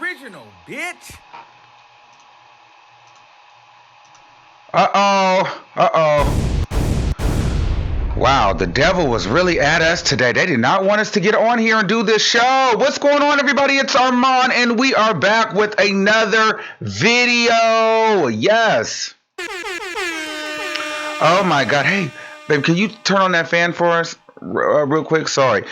original, bitch. Wow, the devil was really at us today. They did not want us to get on here and do this show. What's going on, everybody? It's Armand, and we are back with another video. Yes. Oh my God. Hey, babe, can you turn on that fan for us? Real quick, sorry.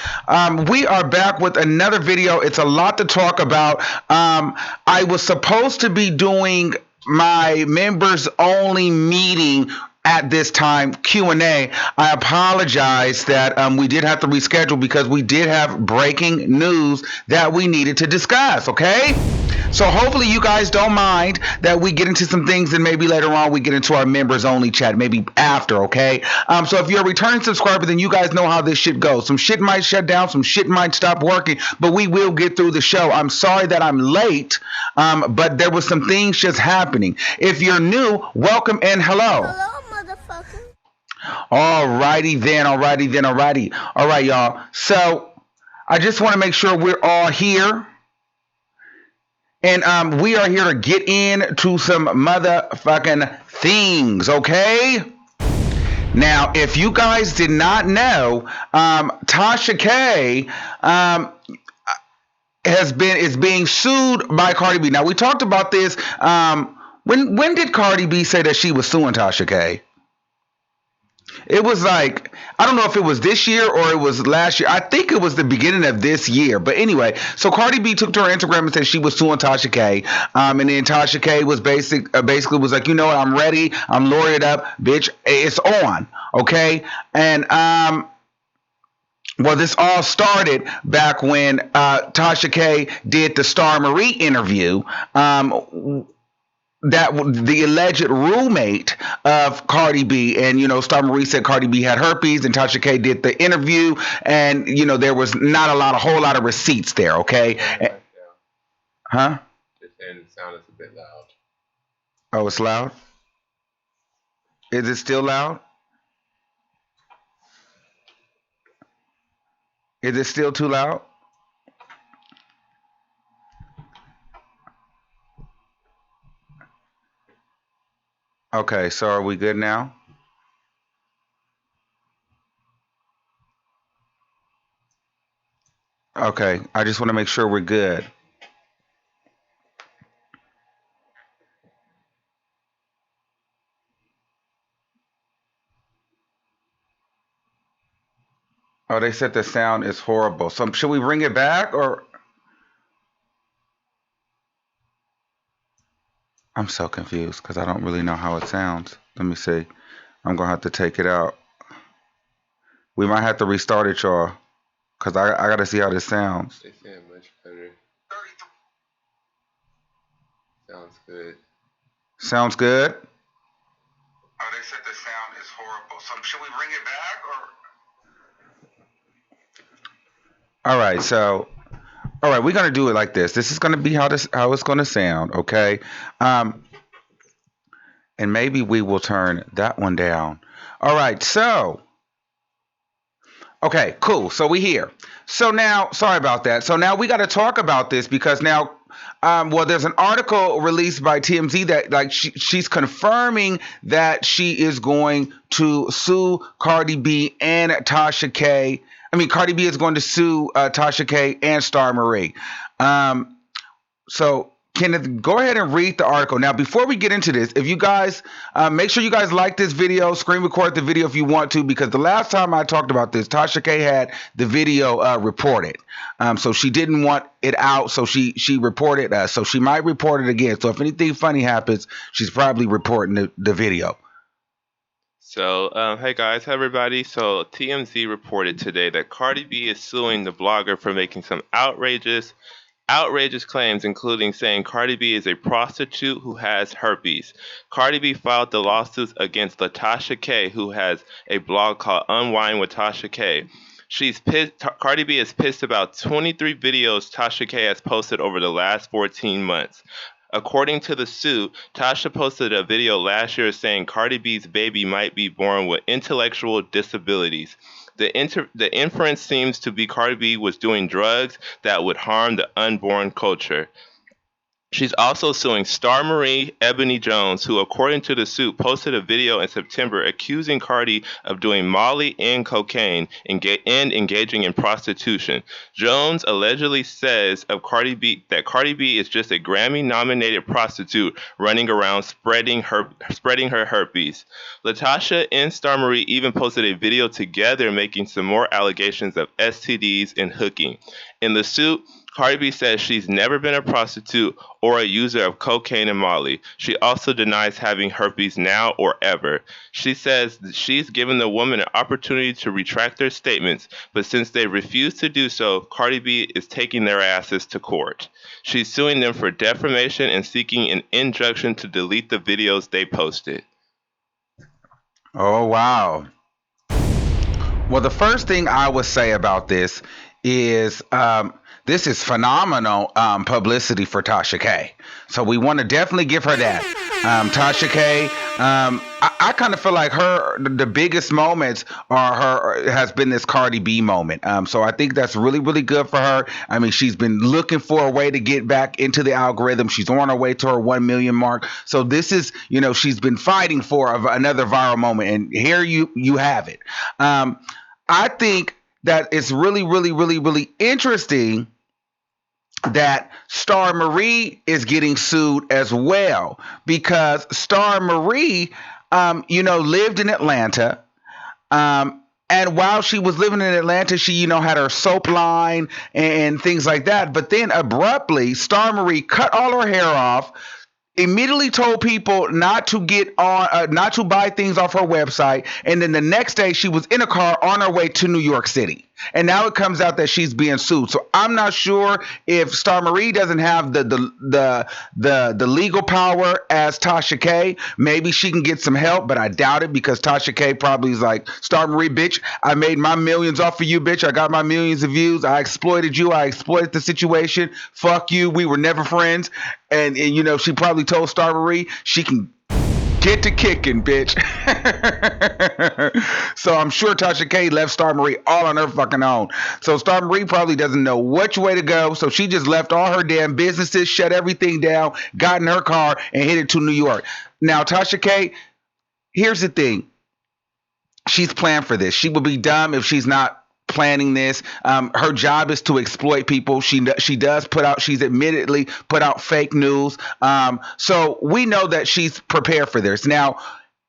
We are back with another video. It's a lot to talk about. I was supposed to be doing my members only meeting at this time, Q&A. I apologize that we did have to reschedule because we did have breaking news that we needed to discuss, okay? So hopefully you guys don't mind that we get into some things and maybe later on we get into our members only chat, maybe after, okay? So if you're a returning subscriber, then you guys know how this shit goes. Some shit might shut down, some shit might stop working, but we will get through the show. I'm sorry that I'm late, but there was some things just happening. If you're new, welcome and hello. Hello, motherfucker. Alrighty then. All right, y'all. So I just want to make sure we're all here. And we are here to get into some motherfucking things, okay? Now, if you guys did not know, TASHA K is being sued by Cardi B. Now, we talked about this. When did Cardi B say that she was suing TASHA K? It was like, I don't know if it was this year or it was last year. I think it was the beginning of this year. But anyway, so Cardi B took to her Instagram and said she was suing TASHA K. And then TASHA K was basically was like, you know what, I'm ready. I'm lawyered up, bitch. It's on. Okay. And well, this all started back when TASHA K did the STARMARIE interview. That the alleged roommate of Cardi B, and STARMARIE said Cardi B had herpes, and TASHA K did the interview, and there was not a whole lot of receipts there. Okay, huh? Just saying the sound is a bit loud. Oh, it's loud. Is it still loud? Is it still too loud? Okay, so are we good now? Okay, I just want to make sure we're good. Oh, they said the sound is horrible. So should we bring it back or? I'm so confused because I don't really know how it sounds. Let me see. I'm going to have to take it out. We might have to restart it, y'all, because I got to see how this sounds. They sound much better. Sounds good. Sounds good? Oh, they said the sound is horrible. So should we bring it back or? All right, so... All right, we're gonna do it like this. This is gonna be how it's gonna sound, okay? And maybe we will turn that one down. All right, so okay, cool. So we here. So now, sorry about that. So now we got to talk about this because now, well, there's an article released by TMZ that like she's confirming that she is going to sue Cardi B and TASHA K. Cardi B is going to sue TASHA K and STARMARIE. So Kenneth, go ahead and read the article. Now, before we get into this, if you guys, make sure you guys like this video, screen record the video if you want to, because the last time I talked about this, TASHA K had the video reported. So she didn't want it out, so she reported us. So she might report it again. So if anything funny happens, she's probably reporting the video. So, hey guys, hey everybody. So, TMZ reported today that Cardi B is suing the blogger for making some outrageous claims, including saying Cardi B is a prostitute who has herpes. Cardi B filed the lawsuits against LaTasha K, who has a blog called Unwind with Tasha K. She's pissed. Cardi B is pissed about 23 videos Tasha K has posted over the last 14 months. According to the suit, Tasha posted a video last year saying Cardi B's baby might be born with intellectual disabilities. The inference seems to be Cardi B was doing drugs that would harm the unborn culture. She's also suing STARMARIE Ebony Jones, who, according to the suit, posted a video in September accusing Cardi of doing Molly and cocaine and engaging in prostitution. Jones allegedly says of Cardi B that Cardi B is just a Grammy-nominated prostitute running around spreading her herpes. LaTasha and STARMARIE even posted a video together making some more allegations of STDs and hooking. In the suit, Cardi B says she's never been a prostitute or a user of cocaine and Molly. She also denies having herpes now or ever. She says that she's given the woman an opportunity to retract their statements, but since they refuse to do so, Cardi B is taking their asses to court. She's suing them for defamation and seeking an injunction to delete the videos they posted. Oh, wow. Well, the first thing I would say about this is phenomenal publicity for Tasha K. So we want to definitely give her that. Tasha K, I kind of feel like the biggest moments has been this Cardi B moment. So I think that's really, really good for her. I mean, she's been looking for a way to get back into the algorithm. She's on her way to her 1 million mark. So this is, she's been fighting for another viral moment. And here you have it. I think that it's really, really, really, really interesting that STARMARIE is getting sued as well, because STARMARIE, lived in Atlanta. And while she was living in Atlanta, she, had her soap line and things like that. But then abruptly, STARMARIE cut all her hair off, immediately told people not to not to buy things off her website. And then the next day she was in a car on her way to New York City. And now it comes out that she's being sued. So I'm not sure if STARMARIE doesn't have the legal power as Tasha K. Maybe she can get some help, but I doubt it, because Tasha K probably is like, STARMARIE, bitch, I made my millions off of you, bitch. I got my millions of views. I exploited you. I exploited the situation. Fuck you. We were never friends. And she probably told STARMARIE she can get to kicking, bitch. So I'm sure Tasha K left STARMARIE all on her fucking own. So STARMARIE probably doesn't know which way to go. So she just left all her damn businesses, shut everything down, got in her car, and headed to New York. Now, Tasha K, here's the thing. She's planned for this. She would be dumb if she's not planning this. Her job is to exploit people. She's admittedly put out fake news. So we know that she's prepared for this. Now,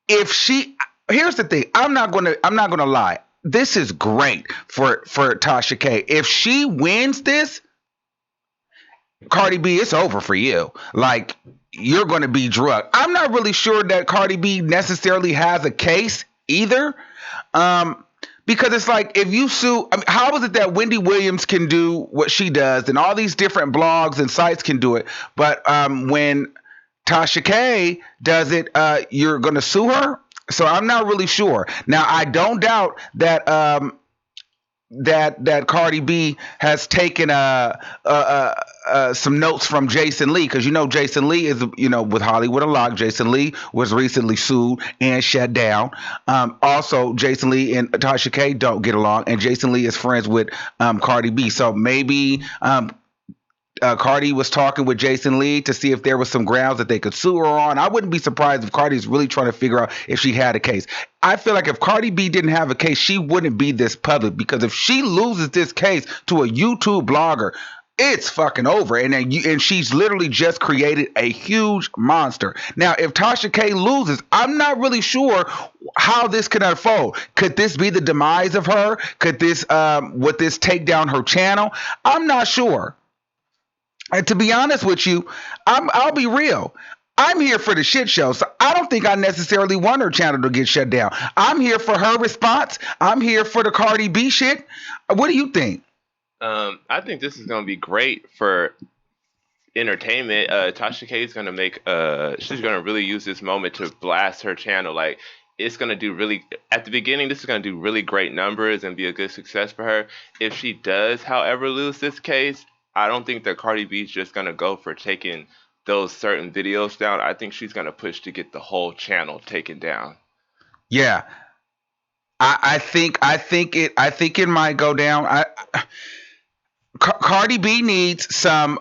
here's the thing. I'm not gonna lie. This is great for Tasha K. If she wins this, Cardi B, it's over for you. Like, you're going to be drugged. I'm not really sure that Cardi B necessarily has a case either. Because it's like, if you sue, I mean, how is it that Wendy Williams can do what she does and all these different blogs and sites can do it, but when Tasha K does it, you're going to sue her? So I'm not really sure. Now, I don't doubt that that Cardi B has taken some notes from Jason Lee, because Jason Lee is with Hollywood Unlocked. Jason Lee was recently sued and shut down. Also, Jason Lee and Tasha K don't get along, and Jason Lee is friends with Cardi B. So maybe Cardi was talking with Jason Lee to see if there was some grounds that they could sue her on. I wouldn't be surprised if Cardi's really trying to figure out if she had a case. I feel like if Cardi B didn't have a case, she wouldn't be this public, because if she loses this case to a YouTube blogger, it's fucking over. And she's literally just created a huge monster. Now, if Tasha K loses, I'm not really sure how this could unfold. Could this be the demise of her? Would this take down her channel? I'm not sure. And to be honest with you, I'll be real. I'm here for the shit show, so I don't think I necessarily want her channel to get shut down. I'm here for her response. I'm here for the Cardi B shit. What do you think? I think this is going to be great for entertainment. Tasha K is going to she's going to really use this moment to blast her channel. Like, it's going to do really, at the beginning, this is going to do really great numbers and be a good success for her. If she does, however, lose this case, I don't think that Cardi B is just going to go for taking those certain videos down. I think she's going to push to get the whole channel taken down. Yeah. I think it might go down. Cardi B needs some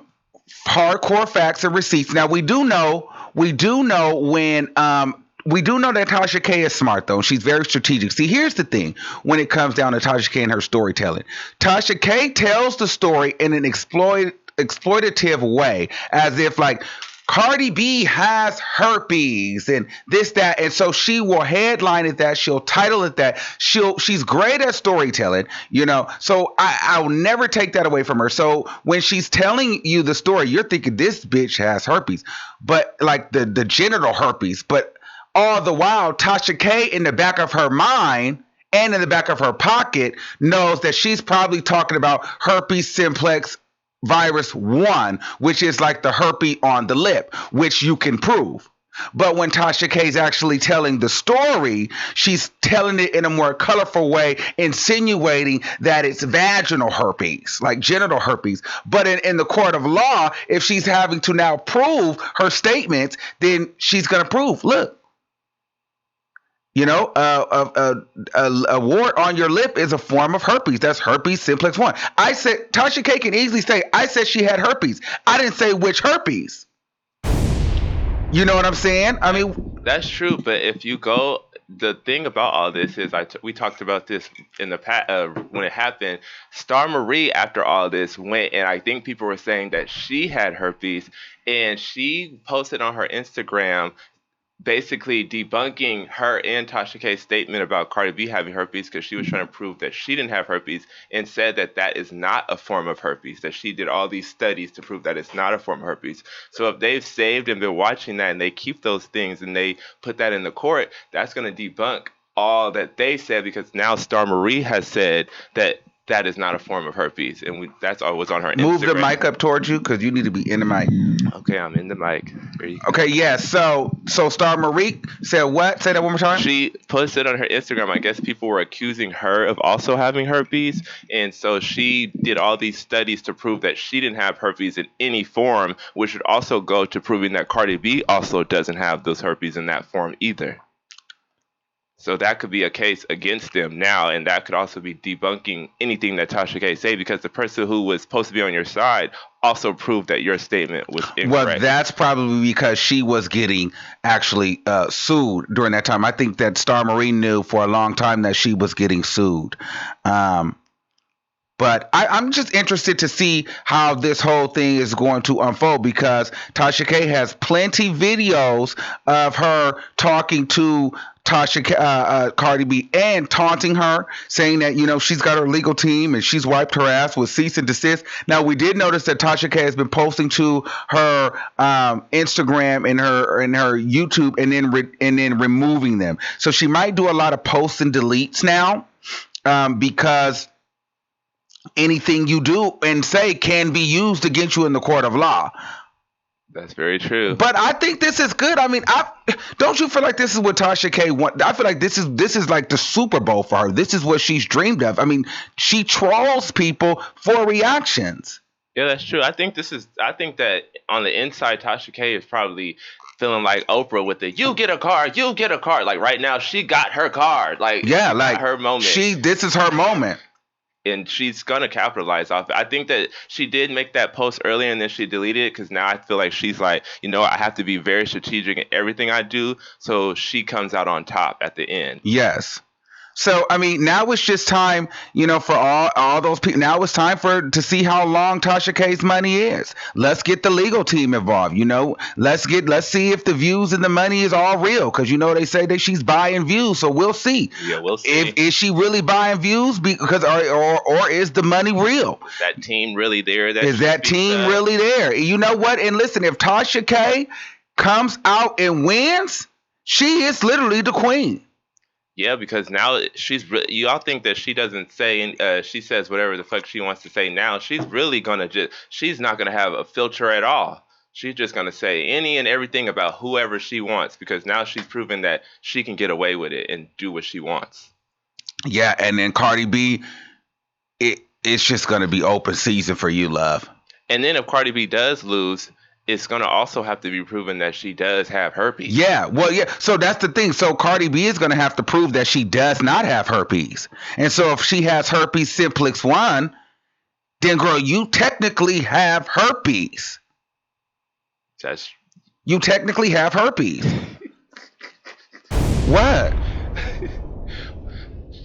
hardcore facts and receipts. Now we do know when we do know that Tasha K is smart though. She's very strategic. See, here's the thing when it comes down to Tasha K and her storytelling. Tasha K tells the story in an exploitative way, as if like Cardi B has herpes and this, that, and so she will headline it that, she'll title it that, she's great at storytelling, So I'll never take that away from her. So when she's telling you the story, you're thinking this bitch has herpes, but like the genital herpes, but all the while Tasha K in the back of her mind and in the back of her pocket knows that she's probably talking about herpes simplex virus 1, which is like the herpes on the lip, which you can prove. But when Tasha K is actually telling the story, she's telling it in a more colorful way, insinuating that it's vaginal herpes, like genital herpes. But in the court of law, if she's having to now prove her statements, then she's going to prove, look, a wart on your lip is a form of herpes. That's herpes simplex 1. I said Tasha K can easily say, I said she had herpes. I didn't say which herpes. You know what I'm saying? I mean, that's true. But if you go, the thing about all this is, we talked about this in the past when it happened. STARMARIE, after all this, went, and I think people were saying that she had herpes, and she posted on her Instagram basically debunking her and Tasha K's statement about Cardi B having herpes, because she was trying to prove that she didn't have herpes, and said that that is not a form of herpes, that she did all these studies to prove that it's not a form of herpes. So if they've saved and been watching that and they keep those things and they put that in the court, that's going to debunk all that they said, because now STARMARIE has said that that is not a form of herpes, and that's all was on her Instagram. Move the mic up towards you, because you need to be in the mic. Okay, I'm in the mic. Okay, yeah. So STARMARIE said what? Say that one more time. She posted on her Instagram, I guess people were accusing her of also having herpes, and so she did all these studies to prove that she didn't have herpes in any form, which would also go to proving that Cardi B also doesn't have those herpes in that form either. So that could be a case against them now, and that could also be debunking anything that Tasha K say, because the person who was supposed to be on your side also proved that your statement was incorrect. Well, that's probably because she was getting actually sued during that time. I think that STARMARIE knew for a long time that she was getting sued. But I'm just interested to see how this whole thing is going to unfold, because Tasha K has plenty videos of her talking to Cardi B and taunting her, saying that, she's got her legal team and she's wiped her ass with cease and desist. Now, we did notice that Tasha K has been posting to her Instagram and her YouTube and then removing them. So she might do a lot of posts and deletes now, because anything you do and say can be used against you in the court of law. That's very true. But I think this is good. I mean, don't you feel like this is what Tasha K wants? I feel like this is like the Super Bowl for her. This is what she's dreamed of. I mean, she trolls people for reactions. Yeah, that's true. I think that on the inside, Tasha K is probably feeling like Oprah with the "you get a card." Like right now, she got her card. Like, yeah, like her moment. This is her moment. And she's gonna capitalize off it. I think that she did make that post earlier and then she deleted it, because now I feel like she's like, I have to be very strategic in everything I do, so she comes out on top at the end. Yes. So, I mean, now it's just time, for all those people. Now it's time to see how long Tasha K's money is. Let's get the legal team involved. Let's see if the views and the money is all real, because they say that she's buying views. So we'll see. Yeah, we'll see. Is she really buying views? Because or is the money real? Is that team really there? Is that team really there? You know what? And listen, if Tasha K comes out and wins, she is literally the queen. Yeah, because now y'all think that she doesn't say, she says whatever the fuck she wants to say now. She's really she's not gonna have a filter at all. She's just gonna say any and everything about whoever she wants, because now she's proven that she can get away with it and do what she wants. Yeah, and then Cardi B, it's just gonna be open season for you, love. And then if Cardi B does lose, it's going to also have to be proven that she does have herpes. Yeah, well, yeah. So that's the thing. So Cardi B is going to have to prove that she does not have herpes. And so if she has herpes simplex 1, then, girl, you technically have herpes. That's You technically have herpes. What?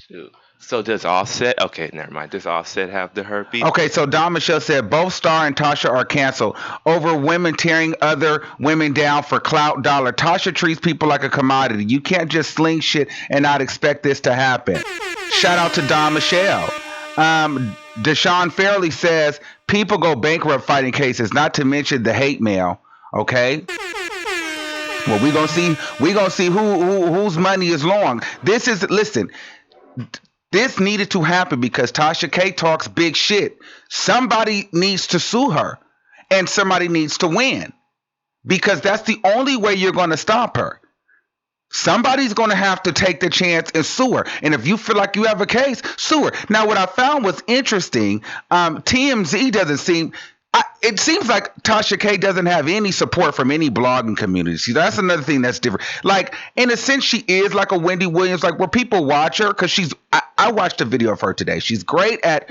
Shoot. So does Offset? Okay, never mind. Does Offset have the herpes? Okay, so Don Michelle said both Star and Tasha are canceled over women tearing other women down for clout dollar. Tasha treats people like a commodity. You can't just sling shit and not expect this to happen. Shout out to Don Michelle. Deshaun Fairley says people go bankrupt fighting cases, not to mention the hate mail. Okay. Well, we gonna see whose money is long. Listen. This needed to happen because Tasha K talks big shit. Somebody needs to sue her, and somebody needs to win because that's the only way you're going to stop her. Somebody's going to have to take the chance and sue her. And if you feel like you have a case, sue her. Now, what I found was interesting. TMZ doesn't seem. It seems like Tasha K doesn't have any support from any blogging community. See, that's another thing that's different. Like, in a sense, she is like a Wendy Williams, like where people watch her because I watched a video of her today. She's great at,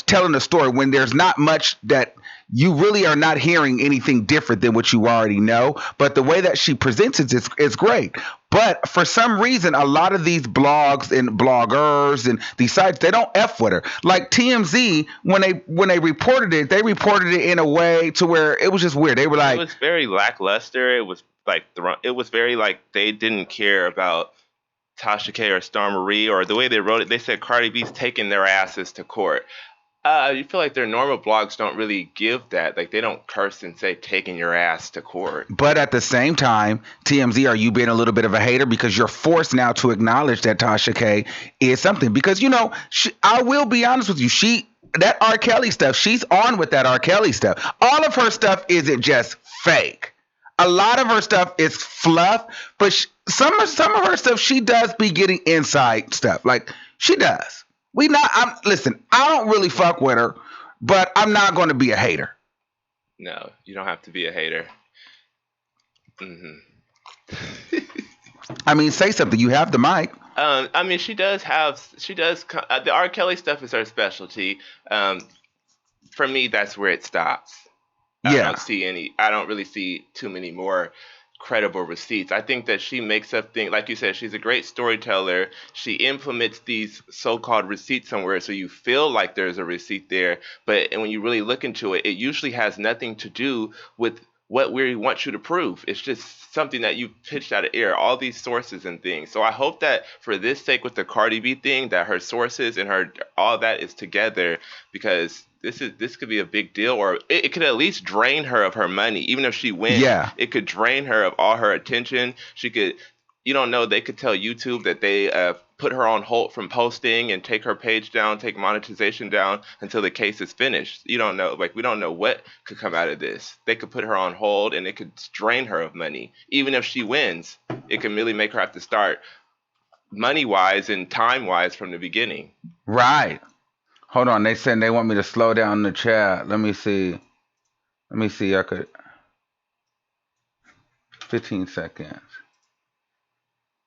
telling a story when there's not much that you really are not hearing anything different than what you already know. But the way that she presents it is great. But for some reason, a lot of these blogs and bloggers and these sites, they don't F with her. Like TMZ, when they reported it, they reported it in a way to where it was just weird. They were like, it was very lackluster. It was like it was very like they didn't care about Tasha K or STARMARIE, or the way they wrote it. They said Cardi B's taking their asses to court. You feel like their normal blogs don't really give that. Like, they don't curse and say taking your ass to court. but at the same time, TMZ, are you being a little bit of a hater because you're forced now to acknowledge that Tasha K is something? Because I will be honest with you, that R. Kelly stuff, she's on with that R. Kelly stuff. All of her stuff isn't just fake. A lot of her stuff is fluff, but some of her stuff, she does be getting inside stuff. Like, she does. Listen, I don't really fuck with her, but I'm not going to be a hater. No, you don't have to be a hater. I mean, say something. You have the mic. I mean, the R. Kelly stuff is her specialty. For me, that's where it stops. Yeah. I don't really see too many more credible receipts. I think that she makes up things, like you said, she's a great storyteller. She implements these so-called receipts somewhere so you feel like there's a receipt there, but when you really look into it, it usually has nothing to do with what we want you to prove. It's just something that you pitched out of air, all these sources and things. So I hope that for this sake with the Cardi B thing, that her sources and her all that is together, because this could be a big deal, or it could at least drain her of her money. Even if she wins, Yeah. it could drain her of all her attention. She could, they could tell YouTube that they put her on hold from posting and take her page down, take monetization down until the case is finished. You don't know, like, we don't know what could come out of this. They could put her on hold and it could drain her of money. Even if she wins, it can really make her have to start money-wise and time-wise from the beginning. Right. Hold on. They said they want me to slow down the chat. Let me see. I could. 15 seconds.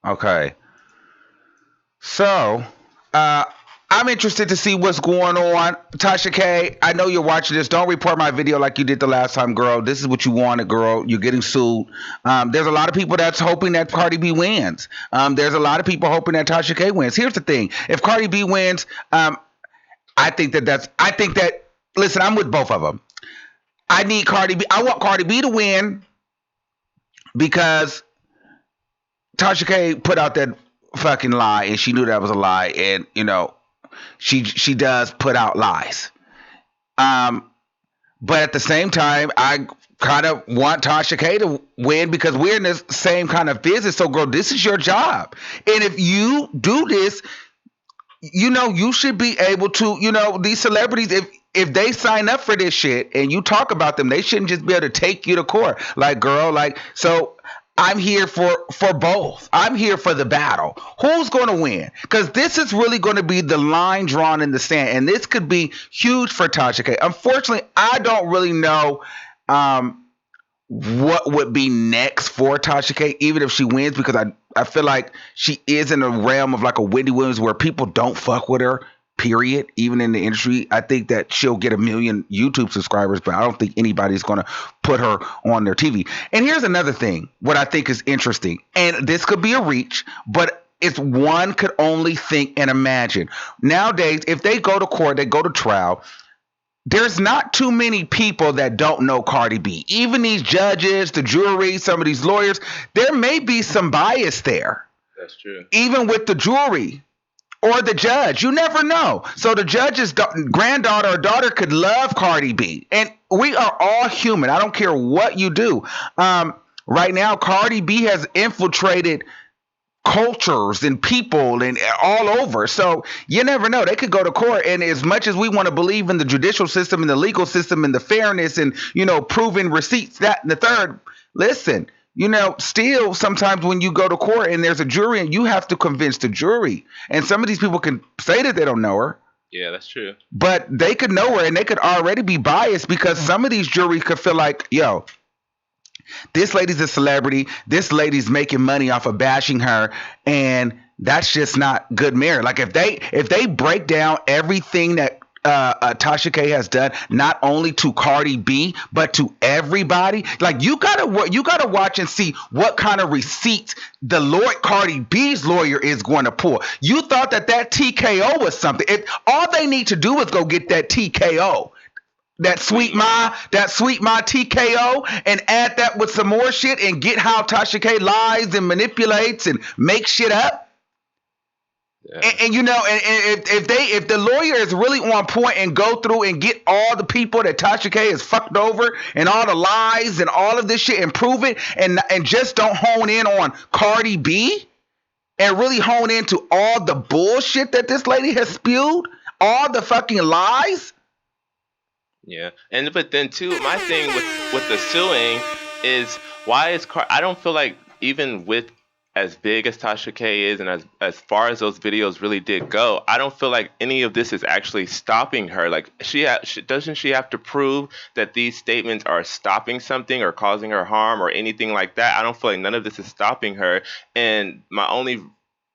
Okay. So, I'm interested to see what's going on. Tasha K, I know you're watching this. Don't report my video like you did the last time, girl. This is what you wanted, girl. You're getting sued. There's a lot of people that's hoping that Cardi B wins. There's a lot of people hoping that Tasha K wins. Here's the thing. If Cardi B wins, listen, I'm with both of them. I need Cardi B. I want Cardi B to win because Tasha K put out that fucking lie and she knew that was a lie, and she does put out lies. But at the same time, I kind of want Tasha K to win because we're in this same kind of business. So, girl, this is your job. And if you do this, you should be able to, these celebrities, if they sign up for this shit and you talk about them, they shouldn't just be able to take you to court. Like, girl, so I'm here for both. I'm here for the battle. Who's going to win? Because this is really going to be the line drawn in the sand, and this could be huge for Tasha K. Unfortunately, I don't really know what would be next for Tasha K, even if she wins, because I feel like she is in a realm of like a Wendy Williams where people don't fuck with her. period, even in the industry. I think that she'll get 1 million YouTube subscribers, but I don't think anybody's going to put her on their TV. And here's another thing, what I think is interesting, and this could be a reach, but it's one could only think and imagine. Nowadays, if they go to court, they go to trial, there's not too many people that don't know Cardi B. Even these judges, the jury, some of these lawyers, there may be some bias there. That's true. Even with the jury or the judge, you never know. So the judge's granddaughter or daughter could love Cardi B. And we are all human. I don't care what you do. Right now, Cardi B has infiltrated cultures and people and all over. So you never know. They could go to court, and as much as we want to believe in the judicial system and the legal system and the fairness and, proving receipts, that and the third, listen, still sometimes when you go to court and there's a jury and you have to convince the jury, and some of these people can say that they don't know her. Yeah, that's true. But they could know her, and they could already be biased because some of these juries could feel like, yo, this lady's a celebrity. This lady's making money off of bashing her, and that's just not good merit. Like if they break down everything that Tasha K has done, not only to Cardi B but to everybody, like you gotta watch and see what kind of receipts the Cardi B's lawyer is going to pull. You thought that TKO was something. All they need to do is go get that TKO. That sweet ma TKO, and add that with some more shit and get how Tasha K lies and manipulates and makes shit up. Yeah. And if the lawyer is really on point and go through and get all the people that Tasha K has fucked over and all the lies and all of this shit and prove it, and just don't hone in on Cardi B and really hone into all the bullshit that this lady has spewed, all the fucking lies. Yeah, but then too, my thing with the suing is why is I don't feel like even with as big as Tasha K is and as far as those videos really did go, I don't feel like any of this is actually stopping her. Like doesn't she have to prove that these statements are stopping something or causing her harm or anything like that? I don't feel like none of this is stopping her. And my only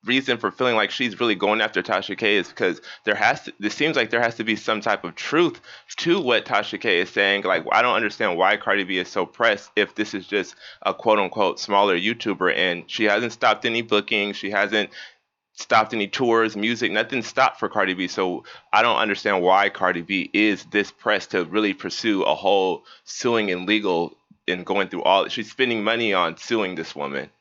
reason for feeling like she's really going after Tasha K is because it seems like there has to be some type of truth to what Tasha K is saying. Like, I don't understand why Cardi B is so pressed if this is just a quote unquote smaller YouTuber, and she hasn't stopped any bookings, she hasn't stopped any tours, music, nothing stopped for Cardi B. So I don't understand why Cardi B is this pressed to really pursue a whole suing and legal and going through all. She's spending money on suing this woman.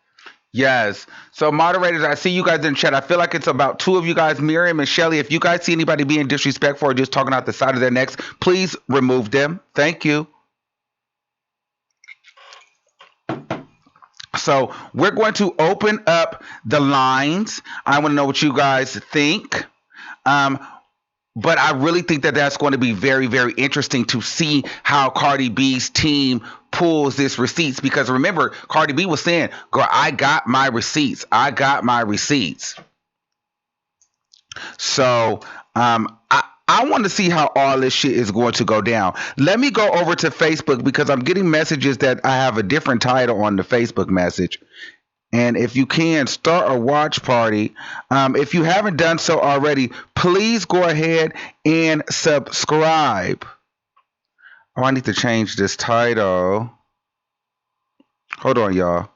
Yes. So moderators, I see you guys in chat. I feel like it's about two of you guys, Miriam and Shelly. If you guys see anybody being disrespectful or just talking out the side of their necks, please remove them. Thank you. So we're going to open up the lines. I want to know what you guys think. But I really think that that's going to be very, very interesting to see how Cardi B's team pulls this receipts. Because remember, Cardi B was saying, girl, I got my receipts. I got my receipts. So I want to see how all this shit is going to go down. Let me go over to Facebook because I'm getting messages that I have a different title on the Facebook message. And if you can, start a watch party. If you haven't done so already, please go ahead and subscribe. Oh, I need to change this title. Hold on, y'all.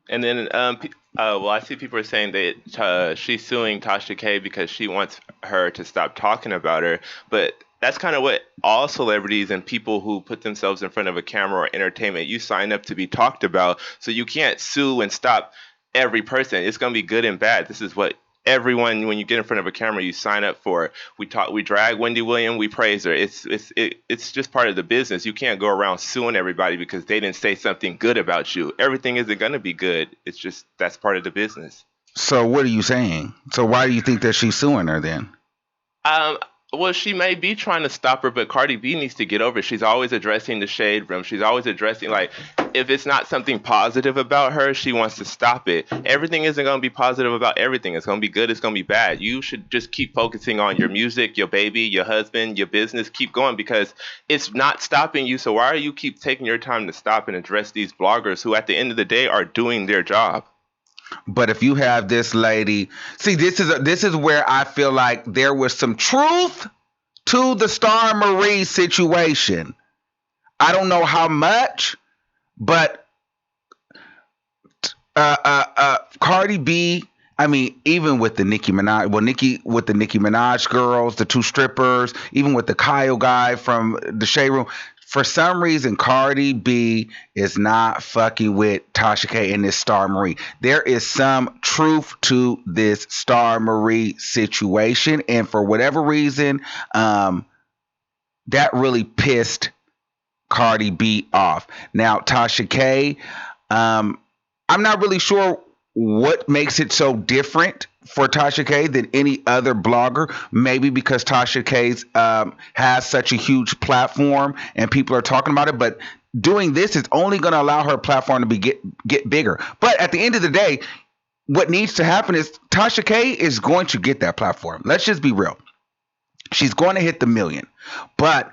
And then, I see people are saying that she's suing Tasha K because she wants her to stop talking about her. But that's kind of what all celebrities and people who put themselves in front of a camera or entertainment, you sign up to be talked about. So you can't sue and stop every person. It's going to be good and bad. This is what everyone, when you get in front of a camera, you sign up for. We drag Wendy Williams, we praise her. It's just part of the business. You can't go around suing everybody because they didn't say something good about you. Everything isn't going to be good. It's just, that's part of the business. So what are you saying? So why do you think that she's suing her then? Well, she may be trying to stop her, but Cardi B needs to get over it. She's always addressing the shade room. She's always addressing, like, if it's not something positive about her, she wants to stop it. Everything isn't going to be positive about everything. It's going to be good. It's going to be bad. You should just keep focusing on your music, your baby, your husband, your business. Keep going because it's not stopping you. So why are you keep taking your time to stop and address these bloggers who at the end of the day are doing their job? But if you have this lady, see, this is where I feel like there was some truth to the Star Marie situation. I don't know how much, but Cardi B. I mean, even with the Nicki Minaj, with the Nicki Minaj girls, the two strippers, even with the Kyle guy from the Shade Room, for some reason, Cardi B is not fucking with Tasha K and this Star Marie. There is some truth to this Star Marie situation, and for whatever reason, that really pissed Cardi B off. Now, Tasha K, I'm not really sure what makes it so different for Tasha K than any other blogger. Maybe because Tasha K's has such a huge platform and people are talking about it. But doing this is only going to allow her platform to get bigger. But at the end of the day, what needs to happen is Tasha K is going to get that platform. Let's just be real. She's going to hit the million. But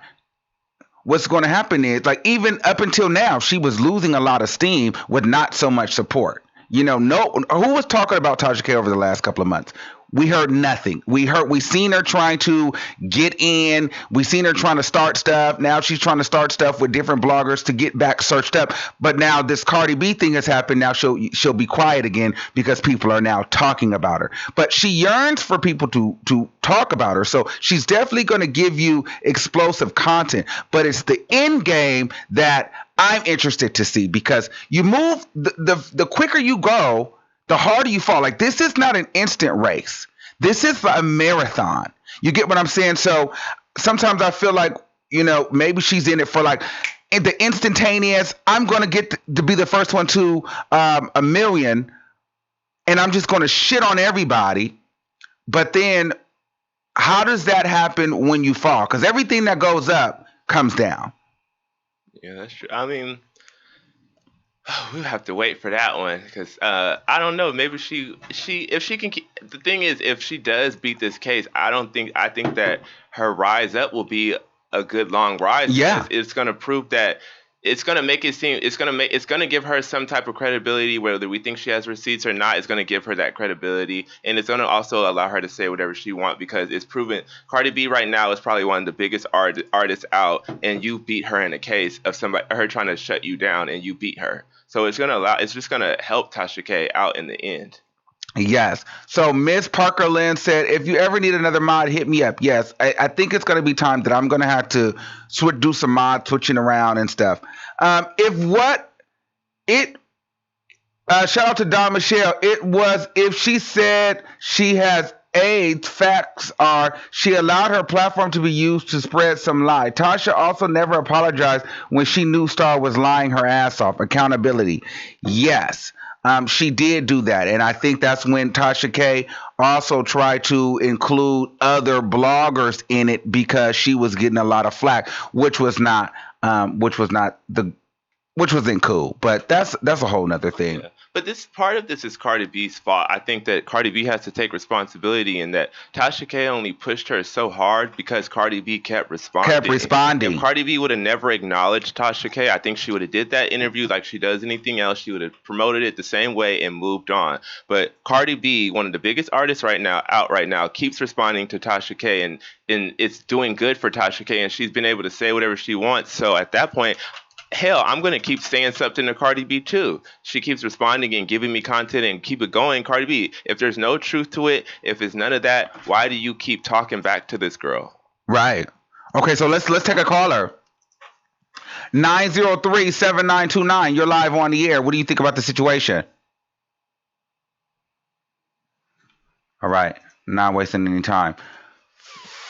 what's going to happen is, like, even up until now, she was losing a lot of steam with not so much support. No, who was talking about Tasha K over the last couple of months? We heard nothing. We seen her trying to get in. We seen her trying to start stuff. Now she's trying to start stuff with different bloggers to get back searched up. But now this Cardi B thing has happened. Now she'll be quiet again because people are now talking about her. But she yearns for people to talk about her. So she's definitely going to give you explosive content. But it's the end game that I'm interested to see, because you move the quicker you go, the harder you fall. Like, this is not an instant race. This is a marathon. You get what I'm saying? So sometimes I feel like, maybe she's in it for like in the instantaneous. I'm going to get to be the first one to a million, and I'm just going to shit on everybody. But then how does that happen when you fall? Because everything that goes up comes down. Yeah, that's true. I mean, we have to wait for that one because I don't know. Maybe if she can keep, the thing is, if she does beat this case, I think that her rise up will be a good long rise, Yeah. because it's going to prove that it's going to make it seem it's going to give her some type of credibility, whether we think she has receipts or not. It's going to give her that credibility, and it's going to also allow her to say whatever she wants, because it's proven Cardi B right now is probably one of the biggest artists out, and you beat her in a case of somebody her trying to shut you down, and you beat her. So it's just gonna help Tasha K out in the end. Yes. So Miss Parker Lynn said, if you ever need another mod, hit me up. Yes. I think it's going to be time that I'm going to have to do some mod switching around and stuff. Shout out to Don Michelle. It was, if she said she has AIDS, facts are she allowed her platform to be used to spread some lie. Tasha also never apologized when she knew Star was lying her ass off. Accountability. Yes. She did do that, and I think that's when Tasha K also tried to include other bloggers in it, because she was getting a lot of flack, which was not, which wasn't cool. But that's a whole nother thing. Yeah. But this part of this is Cardi B's fault. I think that Cardi B has to take responsibility in that Tasha K only pushed her so hard because Cardi B kept responding. Kept responding. If Cardi B would have never acknowledged Tasha K, I think she would have did that interview like she does anything else. She would have promoted it the same way and moved on. But Cardi B, one of the biggest artists right now, keeps responding to Tasha K, and it's doing good for Tasha K, and she's been able to say whatever she wants. So at that point, hell, I'm going to keep saying something to Cardi B too. She keeps responding and giving me content and keep it going. Cardi B, if there's no truth to it, if it's none of that, why do you keep talking back to this girl? Right. Okay, so let's take a caller. 903-7929. You're live on the air. What do you think about the situation? All right. Not wasting any time.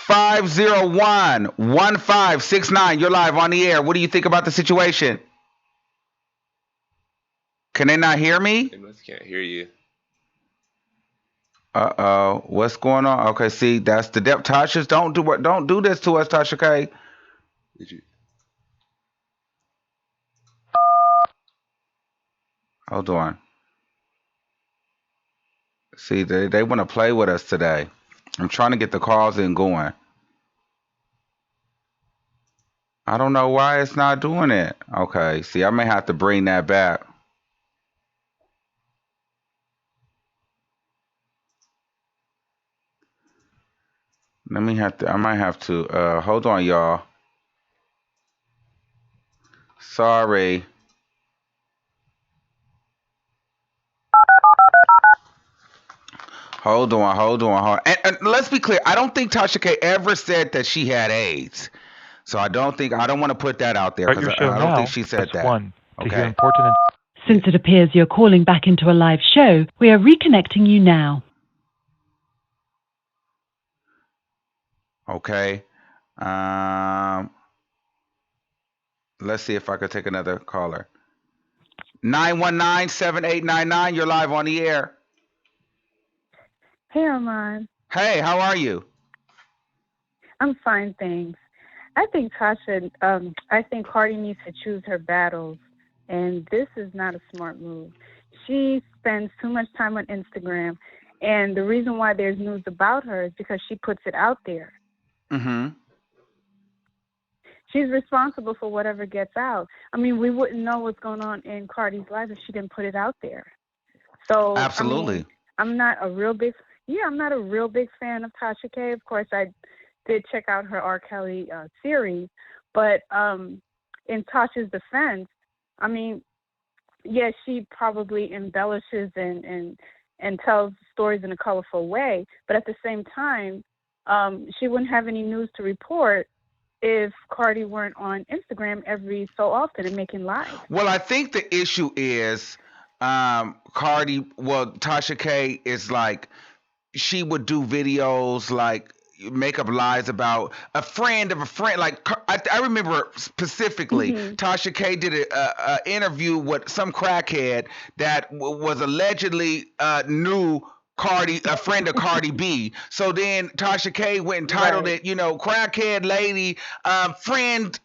501-1569. You're live on the air. What do you think about the situation? Can they not hear me? They must can't hear you. Uh-oh. What's going on? Okay, see, that's the depth. Tasha, don't do this to us, Tasha K. Did you? Hold on. See, they want to play with us today. I'm trying to get the calls in going. I don't know why it's not doing it. Okay, see, I may have to bring that back. I might have to. Hold on, y'all. Sorry. Hold on. And let's be clear. I don't think Tasha K ever said that she had AIDS. So I don't want to put that out there Start because your show I don't think now. she Press said that. 1 to hear Okay. important. Since it appears you're calling back into a live show, we are reconnecting you now. Okay. Um, let's see if I could take another caller. 919-7899. You're live on the air. Hey, Armand. Hey, how are you? I'm fine, thanks. I think I think Cardi needs to choose her battles, and this is not a smart move. She spends too much time on Instagram, and the reason why there's news about her is because she puts it out there. Mm-hmm. She's responsible for whatever gets out. I mean, we wouldn't know what's going on in Cardi's life if she didn't put it out there. So, Absolutely. I mean, I'm not a real big fan of Tasha K. Of course, I did check out her R. Kelly series, but in Tasha's defense, I mean, yeah, she probably embellishes and tells stories in a colorful way, but at the same time, she wouldn't have any news to report if Cardi weren't on Instagram every so often and making lives. Well, I think the issue is Tasha K is like, she would do videos like make up lies about a friend of a friend. Like I remember specifically, Tasha K did a interview with some crackhead that was allegedly knew a friend of Cardi B. So then Tasha K went and titled it, crackhead lady friend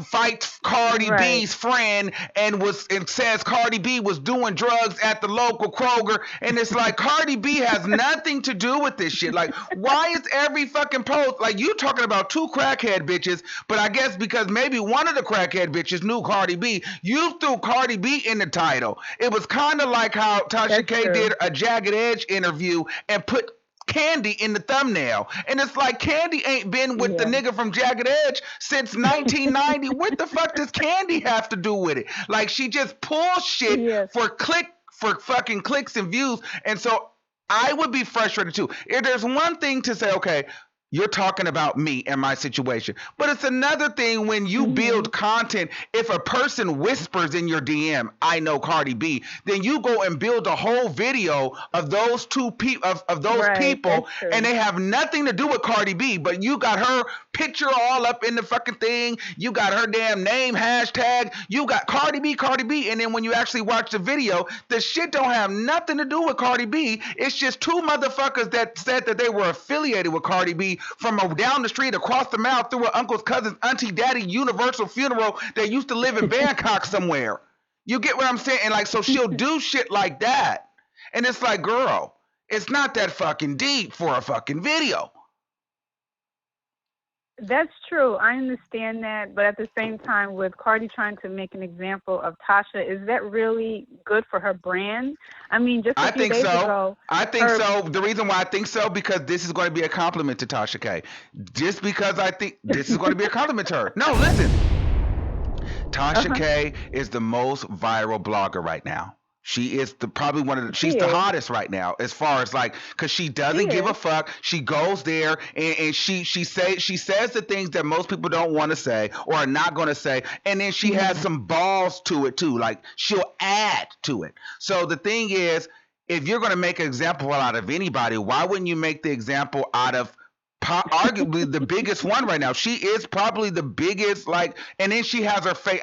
fights Cardi B's friend, and says Cardi B was doing drugs at the local Kroger, and it's like Cardi B has nothing to do with this shit. Like, why is every fucking post like you talking about two crackhead bitches? But I guess because maybe one of the crackhead bitches knew Cardi B, you threw Cardi B in the title. It was kind of like how Tasha K did a Jagged Edge interview and put Candy in the thumbnail. And it's like Candy ain't been with the nigga from Jagged Edge since 1990. What the fuck does Candy have to do with it? Like, she just pulls shit for fucking clicks and views. And so I would be frustrated too. If there's one thing to say, okay, you're talking about me and my situation. But it's another thing when you build content. If a person whispers in your DM, I know Cardi B, then you go and build a whole video of those people, and they have nothing to do with Cardi B, but you got her picture all up in the fucking thing. You got her damn name, hashtag. You got Cardi B, and then when you actually watch the video, the shit don't have nothing to do with Cardi B. It's just two motherfuckers that said that they were affiliated with Cardi B from down the street, across the mouth, through her uncle's cousin's auntie, daddy, universal funeral. They used to live in Bangkok somewhere. You get what I'm saying? And like, so she'll do shit like that. And it's like, girl, it's not that fucking deep for a fucking video. That's true. I understand that, but at the same time, with Cardi trying to make an example of Tasha, is that really good for her brand? I mean, just a few days ago. I think so. The reason why I think so, because this is going to be a compliment to Tasha K. Just because I think this is going to be a compliment to her. No, listen. Tasha K is the most viral blogger right now. She is probably one of the, she's the hottest right now as far as like, cause she doesn't give a fuck. She goes there and she says the things that most people don't want to say or are not going to say. And then she has some balls to it too. Like, she'll add to it. So the thing is, if you're going to make an example out of anybody, why wouldn't you make the example out of arguably the biggest one right now? She is probably the biggest, like, and then she has her face.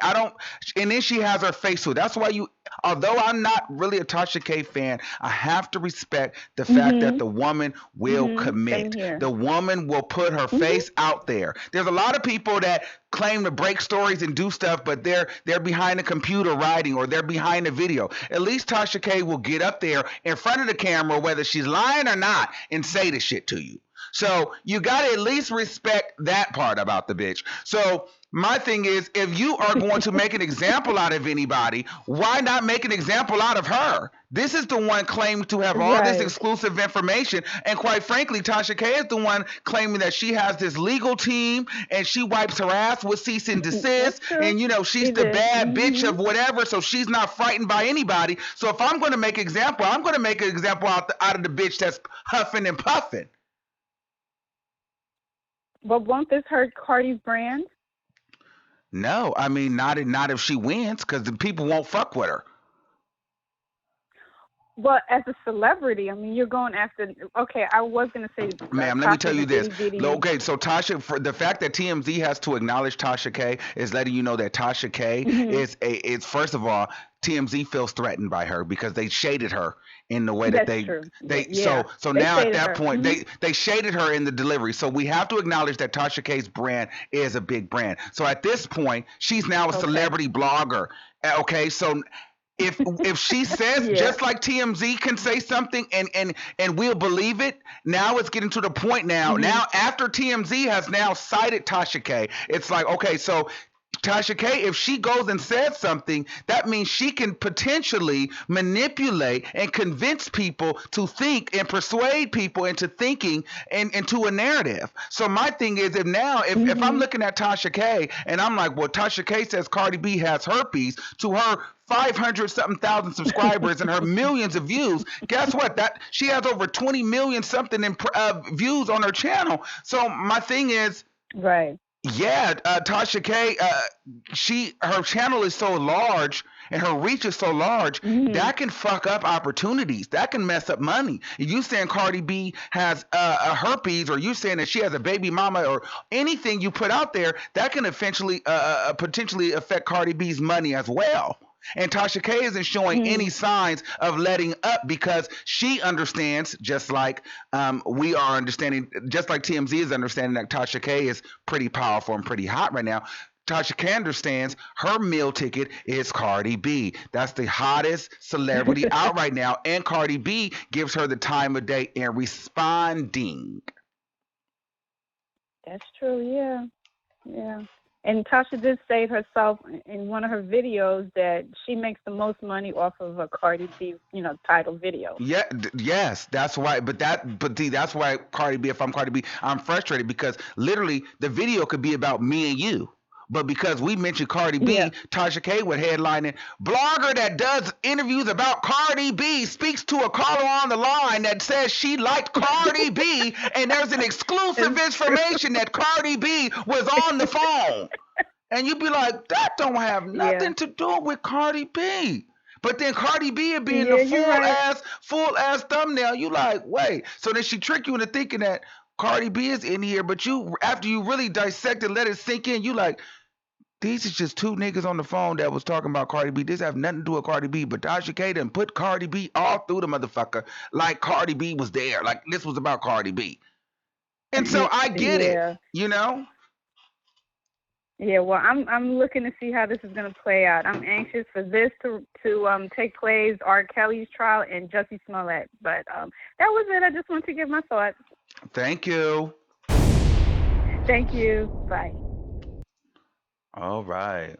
And then she has her face to it. That's why although I'm not really a Tasha K fan, I have to respect the fact that the woman will commit. The woman will put her face out there. There's a lot of people that claim to break stories and do stuff, but they're behind a computer writing, or they're behind a video. At least Tasha K will get up there in front of the camera, whether she's lying or not, and say the shit to you. So you got to at least respect that part about the bitch. So my thing is, if you are going to make an example out of anybody, why not make an example out of her? This is the one claiming to have all this Right. exclusive information. And quite frankly, Tasha K is the one claiming that she has this legal team and she wipes her ass with cease and That's desist. true. And, you know, She she's the did. bad bitch of whatever. So she's not frightened by anybody. So if I'm going to make an example, I'm going to make an example out of the bitch that's huffing and puffing. But won't this hurt Cardi's brand? No, I mean not if she wins, because the people won't fuck with her. Well, as a celebrity, I mean, you're going after. Okay, I was gonna say, Ma'am, let me tell you this. Itty-bitty. Okay, so Tasha, for the fact that TMZ has to acknowledge Tasha K is letting you know that Tasha K is first of all, TMZ feels threatened by her because they shaded her in the way that That's true. they Yeah. so They now at shaded that her. point they shaded her in the delivery. So we have to acknowledge that Tasha K's brand is a big brand. So at this point, she's now a celebrity blogger. Okay, so if she says just like TMZ can say something and we'll believe it, now it's getting to the point now after TMZ has now cited Tasha K, it's like, okay, so Tasha K, if she goes and says something, that means she can potentially manipulate and convince people to think and persuade people into thinking and into a narrative. So my thing is, if I'm looking at Tasha K and I'm like, well, Tasha K says Cardi B has herpes, to her 500 something thousand subscribers and her millions of views, guess what? That she has over 20 million something in views on her channel. So my thing is, Right. yeah, Tasha K, her channel is so large and her reach is so large that can fuck up opportunities. That can mess up money. If you saying Cardi B has a herpes, or you saying that she has a baby mama, or anything you put out there, that can eventually potentially affect Cardi B's money as well. And Tasha K isn't showing any signs of letting up because she understands, just like we are understanding, just like TMZ is understanding that Tasha K is pretty powerful and pretty hot right now. Tasha K understands her meal ticket is Cardi B. That's the hottest celebrity out right now. And Cardi B gives her the time of day in responding. That's true. Yeah. Yeah. And Tasha did say herself in one of her videos that she makes the most money off of a Cardi B, title video. Yeah, yes, that's why. But that's why Cardi B. If I'm Cardi B, I'm frustrated because literally the video could be about me and you. But because we mentioned Cardi B, Tasha K would headline it. Blogger that does interviews about Cardi B speaks to a caller on the line that says she liked Cardi B, and there's an exclusive information that Cardi B was on the phone. And you'd be like, that don't have nothing to do with Cardi B. But then Cardi B being the full ass thumbnail, you like, wait. So then she trick you into thinking that Cardi B is in here, but after you really dissect and let it sink in, you like, these is just two niggas on the phone that was talking about Cardi B. This have nothing to do with Cardi B, but Tasha K done put Cardi B all through the motherfucker like Cardi B was there, like this was about Cardi B. And so I get it, Yeah, well, I'm looking to see how this is going to play out. I'm anxious for this to take place, R. Kelly's trial, and Jussie Smollett. But that was it. I just wanted to give my thoughts. Thank you. Thank you. Bye. All right.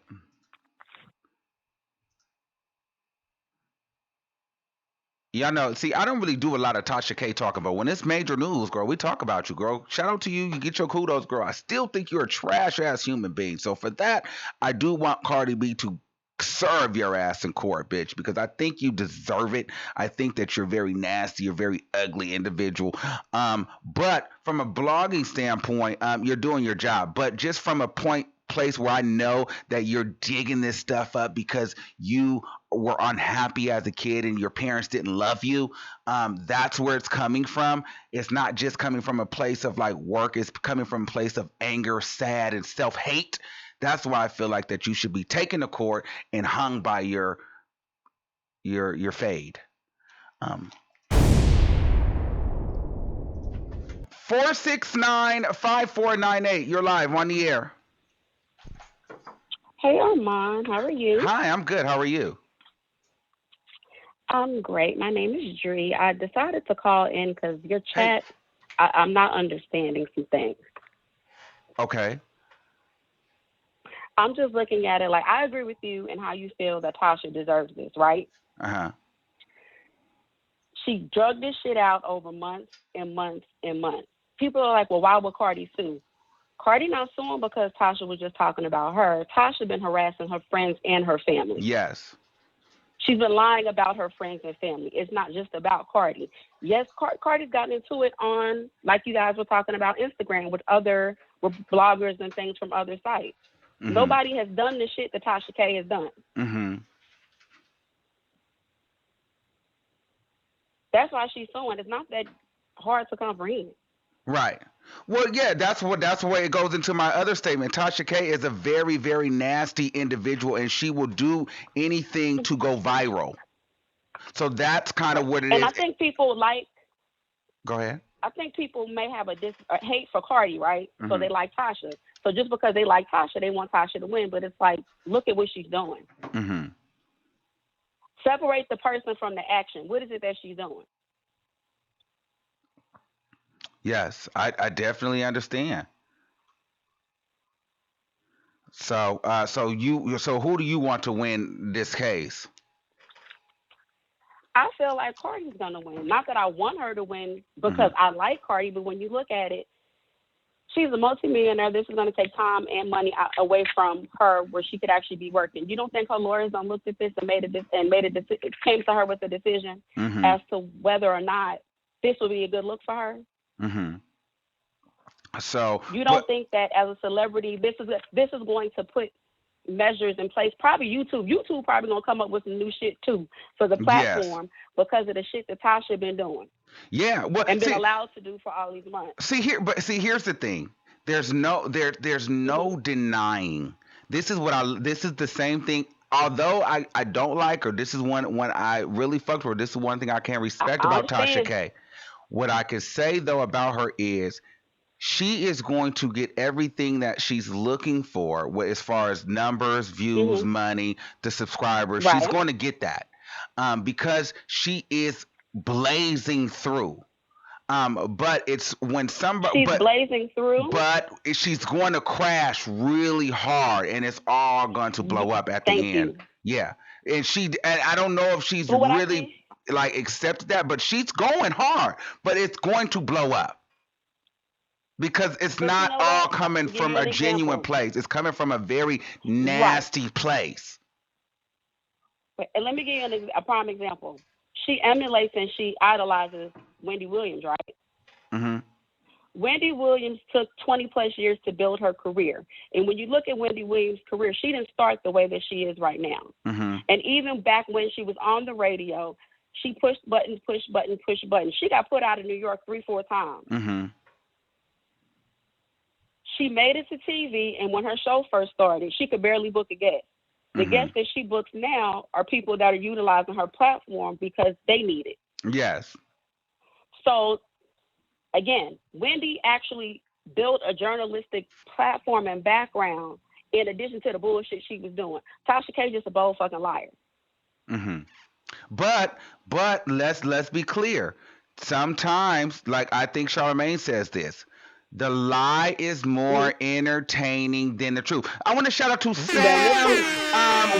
Y'all know, see, I don't really do a lot of Tasha K talking, but when it's major news, girl, we talk about you, girl. Shout out to you. You get your kudos, girl. I still think you're a trash-ass human being. So for that, I do want Cardi B to serve your ass in court, bitch, because I think you deserve it. I think that you're very nasty, you're a very ugly individual. But from a blogging standpoint, you're doing your job. But just from a place where I know that you're digging this stuff up because you were unhappy as a kid and your parents didn't love you, that's where it's coming from. It's not just coming from a place of like work, it's coming from a place of anger, sad, and self-hate. That's why I feel like that you should be taken to court and hung by your fade. 469-5498. You're live on the air. Hey, Armand. How are you? Hi, I'm good. How are you? I'm great. My name is Dree. I decided to call in because your chat I'm not understanding some things. Okay. I'm just looking at it like I agree with you and how you feel that Tasha deserves this, right? Uh-huh. She drugged this shit out over months and months and months. People are like, well, why would Cardi sue? Cardi not suing because Tasha was just talking about her. Tasha been harassing her friends and her family. Yes. She's been lying about her friends and family. It's not just about Cardi. Yes, Cardi's gotten into it on, like you guys were talking about, Instagram with other bloggers and things from other sites. Mm-hmm. Nobody has done the shit that Tasha K has done. Mm-hmm. That's why she's suing. It's not that hard to comprehend. Right. Well, yeah, that's the way it goes into my other statement. Tasha K is a very, very nasty individual, and she will do anything to go viral. So that's kind of what it is. And I think people like. Go ahead. I think people may have a hate for Cardi, right? Mm-hmm. So they like Tasha. So just because they like Tasha, they want Tasha to win. But it's like, look at what she's doing. Mm-hmm. Separate the person from the action. What is it that she's doing? Yes, I definitely understand. So so who do you want to win this case? I feel like Cardi's gonna win. Not that I want her to win because I like Cardi, but when you look at it, she's a multimillionaire. This is gonna take time and money away from her, where she could actually be working. You don't think her lawyers don't looked at this and came to her with a decision as to whether or not this would be a good look for her? Mm-hmm. So you don't think that as a celebrity, this is going to put measures in place? Probably YouTube probably gonna come up with some new shit too for the platform because of the shit that Tasha been doing. Yeah, well, and been allowed to do for all these months. Here's the thing. There's no denying. This is the same thing. Although I don't like her, this is one I really fucked with her. This is one thing I can't respect about Tasha K. What I can say though about her is she is going to get everything that she's looking for, as far as numbers, views, money, the subscribers. Right. She's going to get that because she is blazing through. But it's when somebody she's blazing through, but she's going to crash really hard, and it's all going to blow up at the end. Yeah, and I don't know if she's really like accepted that, but she's going hard, but it's going to blow up. Because it's not all coming from a genuine place. It's coming from a very nasty place. And let me give you a prime example. She emulates and she idolizes Wendy Williams, right? Mm-hmm. Wendy Williams took 20 plus years to build her career. And when you look at Wendy Williams' career, she didn't start the way that she is right now. Mm-hmm. And even back when she was on the radio, she pushed buttons. She got put out of New York 3-4 times. Mm-hmm. She made it to TV, and when her show first started, she could barely book a guest. The guests that she books now are people that are utilizing her platform because they need it. Yes. So, again, Wendy actually built a journalistic platform and background in addition to the bullshit she was doing. Tasha K just a bold fucking liar. Mm-hmm. But let's be clear. Sometimes, like I think Charlamagne says this, the lie is more entertaining than the truth. I want to shout out to Sam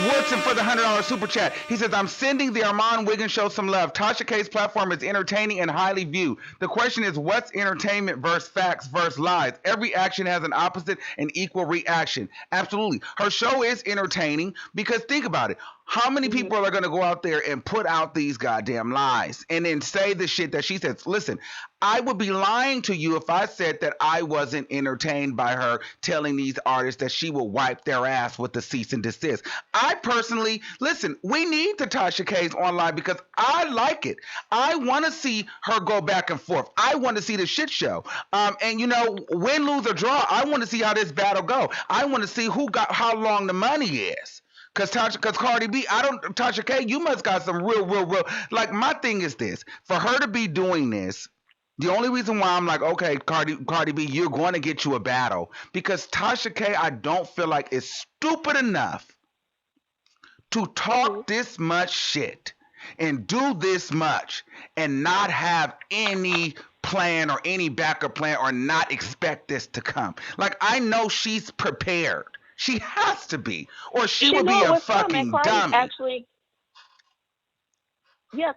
Woodson for the $100 super chat. He says, I'm sending the Armand Wiggins show some love. Tasha K's platform is entertaining and highly viewed. The question is, what's entertainment versus facts versus lies? Every action has an opposite and equal reaction. Absolutely. Her show is entertaining because think about it. How many people are going to go out there and put out these goddamn lies and then say the shit that she says? Listen, I would be lying to you if I said that I wasn't entertained by her telling these artists that she will wipe their ass with the cease and desist. I personally, listen, we need the Tasha K's online because I like it. I want to see her go back and forth. I want to see the shit show. And you know, win, lose, or draw, I want to see how this battle go. I want to see how long the money is. Cause Cardi B, Tasha K, you must got some real. Like my thing is this: for her to be doing this, the only reason why I'm like, okay, Cardi B, you're going to get you a battle because Tasha K, I don't feel like is stupid enough to talk this much shit and do this much and not have any plan or any backup plan or not expect this to come. Like, I know she's prepared. She has to be, or she She would knew be it a was coming. fucking dummy.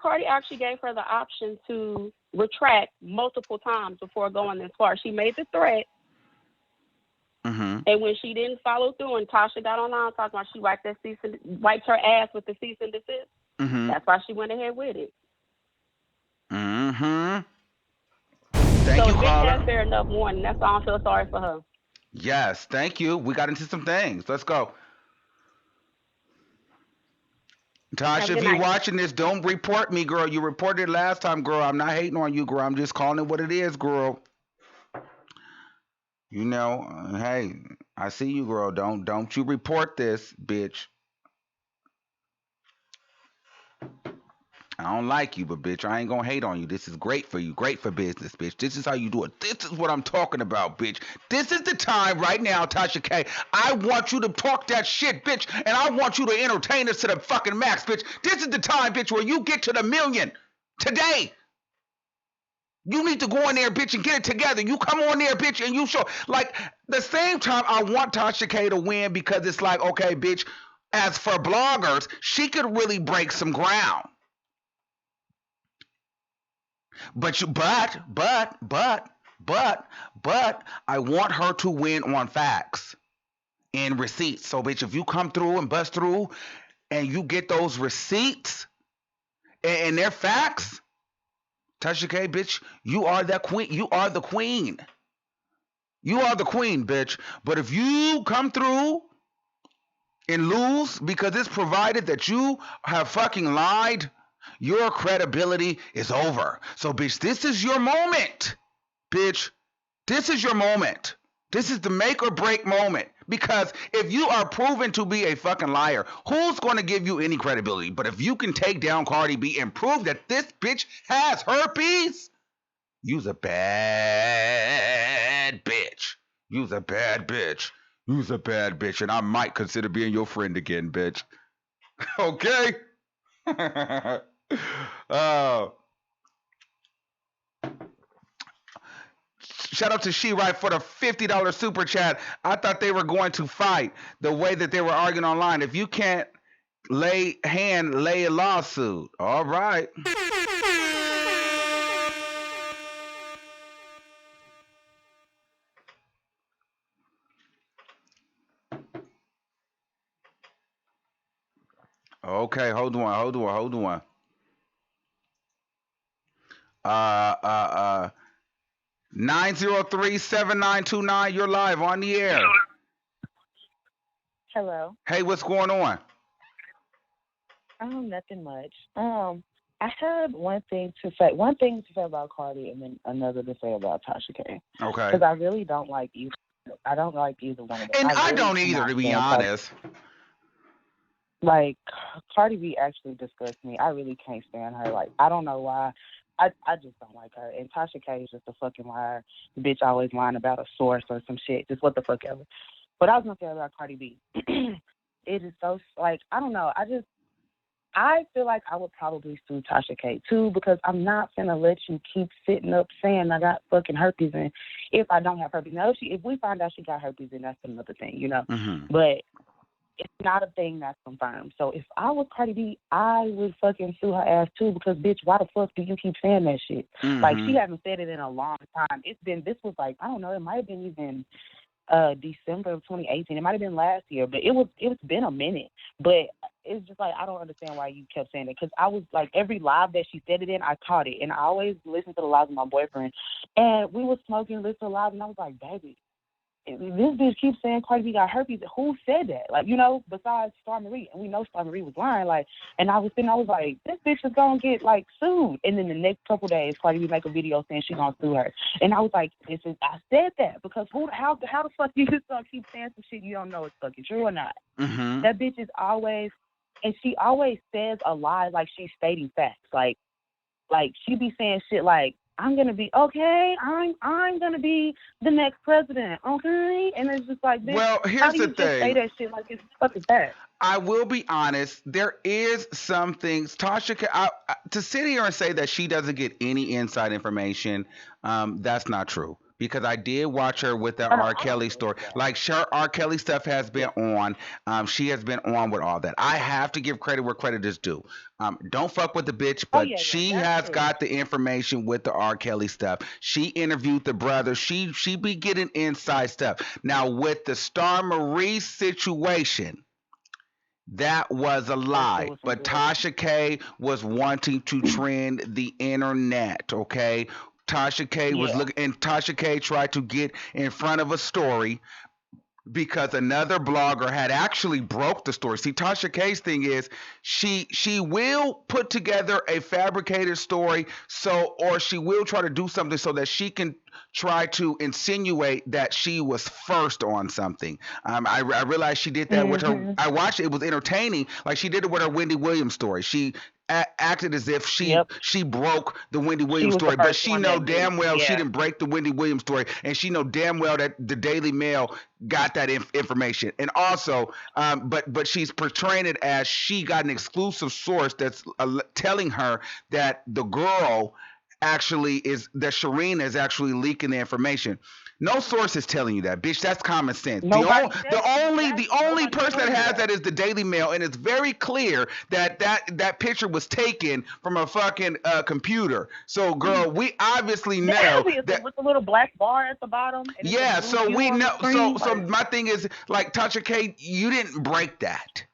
Cardi actually gave her the option to retract multiple times before going this far. She made the threat, and when she didn't follow through, and Tasha got online talking about she wiped her ass with the cease and desist. That's why she went ahead with it. Thank so you, the bitch caller. has fair enough warning. That's why I don't feel sorry for her. Yes, thank you. We got into some things. Let's go. Tasha, if you're watching this, don't report me, girl. You reported last time, girl. I'm not hating on you, girl. I'm just calling it what it is, girl. You know, hey, I see you, girl. Don't you report this, bitch. I don't like you, but bitch, I ain't gonna hate on you. This is great for you, great for business, bitch. This is how you do it. This is what I'm talking about, bitch. This is the time right now, Tasha K. I want you to talk that shit, bitch, and I want you to entertain us to the fucking max, bitch. This is the time, bitch, where you get to the million today. You need to go in there, bitch, and get it together. You come on there, bitch, and you show. Like, the same time, I want Tasha K to win because it's like, okay, bitch, as for bloggers, she could really break some ground. But I want her to win on facts and receipts. So, bitch, if you come through and bust through and you get those receipts and they're facts, Tasha K, bitch, you are that queen. You are the queen. You are the queen, bitch. But if you come through and lose because it's provided that you have fucking lied, your credibility is over. So, bitch, this is your moment. Bitch, this is your moment. This is the make or break moment. Because if you are proven to be a fucking liar, who's going to give you any credibility? But if you can take down Cardi B and prove that this bitch has herpes, you's a bad bitch. You's a bad bitch. You's a bad bitch. And I might consider being your friend again, bitch. Okay? Shout out to She Right for the $50 super chat. I thought they were going to fight the way that they were arguing online. If you can't lay a lawsuit. All right. Okay, hold on. 903-7929, you're live on the air. Hello. Hey, what's going on? Nothing much. I had one thing to say about Cardi and then another to say about Tasha K. Okay. Because I really don't like either. I don't like either one of them. And I don't either, to be honest. Like, Cardi B actually disgusts me. I really can't stand her. Like, I don't know why. I just don't like her. And Tasha K is just a fucking liar. The bitch always lying about a source or some shit. Just what the fuck ever. But I was going to say about Cardi B. It is so, like, I don't know. I feel like I would probably sue Tasha K too, because I'm not finna let you keep sitting up saying I got fucking herpes, and if I don't have herpes. Now, if we find out she got herpes, then that's another thing, you know. But it's not a thing that's confirmed. So if I was Cardi B, I would fucking sue her ass too, because bitch, why the fuck do you keep saying that shit? Like, she hasn't said it in a long time. This was like, I don't know, it might have been even December of 2018. It might have been last year, but it's been a minute. But it's just like, I don't understand why you kept saying it, because I was like, every live that she said it in, I caught it, and I always listen to the lives of my boyfriend, and we were smoking, listening to live, and I was like, baby, this bitch keeps saying Cardi B got herpes. Who said that? Like, you know, besides STARMARIE, and we know STARMARIE was lying. Like, and I was like, this bitch is gonna get like sued. And then the next couple days, Cardi B make a video saying she gonna sue her. And I was like, I said that because how the fuck you just gonna keep saying some shit you don't know is fucking true or not? That bitch is always, and she always says a lie like she's stating facts. Like she be saying shit like, I'm gonna be okay. I'm gonna be the next president. Okay, and it's just like, bitch, Well, how here's do the you just say thing. that shit like it's fucking bad? I will be honest. There is some things Tasha to sit here and say that she doesn't get any inside information. That's not true. Because I did watch her with that Oh, no, R. I don't Kelly believe story. that. Like, sure, R. Kelly stuff has been Yeah. on. She has been on with all that. I have to give credit where credit is due. Don't fuck with the bitch, Oh but yeah, yeah, she that's has true. got the information with the R. Kelly stuff. She interviewed the brother. She be getting inside stuff. Now with the STARMARIE situation, that was a That shit lie. was some But bullshit. Tasha K was wanting to trend the internet, okay? Tasha K was Yeah. looking, and Tasha K tried to get in front of a story because another blogger had actually broke the story. See, Tasha K's thing is she will put together a fabricated story, or she will try to do something so that she can try to insinuate that she was first on something. I realized she did that with her. Mhm. I watched it; it was entertaining. Like she did it with her Wendy Williams story. She acted as if Yep. she broke the Wendy She Williams was the story, but first she one know that knew. damn well she Yeah. didn't break the Wendy Williams story, and she know damn well that the Daily Mail got that information. And also, but she's portraying it as she got an exclusive source that's telling her that the girl actually is that Shireen is actually leaking the information. No source is telling you that, bitch. That's common sense. Nobody The said only exactly. Nobody's person that telling you has that. that is the Daily Mail, and it's very clear that that picture was taken from a fucking computer. So, girl, we obviously know Obviously, that. with the little black bar at the bottom, and it's a Yeah, blue so U we on the know. screen. So Like, my thing is, like, Tasha K, you didn't break that.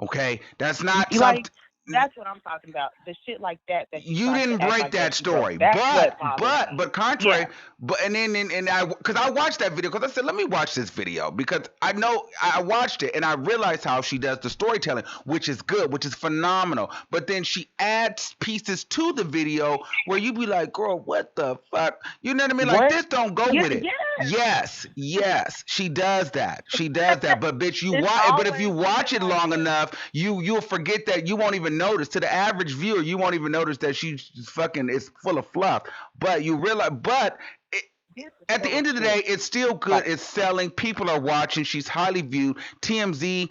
Okay, that's not like something. that's what I'm talking about. The shit like that you You tried didn't to act break like that that you broke. story, That's what but bothers but me. but contrary, Yeah. but and I, because I watched that video, because I said, let me watch this video, because I know I watched it and I realized how she does the storytelling, which is good, which is phenomenal. But then she adds pieces to the video where you be like, girl, what the fuck? You know what I mean? Like, What? this don't go Yeah. with it. Yes. Yes, she does that. She does that. But bitch, It's but if you always watch been it like long that. enough, you'll forget that. You won't even notice. To the average viewer, you won't even notice that she's fucking is full of fluff. But you realize, This is at the full of end of the shit. day, it's still good. Like, It's selling. People are watching. She's highly viewed. TMZ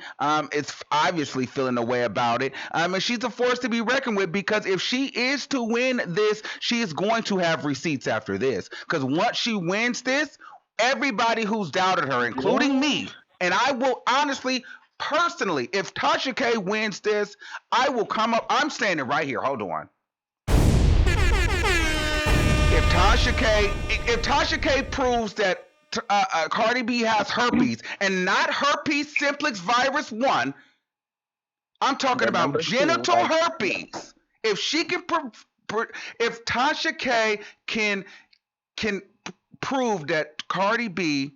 is obviously feeling a way about it. And she's a force to be reckoned with, because if she is to win this, she is going to have receipts after this. Because once she wins this, everybody who's doubted her, including yeah. me, and I will honestly, personally, if Tasha K wins this, I will come up. I'm standing right here. Hold on. If Tasha K proves that Cardi B has herpes, and not herpes simplex virus 1, I'm talking The about number two, genital like, yeah. herpes. If she can, if Tasha K can prove that Cardi B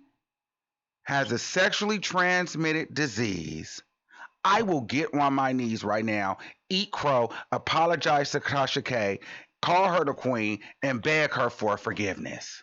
has a sexually transmitted disease, I will get on my knees right now, eat crow, apologize to Tasha K, call her the queen, and beg her for forgiveness.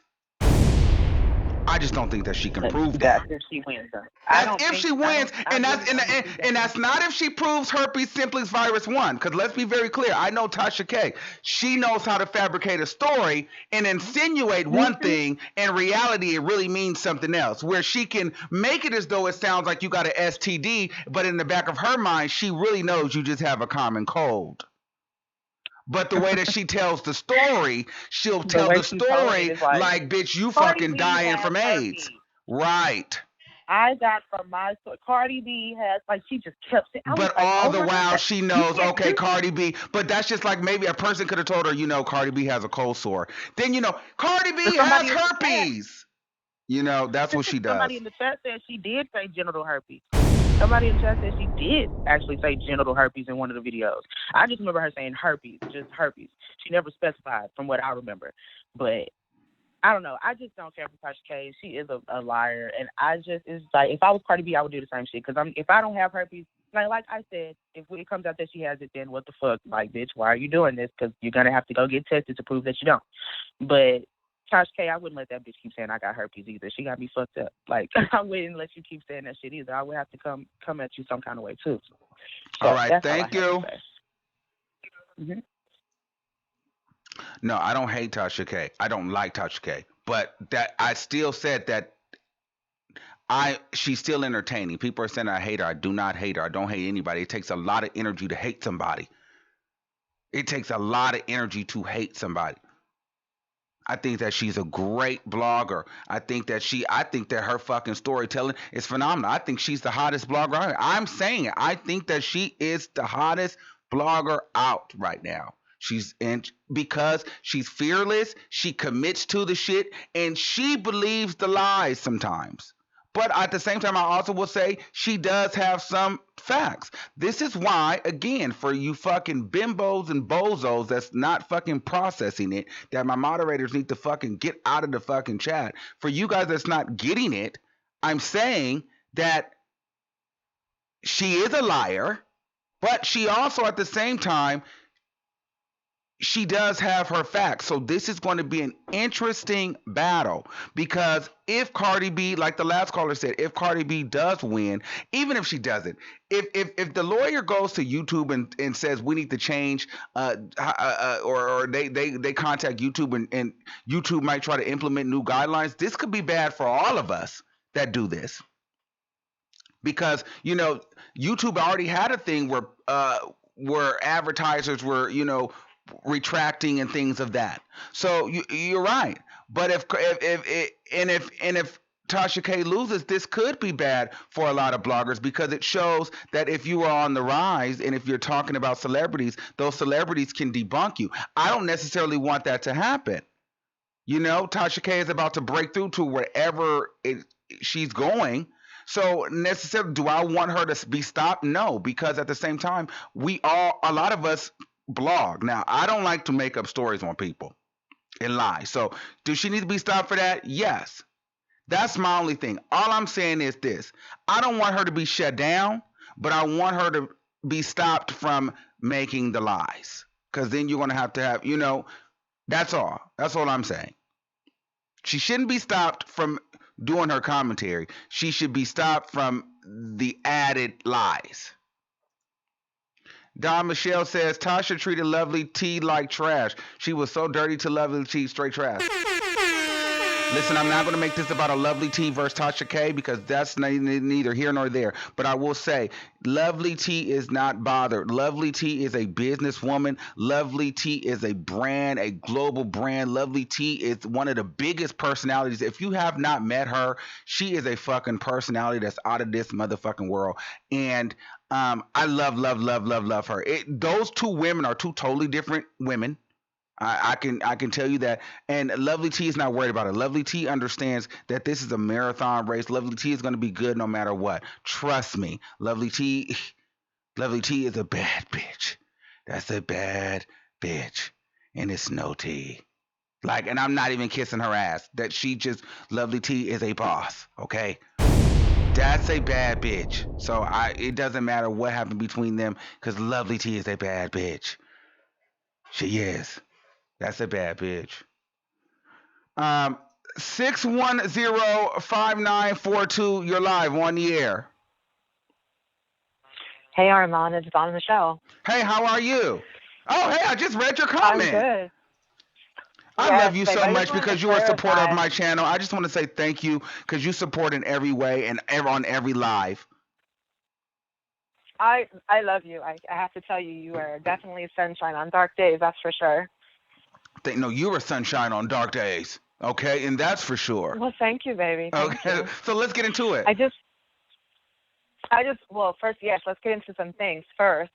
I just don't think that she can prove That's that. if she wins, though. That's if she wins, I and really don't see that. that's not if she proves herpes simplex virus 1. Because let's be very clear, I know Tasha K. She knows how to fabricate a story and insinuate one Mm-hmm. thing. In reality, it really means something else. Where she can make it as though it sounds like you got an STD, but in the back of her mind, she really knows you just have a common cold. But the way that she tells the story, she'll The tell way the she told it story is like, like, bitch, you Cardi fucking B dying has from AIDS. herpes. Right. I got from my story. Cardi B has, like, she just kept saying, I was But like, all oh the my while God, she you knows, can't okay, do this. Cardi B. But that's just like maybe a person could have told her, Cardi B has a cold sore. Then, Cardi But B has somebody in the chat, herpes. That's what she somebody does. in the chat said she did say genital herpes. Somebody in the chat said she did actually say genital herpes in one of the videos. I just remember her saying herpes, just herpes. She never specified from what I remember. But I don't know. I just don't care for Tasha K. She is a liar. And it's like, if I was Cardi B, I would do the same shit. Because if I don't have herpes, like I said, if it comes out that she has it, then what the fuck? Like, bitch, why are you doing this? Because you're going to have to go get tested to prove that you don't. But Tasha K, I wouldn't let that bitch keep saying I got herpes either. She got me fucked up. Like, I wouldn't let you keep saying that shit either. I would have to come at you some kind of way, too. So All right. that's Thank you. all I have to say. Mm-hmm. No, I don't hate Tasha K. I don't like Tasha K. But that I still said that she's still entertaining. People are saying I hate her. I do not hate her. I don't hate anybody. It takes a lot of energy to hate somebody. It takes a lot of energy to hate somebody. I think that she's a great blogger. I think that her fucking storytelling is phenomenal. I think she's the hottest blogger out. I'm saying it. I think that she is the hottest blogger out right now. She's in because she's fearless, she commits to the shit, and she believes the lies sometimes. But at the same time, I also will say she does have some facts. This is why, again, for you fucking bimbos and bozos that's not fucking processing it, that my moderators need to fucking get out of the fucking chat. For you guys that's not getting it, I'm saying that she is a liar, but she also at the same time she does have her facts. So this is going to be an interesting battle because if Cardi B, like the last caller said, if Cardi B does win, even if she doesn't, if the lawyer goes to YouTube and says we need to change, or they contact YouTube and YouTube might try to implement new guidelines, this could be bad for all of us that do this. Because YouTube already had a thing where advertisers were retracting and things of that. So you're right. But if Tasha K loses, this could be bad for a lot of bloggers because it shows that if you are on the rise and if you're talking about celebrities, those celebrities can debunk you. I don't necessarily want that to happen. Tasha K is about to break through to wherever she's going. So necessarily, do I want her to be stopped? No, because at the same time, a lot of us blog. Now, I don't like to make up stories on people and lie. So, does she need to be stopped for that? Yes. That's my only thing. All I'm saying is this. I don't want her to be shut down, but I want her to be stopped from making the lies. Because then you're going to have, that's all. That's all I'm saying. She shouldn't be stopped from doing her commentary. She should be stopped from the added lies. Don Michelle says Tasha treated Lovely T like trash. She was so dirty to Lovely T, straight trash. Listen, I'm not going to make this about a Lovely T versus Tasha K because that's neither here nor there. But I will say, Lovely T is not bothered. Lovely T is a businesswoman. Lovely T is a brand, a global brand. Lovely T is one of the biggest personalities. If you have not met her, she is a fucking personality that's out of this motherfucking world. And I love her. Those two women are two totally different women. I can tell you that. And Lovely T is not worried about it. Lovely T understands that this is a marathon race. Lovely T is going to be good no matter what. Trust me. Lovely T is a bad bitch. That's a bad bitch. And it's no tea. And I'm not even kissing her ass. Lovely T is a boss. Okay? That's a bad bitch. So it doesn't matter what happened between them because Lovely T is a bad bitch. She is. That's a bad bitch. 610-5942. You're live on the air. Hey, Armand. It's Donna Michelle. Hey, how are you? Oh, hey, I just read your comment. I'm good. I love you so much because you are a supporter of my channel. I just want to say thank you because you support in every way and on every live. I love you. I have to tell you, you are definitely sunshine on dark days. That's for sure. No, you're a sunshine on dark days. Okay, and that's for sure. Well, thank you, baby. Thank you. So let's get into it. Well, first, yes, let's get into some things. First,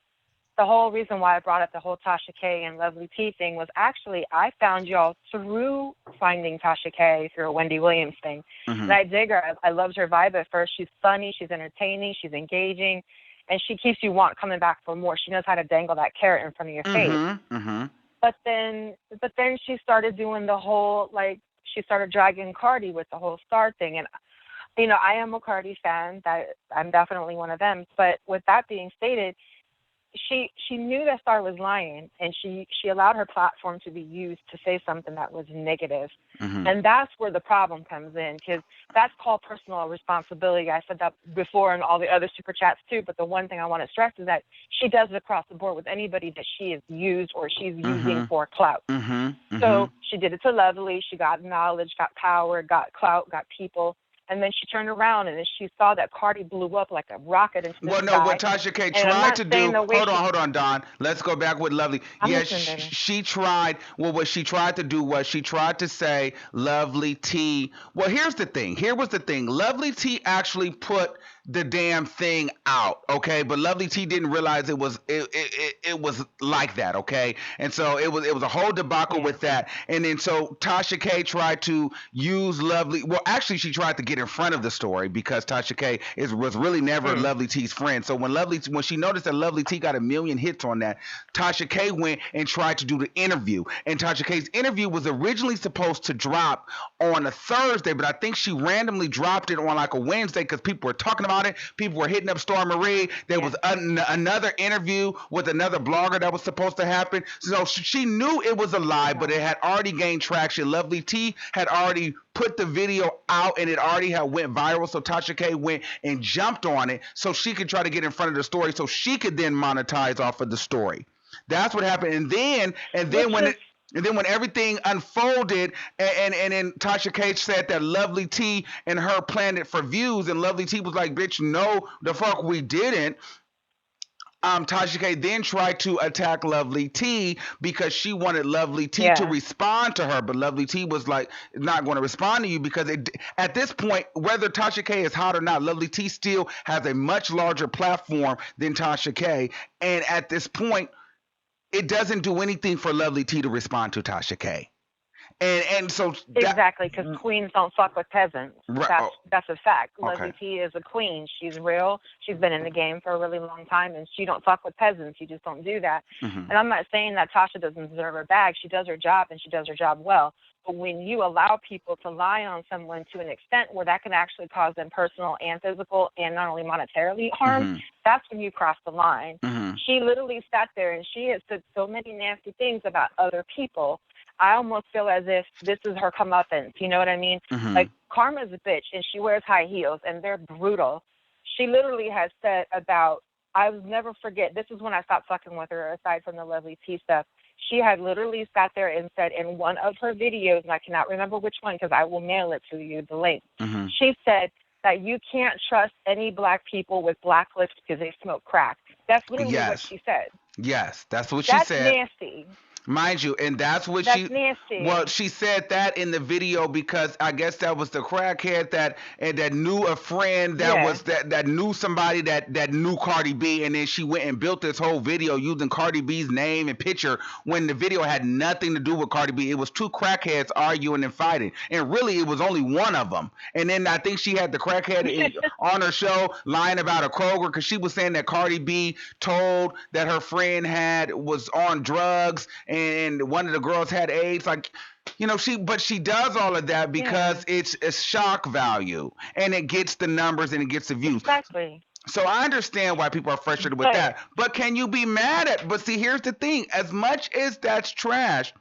the whole reason why I brought up the whole Tasha K and Lovely T thing was actually I found y'all through finding Tasha K through a Wendy Williams thing. Mm-hmm. And I dig her. I loved her vibe at first. She's funny. She's entertaining. She's engaging. And she keeps you coming back for more. She knows how to dangle that carrot in front of your face. Mm-hmm. But then she started doing the whole, she started dragging Cardi with the whole Star thing. And, I am a Cardi fan. I'm definitely one of them. But with that being stated, she knew that Star was lying, and she allowed her platform to be used to say something that was negative. And that's where the problem comes in, because that's called personal responsibility. I said that before in all the other super chats too, but the one thing I want to stress is that she does it across the board with anybody that she is used or she's using for clout. So she did it to Lovely. She got knowledge, got power, got clout, got people. And then she turned around and then she saw that Cardi blew up like a rocket into the sky. Well, no, what Tasha K tried to do. Hold on, Don. Let's go back with Lovely. Yes, she tried. Well, what she tried to do was she tried to say Lovely T. Well, here's the thing. Here was the thing. Lovely T actually put the damn thing out, okay? But Lovely T didn't realize it was like that, okay? And so it was a whole debacle with that. And then so Tasha K tried to use Lovely. Well, actually, she tried to get in front of the story because Tasha K was really never Lovely T's friend. So when she noticed that Lovely T got 1 million hits on that, Tasha K went and tried to do the interview. And Tasha K's interview was originally supposed to drop on a Thursday, but I think she randomly dropped it on like a Wednesday because people were talking about it. People were hitting up STARMARIE. There was another interview with another blogger that was supposed to happen. So she knew it was a lie, but it had already gained traction. Lovely T had already put the video out and it already had went viral. So Tasha K went and jumped on it so she could try to get in front of the story so she could then monetize off of the story. That's what happened. And then when everything unfolded, and then Tasha K said that Lovely T and her planned it for views, and Lovely T was like, "Bitch, no, the fuck we didn't." Tasha K then tried to attack Lovely T because she wanted Lovely T to respond to her, but Lovely T was like, not going to respond to you because at this point, whether Tasha K is hot or not, Lovely T still has a much larger platform than Tasha K, and at this point, it doesn't do anything for Lovely T to respond to Tasha K. And so exactly, because queens don't fuck with peasants. Right. That's a fact. Okay. Lovely T is a queen. She's real. She's been in the game for a really long time, and she don't fuck with peasants. You just don't do that. And I'm not saying that Tasha doesn't deserve her bag. She does her job, and she does her job well. But when you allow people to lie on someone to an extent where that can actually cause them personal and physical and not only monetarily harm, that's when you cross the line. She literally sat there and she has said so many nasty things about other people. I almost feel as if this is her comeuppance. You know what I mean? Like, Karma's a bitch, and she wears high heels, and they're brutal. She literally has said about, I will never forget, this is when I stopped fucking with her, aside from the Lovely T stuff. She had literally sat there and said in one of her videos, and I cannot remember which one because I will mail it to you, the link. She said that you can't trust any black people with black lips because they smoke crack. That's literally what she said. Yes, that's what she said. That's nasty. Mind you, and that's what that's nasty. Well, she said that in the video because I guess that was the crackhead that knew a friend that was that knew somebody that knew Cardi B, and then she went and built this whole video using Cardi B's name and picture when the video had nothing to do with Cardi B. It was two crackheads arguing and fighting, and really it was only one of them. And then I think she had the crackhead on her show lying about a Kroger because she was saying that Cardi B told that her friend was on drugs and one of the girls had AIDS. Like, you know, she does all of that because it's a shock value and it gets the numbers and it gets the views. Exactly. So I understand why people are frustrated with that. But can you be mad at? But see, here's the thing: as much as that's trash,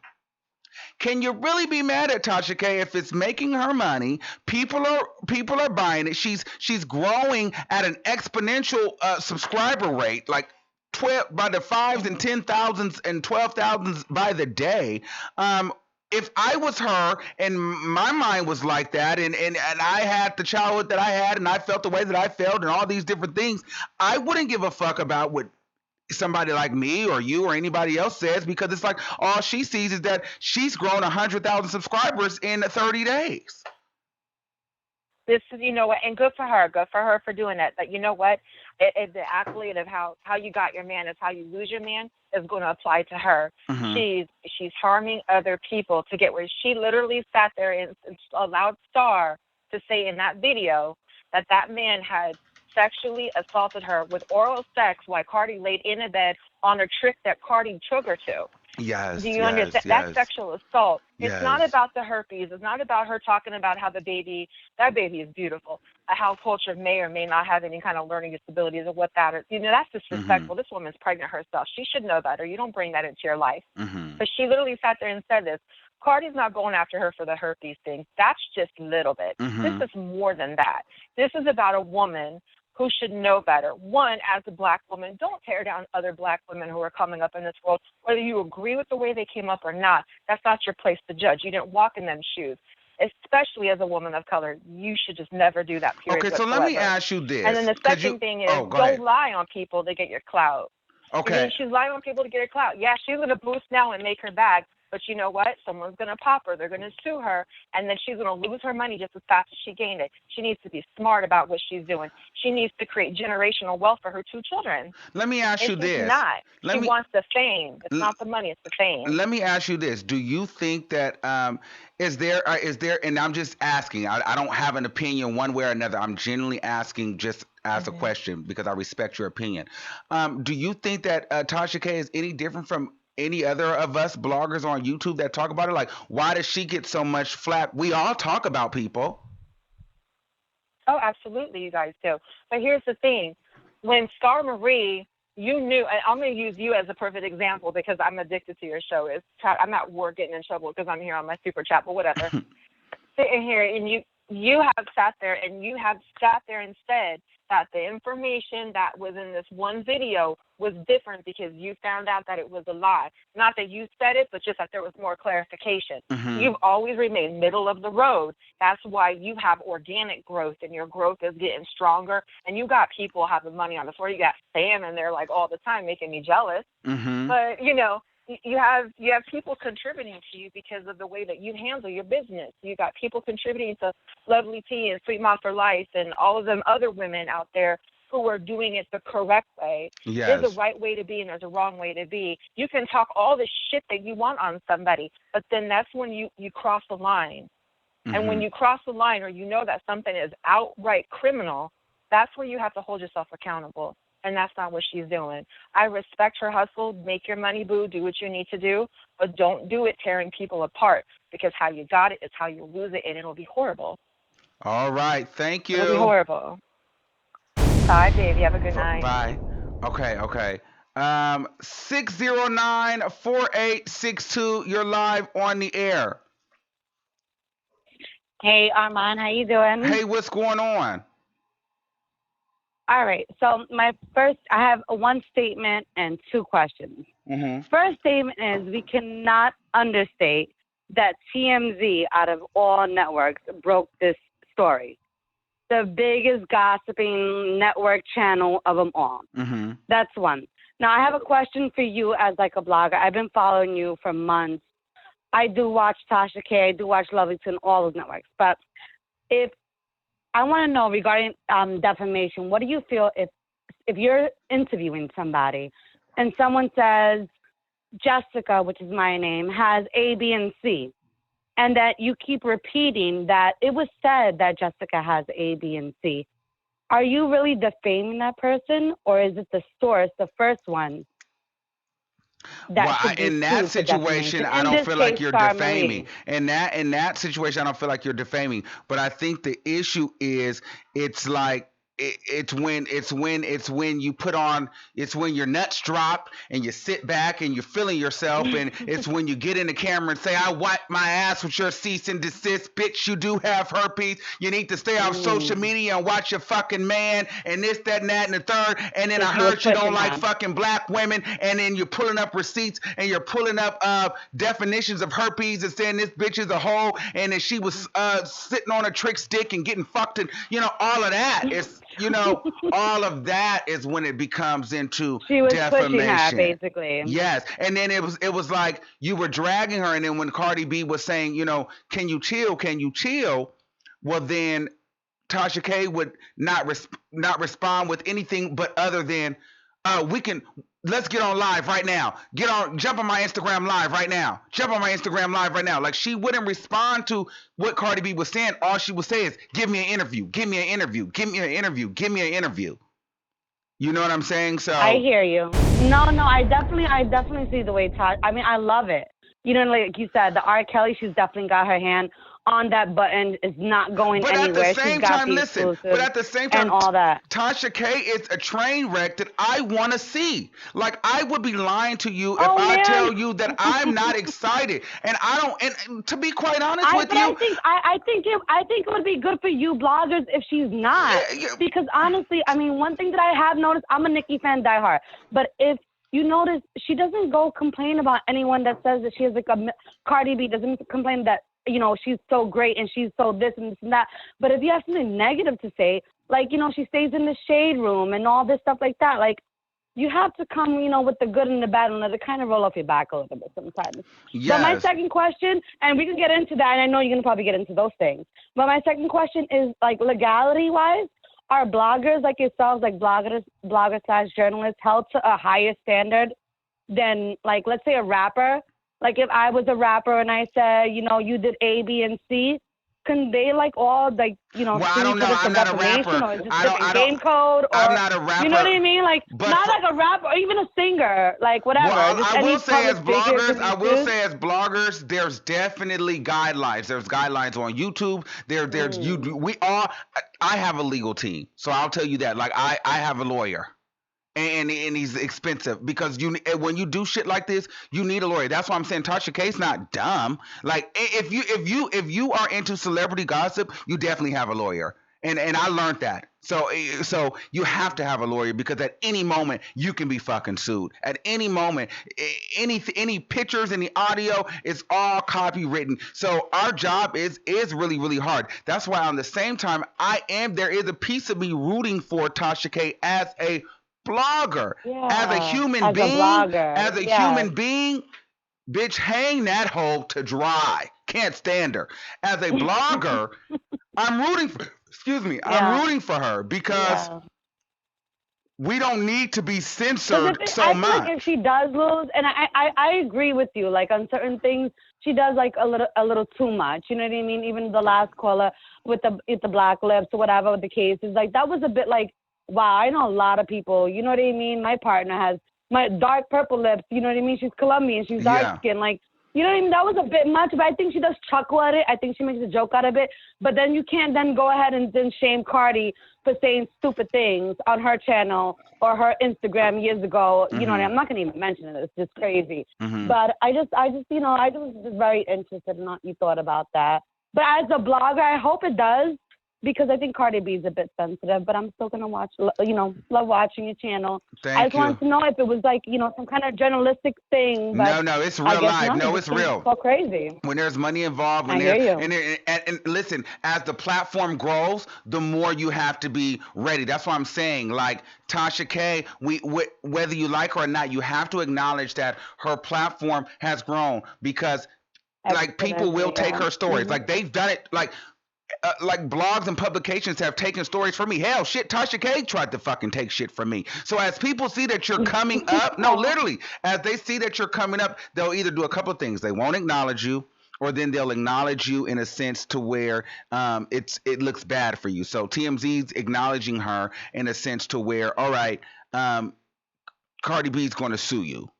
can you really be mad at Tasha K if it's making her money? People are buying it. She's growing at an exponential subscriber rate, like 12 by the 5s and 10,000s and 12,000s by the day. If I was her and my mind was like that and I had the childhood that I had and I felt the way that I felt and all these different things, I wouldn't give a fuck about what somebody like me or you or anybody else says, because it's like all she sees is that she's grown 100,000 subscribers in 30 days. This is, you know what, and good for her for doing that. But you know what, the accolade of how you got your man is how you lose your man is going to apply to her. She's harming other people to get where she literally sat there and allowed Star to say in that video that man had sexually assaulted her with oral sex while Cardi laid in a bed on a trick that Cardi took her to. Yes. Do you understand? That's sexual assault. It's not about the herpes. It's not about her talking about how that baby is beautiful. a house culture may or may not have any kind of learning disabilities or what that is. You know, that's disrespectful. This woman's pregnant herself. She should know better. You don't bring that into your life. But she literally sat there and said this. Cardi's not going after her for the herpes thing. That's just a little bit. This is more than that. This is about a woman who should know better. One, as a black woman, don't tear down other black women who are coming up in this world. Whether you agree with the way they came up or not, that's not your place to judge. You didn't walk in them shoes. Especially as a woman of color, you should just never do that, period. Okay, so whatsoever. let me ask you this. And then the second thing is, don't lie on people to get your clout. Okay. I mean, she's lying on people to get her clout. Yeah, she's going to boost now and make her bag. But you know what? Someone's going to pop her. They're going to sue her. And then she's going to lose her money just as fast as she gained it. She needs to be smart about what she's doing. She needs to create generational wealth for her 2 children. Let me ask you this. It's not. She wants the fame. It's not the money. It's the fame. Let me ask you this. Do you think that is there, and I'm just asking, I don't have an opinion one way or another. I'm genuinely asking just as a question because I respect your opinion. Do you think that Tasha K is any different from any other of us bloggers on YouTube that talk about it? Like, why does she get so much flack? We all talk about people. Oh, absolutely, you guys do. But here's the thing. When STARMARIE, you knew, and I'm going to use you as a perfect example because I'm addicted to your show. I'm at work getting in trouble because I'm here on my super chat, but whatever. Sitting here, and you have sat there and said that the information that was in this one video was different because you found out that it was a lie. Not that you said it, but just that there was more clarification. You've always remained middle of the road. That's why you have organic growth, and your growth is getting stronger. And you got people having money on the floor. You got Sam in there like all the time, making me jealous. But you know, you have people contributing to you because of the way that you handle your business. You got people contributing to Lovely Tea and Sweet Mom for Life and all of them other women out there who are doing it the correct way. Yes. There's a right way to be and there's a wrong way to be. You can talk all the shit that you want on somebody, but then that's when you cross the line. And when you cross the line or you know that something is outright criminal, that's where you have to hold yourself accountable. And that's not what she's doing. I respect her hustle. Make your money, boo. Do what you need to do. But don't do it tearing people apart because how you got it is how you lose it, and it'll be horrible. All right. Thank you. It'll be horrible. Bye, baby. Have a good night. Bye. Okay. 609-4862. You're live on the air. Hey, Armand. How you doing? Hey, what's going on? All right. So I have one statement and 2 questions. First statement is we cannot understate that TMZ out of all networks broke this story. The biggest gossiping network channel of them all. That's one. Now, I have a question for you as like a blogger. I've been following you for months. I do watch Tasha K. I do watch Lovington, all those networks. But I want to know regarding defamation, what do you feel if you're interviewing somebody and someone says Jessica, which is my name, has A, B, and C, and that you keep repeating that it was said that Jessica has A, B, and C, are you really defaming that person, or is it the source, the first one? In that situation, I don't feel like you're defaming. In that situation, I don't feel like you're defaming. But I think the issue is, it's like it's when you put on, it's when your nuts drop and you sit back and you're feeling yourself, and it's when you get in the camera and say, I wipe my ass with your cease and desist, bitch, you do have herpes, you need to stay off social media and watch your fucking man, and this, that, and that, and the third, and then I heard you don't like fucking black women, and then you're pulling up receipts and you're pulling up definitions of herpes and saying this bitch is a hoe, and then she was sitting on a trick stick and getting fucked, and all of that is all of that is when it becomes into she was defamation. Pushing her, basically. Yes, and then it was like you were dragging her, and then when Cardi B was saying, can you chill? Well, then Tasha K would not respond with anything but other than let's get on live right now. Jump on my Instagram live right now. Like, she wouldn't respond to what Cardi B was saying. All she would say is, give me an interview. You know what I'm saying? So I hear you. No, I definitely see the way I mean, I love it. Like you said, the R. Kelly, she's definitely got her hand on that button. It's not going But at the anywhere. She's same got time, the listen. But exclusive at the same time, and all that. Tasha K is a train wreck that I want to see. Like, I would be lying to you if Oh I man. tell you that I'm not excited. And I don't. And to be quite honest with But you, I think it would be good for you bloggers if she's not. yeah, Because honestly, I mean, one thing that I have noticed, I'm a Nicki fan diehard, but if you notice, she doesn't go complain about anyone that says that she has like a Cardi B doesn't complain that, you know, she's so great and she's so this and this and that. But if you have something negative to say, like, you know, she stays in the shade room and all this stuff like that, like, you have to come, you know, with the good and the bad and let it kind of roll off your back a little bit sometimes. But my yes. second question, and we can get into that, and I know you're going to probably get into those things, but my second question is, like, legality-wise, are bloggers like yourselves, like bloggers/journalists, held to a higher standard than, like, let's say a rapper? Like, if I was a rapper and I said, you know, you did A, B, and C, can they, like, all, like, you know, Well, I sue don't each know. other for I'm not a defamation, rapper. or is it I different don't. game code, I'm or, not a rapper. you know what I mean? Like, But not like a rapper or even a singer, like, whatever. Well, Just I any will say as public figure bloggers, can I be will sued. say as bloggers, there's definitely guidelines. There's guidelines on YouTube. There's you. We all. I have a legal team, so I'll tell you that. Like, I have a lawyer. And he's expensive because when you do shit like this, you need a lawyer. That's why I'm saying Tasha K's not dumb. Like, if you are into celebrity gossip, you definitely have a lawyer. And I learned that. So you have to have a lawyer because at any moment you can be fucking sued. At any moment, any pictures, any audio, it's all copywritten. So our job is really, really hard. That's why on the same time there is a piece of me rooting for Tasha K as a blogger, as a human as a blogger. human being, bitch, hang that hoe to dry. Can't stand her. As a blogger, I'm rooting for. Excuse me. I'm rooting for her because we don't need to be censored so I much. feel like if she does lose, and I agree with you, like on certain things, she does like a little too much. You know what I mean? Even the last caller with the black lips or whatever the case is, like that was a bit like, wow, I know a lot of people. You know what I mean? My partner has my dark purple lips. You know what I mean? She's Colombian. She's dark skinned. Like, you know what I mean? That was a bit much, but I think she does chuckle at it. I think she makes a joke out of it. But then you can't then go ahead and then shame Cardi for saying stupid things on her channel or her Instagram years ago. You know what I mean? I'm not going to even mention it. It's just crazy. But I just, you know, I was just very interested in what you thought about that. But as a blogger, I hope it does, because I think Cardi B is a bit sensitive, but I'm still going to watch, you know, love watching your channel. I just wanted to know if it was like, you know, some kind of journalistic thing. But no, it's real life. No, it's real. So crazy. When there's money involved, I hear you. And listen, as the platform grows, the more you have to be ready. That's why I'm saying, like, Tasha K, whether you like her or not, you have to acknowledge that her platform has grown because, like, people will take her stories. Like, they've done it, like blogs and publications have taken stories from me. Hell, shit, Tasha K tried to fucking take shit from me. So as people see that you're coming up, no, literally, as they see that you're coming up, they'll either do a couple of things. They won't acknowledge you, or then they'll acknowledge you in a sense to where it looks bad for you. So TMZ's acknowledging her in a sense to where, all right, Cardi B's going to sue you.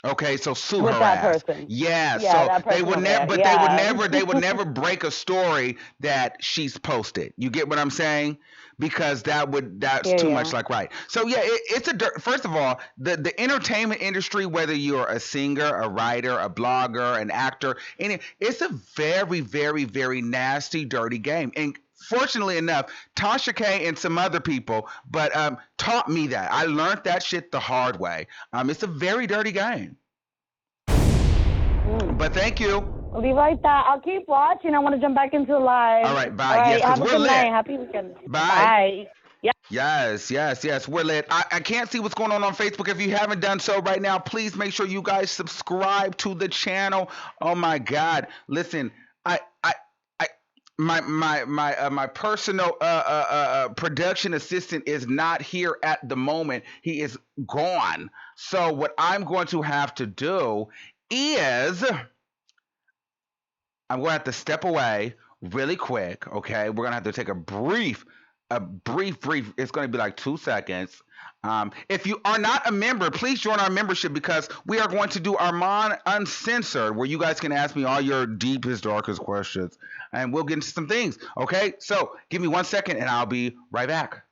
Okay, so sue with her that ass. person. Yeah, Yeah, so that person they would over never, there. they would never break a story that she's posted. You get what I'm saying? Because that's too much like right. So yeah, it's first of all, the entertainment industry, whether you're a singer, a writer, a blogger, an actor, it's a very, very, very nasty, dirty game. And fortunately enough, Tasha K and some other people, but taught me that. I learned that shit the hard way. It's a very dirty game. But thank you. We'll be right back. I'll keep watching. I want to jump back into the live. All right, bye. All right, yes, because have a we're good lit. night. Happy weekend. Bye. Yeah. Yes, we're lit. I can't see what's going on Facebook. If you haven't done so right now, please make sure you guys subscribe to the channel. Oh my God. Listen, my personal production assistant is not here at the moment. He is gone. So what I'm going to have to do is I'm going to have to step away really quick. Okay, we're going to have to take a brief a brief. It's going to be like 2 seconds. If you are not a member, please join our membership because we are going to do Armand Uncensored, where you guys can ask me all your deepest, darkest questions, and we'll get into some things. Okay, so give me 1 second, and I'll be right back.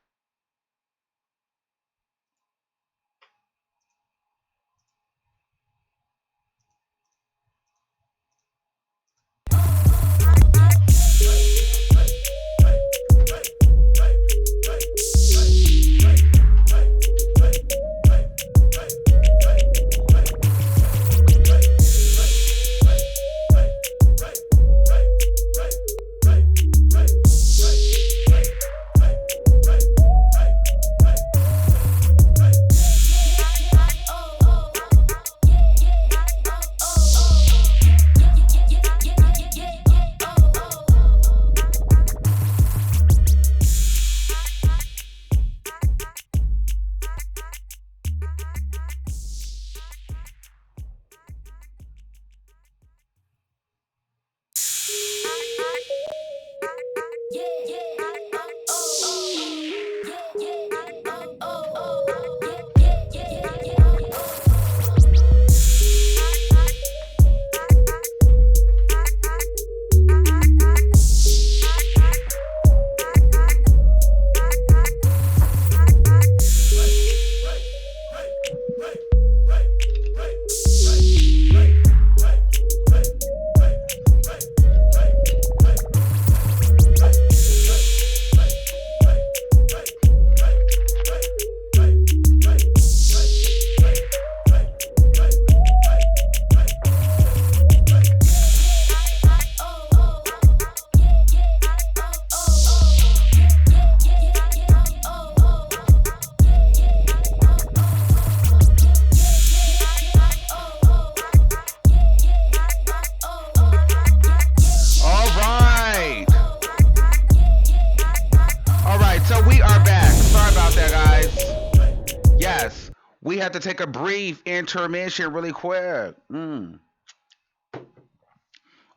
We have to take a brief intermission really quick. Okay,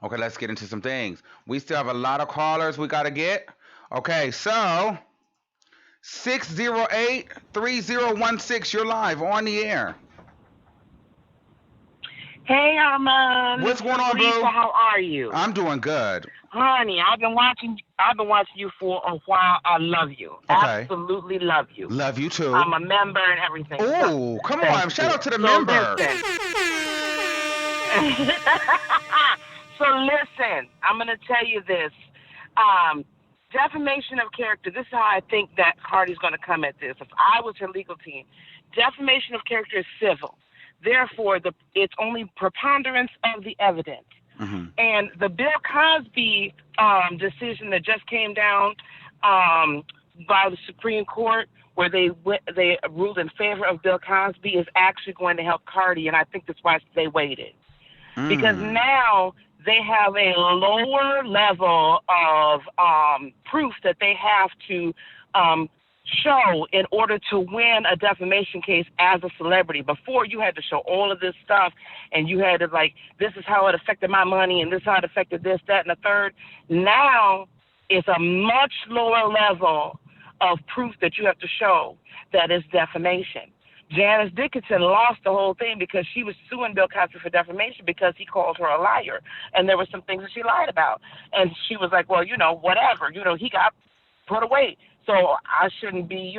let's get into some things. We still have a lot of callers we got to get. Okay, so 608-3016, you're live on the air. Hey, Armand. What's going on, Lisa, boo? how are you? I'm doing good. Honey, I've been watching you for a while. I love you. Okay. Absolutely love you. Love you too. I'm a member and everything. Oh, come on. Shout out to the member. So listen, I'm going to tell you this. Defamation of character, this is how I think that Cardi's going to come at this. If I was her legal team, defamation of character is civil. Therefore, it's only preponderance of the evidence. Mm-hmm. And the Bill Cosby decision that just came down by the Supreme Court, where they ruled in favor of Bill Cosby, is actually going to help Cardi, and I think that's why they waited. Because now they have a lower level of proof that they have to show in order to win a defamation case as a celebrity. Before, you had to show all of this stuff, and you had to, like, this is how it affected my money, and this is how it affected this, that, and the third. Now it's a much lower level of proof that you have to show that is defamation. Janice Dickinson lost the whole thing because she was suing Bill Cosby for defamation because he called her a liar, and there were some things that she lied about. And she was like, well, whatever, he got put away. So I shouldn't be,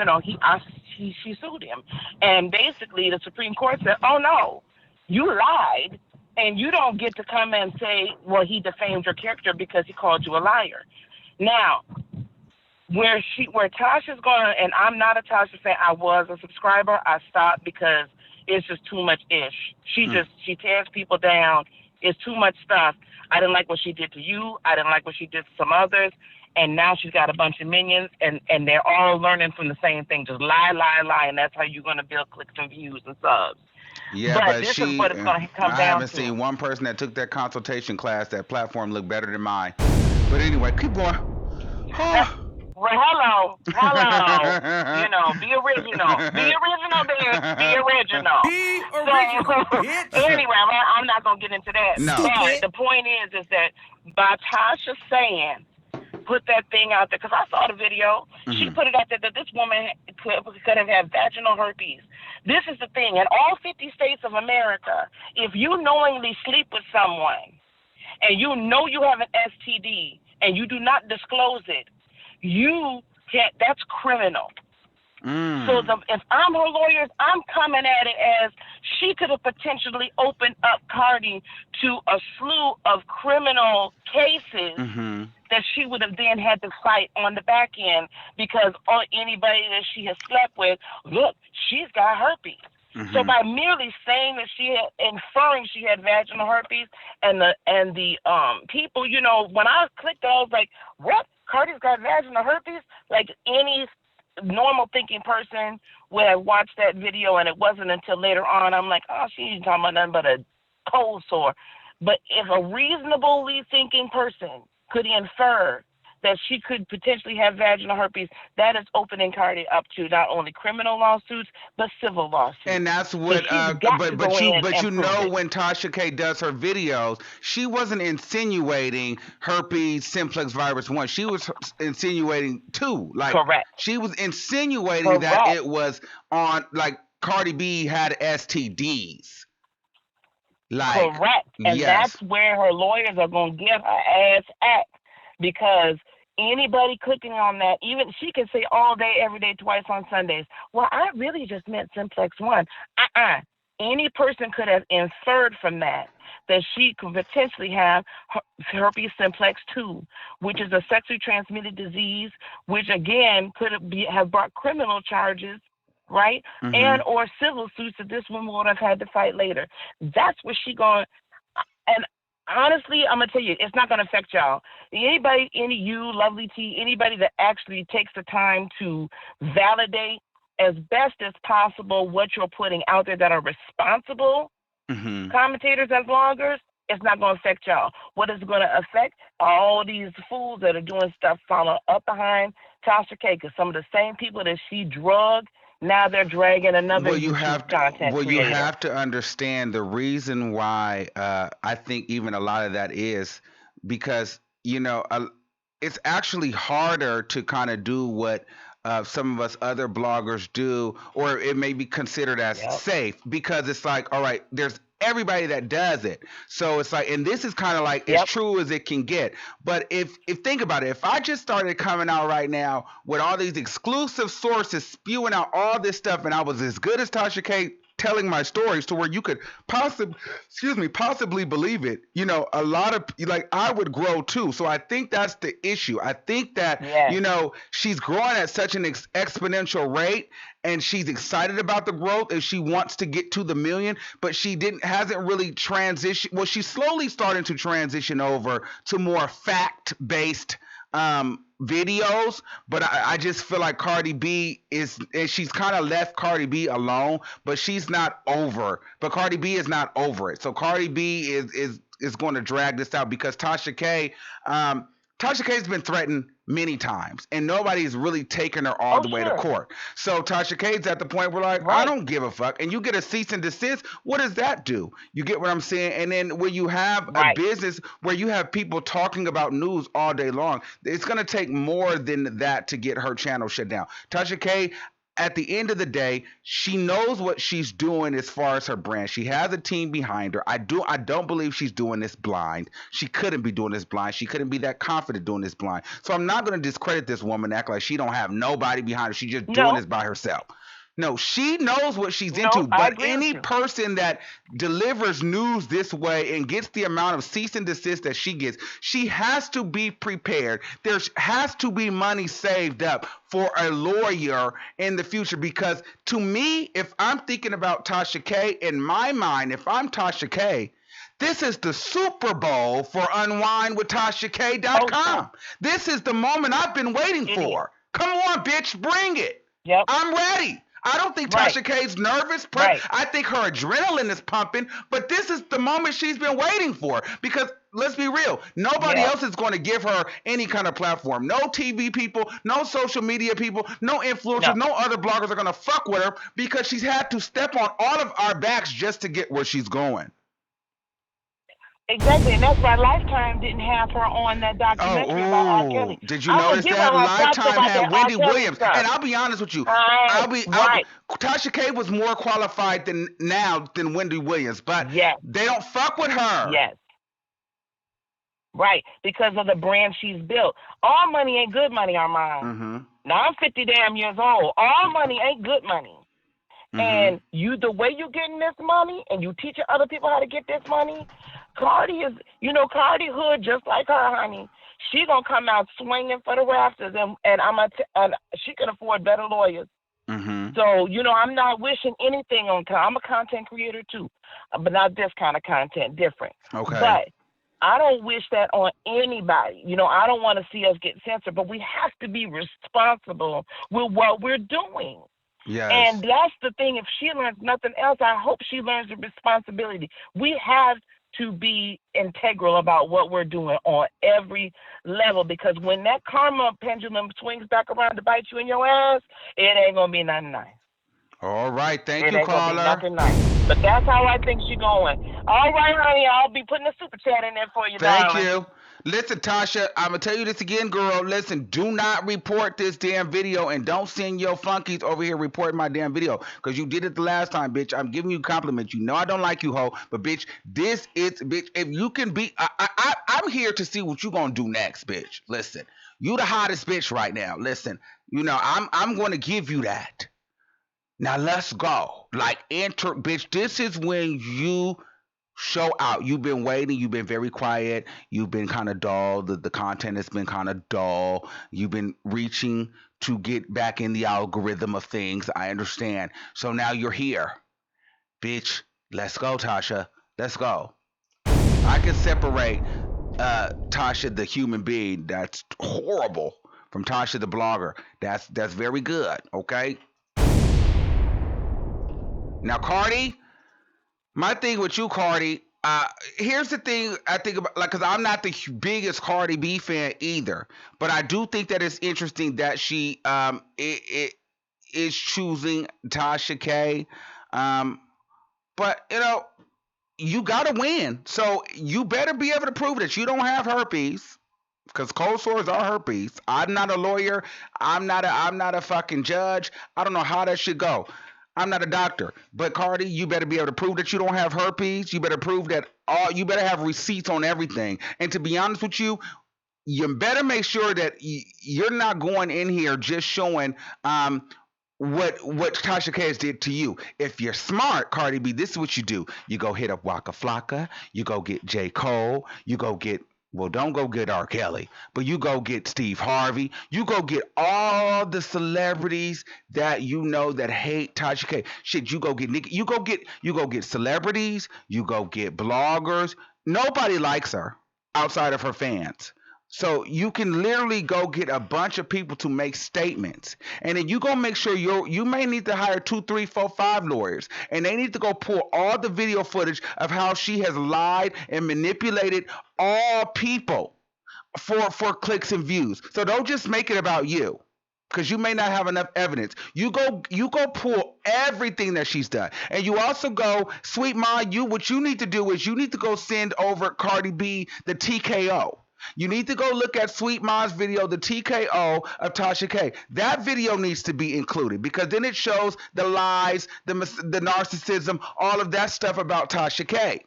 she sued him. And basically the Supreme Court said, oh, no, you lied, and you don't get to come and say, well, he defamed your character because he called you a liar. Now, where Tasha's going, and I'm not a Tasha fan, I was a subscriber. I stopped because it's just too much ish. She tears people down. It's too much stuff. I didn't like what she did to you. I didn't like what she did to some others. And now she's got a bunch of minions, and they're all learning from the same thing. Just lie, and that's how you're going to build clicks and views and subs. Yeah, but this is what it's going to come down to. I haven't seen one person that took that consultation class. That platform looked better than mine. But anyway, keep going. Well, hello. Be original. Be original, bitch. Be original. Anyway, I'm not going to get into that. No. But the point is that by Tasha saying, put that thing out there, because I saw the video. She put it out there that this woman could have had vaginal herpes. This is the thing. In all 50 states of America, if you knowingly sleep with someone and you know you have an STD and you do not disclose it, that's criminal. So if I'm her lawyer, I'm coming at it as she could have potentially opened up CARDI to a slew of criminal cases that she would have then had to fight on the back end, because anybody that she has slept with, look, she's got herpes. So by merely saying that inferring she had vaginal herpes, and the people, when I clicked, I was like, what? CARDI's got vaginal herpes? Like any normal thinking person would have watched that video, and it wasn't until later on I'm like, oh, she ain't talking about nothing but a cold sore. But if a reasonably thinking person could infer that she could potentially have vaginal herpes, that is opening CARDI up to not only criminal lawsuits but civil lawsuits. And that's what. So but you know, when Tasha K does her videos, she wasn't insinuating herpes simplex virus 1. She was insinuating 2. Like, correct. She was insinuating that it was on, like, Cardi B had STDs. Like, correct. And that's where her lawyers are going to get her ass at, because anybody clicking on that, even she can say all day, every day, twice on Sundays, well, I really just meant simplex 1. Any person could have inferred from that she could potentially have herpes simplex 2, which is a sexually transmitted disease, which again could have brought criminal charges, right? And or civil suits that this woman would have had to fight later. That's where she going. And honestly, I'm gonna tell you, it's not gonna affect y'all. You, Lovely T, anybody that actually takes the time to validate as best as possible what you're putting out there, that are responsible commentators as bloggers, it's not going to affect y'all. What is going to affect all these fools that are doing stuff following up behind Tasha K, because some of the same people that she drugged, now they're dragging another content creator. You have to understand the reason why I think even a lot of that is because, it's actually harder to kind of do what some of us other bloggers do, or it may be considered as safe, because it's like, all right, there's everybody that does it. So it's like, and this is kind of like as true as it can get. But if think about it, if I just started coming out right now with all these exclusive sources spewing out all this stuff, and I was as good as Tasha K telling my stories to where you could possibly believe it, a lot of, like, I would grow too. So I think that's the issue. I think that, she's growing at such an exponential rate, and she's excited about the growth, and she wants to get to the million, but she hasn't really transitioned. Well, she's slowly starting to transition over to more fact-based videos, but I just feel like Cardi B she's kind of left Cardi B alone, but she's not over. But Cardi B is not over it. So Cardi B is going to drag this out, because Tasha K's been threatened many times, and nobody's really taken her all the way to court. So Tasha K's at the point where, like, I don't give a fuck. And you get a cease and desist. What does that do? You get what I'm saying? And then when you have a business where you have people talking about news all day long, it's going to take more than that to get her channel shut down. Tasha K, at the end of the day, she knows what she's doing as far as her brand. She has a team behind her. I don't believe she's doing this blind. She couldn't be doing this blind. She couldn't be that confident doing this blind. So I'm not going to discredit this woman, act like she don't have nobody behind her. She's just doing this by herself. No, she knows what she's into, but any person that delivers news this way and gets the amount of cease and desist that she gets, she has to be prepared. There has to be money saved up for a lawyer in the future, because to me, if I'm thinking about Tasha K, in my mind, if I'm Tasha K, this is the Super Bowl for unwindwithTashaK.com. This is the moment I've been waiting for. Come on, bitch, bring it. I'm ready. I don't think Tasha K's nervous. I think her adrenaline is pumping, but this is the moment she's been waiting for, because let's be real, nobody else is going to give her any kind of platform. No TV people, no social media people, no influencers, no other bloggers are going to fuck with her, because she's had to step on all of our backs just to get where she's going. Exactly, and that's why Lifetime didn't have her on that documentary about R. Oh, Kelly. did you I'm gonna notice give her that her props Lifetime about that had R. Wendy Kelly Williams? stuff. And I'll be honest with you, Right, right. Tasha K was more qualified than Wendy Williams, but Yes, they don't fuck with her. yes. Right, because of the brand she's built. All money ain't good money, Armand. Mm-hmm. Now I'm 50 damn years old. All money ain't good money. Mm-hmm. And the way you getting this money, and you teaching other people how to get this money. Cardi is, Cardi hood just like her, honey. She gonna come out swinging for the rafters, and and she can afford better lawyers. Mm-hmm. So I'm not wishing anything on. I'm a content creator too, but not this kind of content, different. Okay. But I don't wish that on anybody. I don't want to see us get censored, but we have to be responsible with what we're doing. Yes. And that's the thing. If she learns nothing else, I hope she learns the responsibility. We have to be integral about what we're doing on every level, because when that karma pendulum swings back around to bite you in your ass, it ain't going to be nothing nice. All right. Thank you, It ain't caller. going to be nothing nice. But that's how I think she's going. All right, honey, I'll be putting a super chat in there for you, Thank darling. you. Listen, Tasha, I'm going to tell you this again, girl. Listen, do not report this damn video, and don't send your flunkies over here reporting my damn video, because you did it the last time, bitch. I'm giving you compliments. You know I don't like you, ho, but bitch, if you can be, I'm here to see what you going to do next, bitch. Listen, you the hottest bitch right now. Listen, I'm going to give you that. Now let's go. Enter, bitch. This is when you show out. You've been waiting. You've been very quiet. You've been kind of dull. The content has been kind of dull. You've been reaching to get back in the algorithm of things. I understand. So now you're here. Bitch, let's go, Tasha. Let's go. I can separate Tasha the human being that's horrible from Tasha the blogger. That's very good, okay? Now, Cardi, my thing with you, Cardi, here's the thing I think about, because I'm not the biggest Cardi B fan either, but I do think that it's interesting that she it is choosing Tasha K. But you gotta win, so you better be able to prove that you don't have herpes. Because cold sores are herpes. I'm not a lawyer. I'm not a fucking judge. I don't know how that should go. I'm not a doctor. But Cardi, you better be able to prove that you don't have herpes. You better prove that you better have receipts on everything. And to be honest with you, you better make sure that you're not going in here just showing what Tasha K did to you. If you're smart, Cardi B, this is what you do. You go hit up Waka Flocka. You go get J. Cole. You go get, well, don't go get R. Kelly, but you go get Steve Harvey. You go get all the celebrities that that hate Tasha K. Shit, you go get Nicki. You go get celebrities. You go get bloggers. Nobody likes her outside of her fans. So you can literally go get a bunch of people to make statements, and then you go make sure you may need to hire 2, 3, 4, 5 lawyers, and they need to go pull all the video footage of how she has lied and manipulated all people for clicks and views. So don't just make it about you, because you may not have enough evidence. You go pull everything that she's done, and you also go, Sweet Ma, what you need to do is you need to go send over Cardi B the TKO. You need to go look at Sweet Ma's video, the TKO of Tasha K. That video needs to be included, because then it shows the lies, the narcissism, all of that stuff about Tasha K.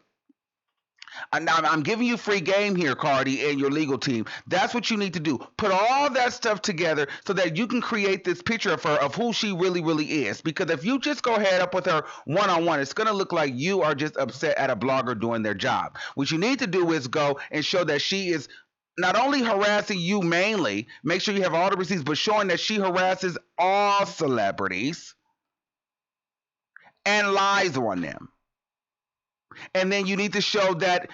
I'm giving you free game here, Cardi, and your legal team. That's what you need to do. Put all that stuff together so that you can create this picture of her, of who she really, really is. Because if you just go head up with her one-on-one, it's going to look like you are just upset at a blogger doing their job. What you need to do is go and show that she is not only harassing you mainly, make sure you have all the receipts, but showing that she harasses all celebrities and lies on them. And then you need to show that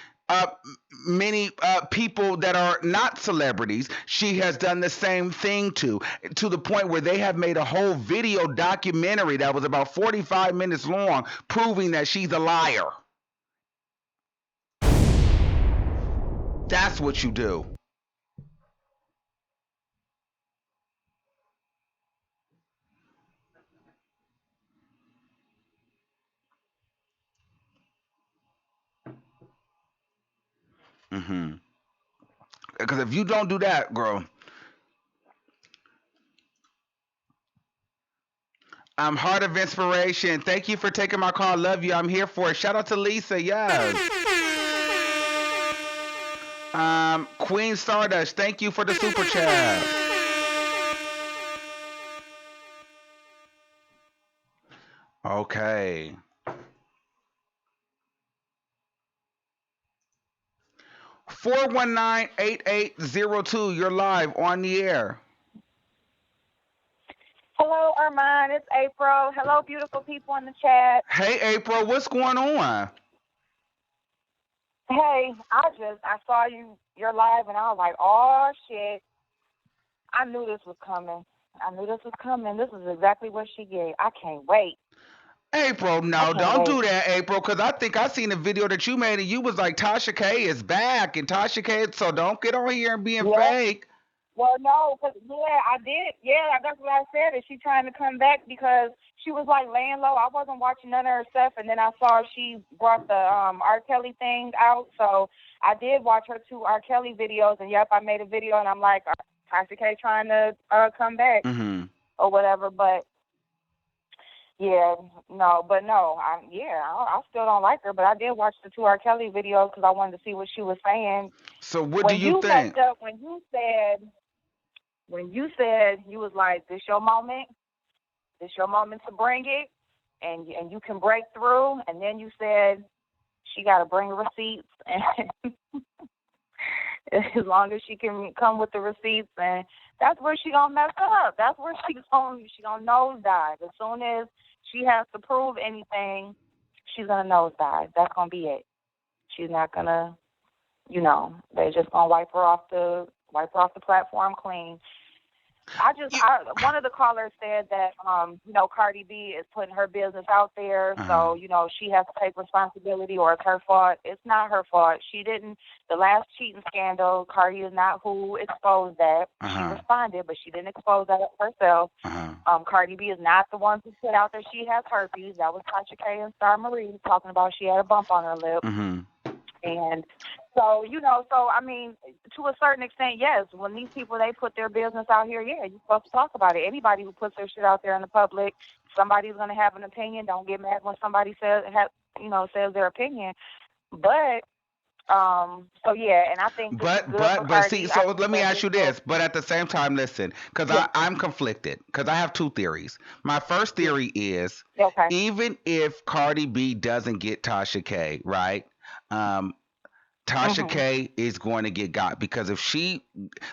many people that are not celebrities, she has done the same thing to the point where they have made a whole video documentary that was about 45 minutes long, proving that she's a liar. That's what you do. Mm-hmm. Because if you don't do that, girl, I'm Heart of Inspiration. Thank you for taking my call. Love you. I'm here for it. Shout out to Lisa. Yes. Queen Stardust. Thank you for the super chat. Okay. 419-8802. You're live on the air. Hello, Armand. It's April. Hello, beautiful people in the chat. Hey, April. What's going on? Hey, I saw you're live, and I was like, oh, shit. I knew this was coming. This is exactly what she gave. I can't wait. April, no, don't do that, April, because I think I seen a video that you made, and you was like, Tasha K is back, and Tasha K, so don't get on here and being fake. Well, no, because, I did. Yeah, that's what I said. Is she trying to come back because she was, like, laying low. I wasn't watching none of her stuff, and then I saw she brought the R. Kelly thing out, so I did watch her 2 R. Kelly videos, and, I made a video, and I'm like, Tasha K trying to come back or whatever, but, I still don't like her, but I did watch the 2 R. Kelly videos because I wanted to see what she was saying. So what do you think? When you said you was like, this your moment to bring it, and you can break through, and then you said she got to bring receipts, and as long as she can come with the receipts, and that's where she gonna mess up. That's where she gonna nosedive. As soon as she has to prove anything, she's gonna nosedive. That's gonna be it. She's not gonna, they're just gonna wipe her off the platform clean. One of the callers said that, Cardi B is putting her business out there, so, she has to take responsibility, or it's her fault. It's not her fault. She didn't, the last cheating scandal, Cardi is not who exposed that. She responded, but she didn't expose that herself. Cardi B is not the one who put out that she has herpes. That was TASHA K and STARMARIE talking about she had a bump on her lip. And so, I mean, to a certain extent, yes, when these people, they put their business out here, you're supposed to talk about it. Anybody who puts their shit out there in the public, somebody's going to have an opinion. Don't get mad when somebody says their opinion. But, and I think so let me ask you this, but at the same time, listen, because I'm conflicted, because I have 2 theories. My first theory is, even if Cardi B doesn't get Tasha K, right, Tasha K is going to get got, because if she,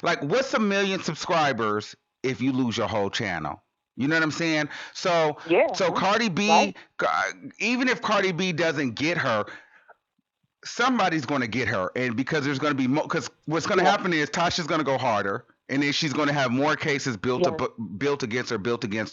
like, what's 1 million subscribers if you lose your whole channel? You know what I'm saying? So Cardi B, even if Cardi B doesn't get her, somebody's going to get her, and because there's going to be more, because what's going to happen is Tasha's going to go harder, and then she's going to have more cases built against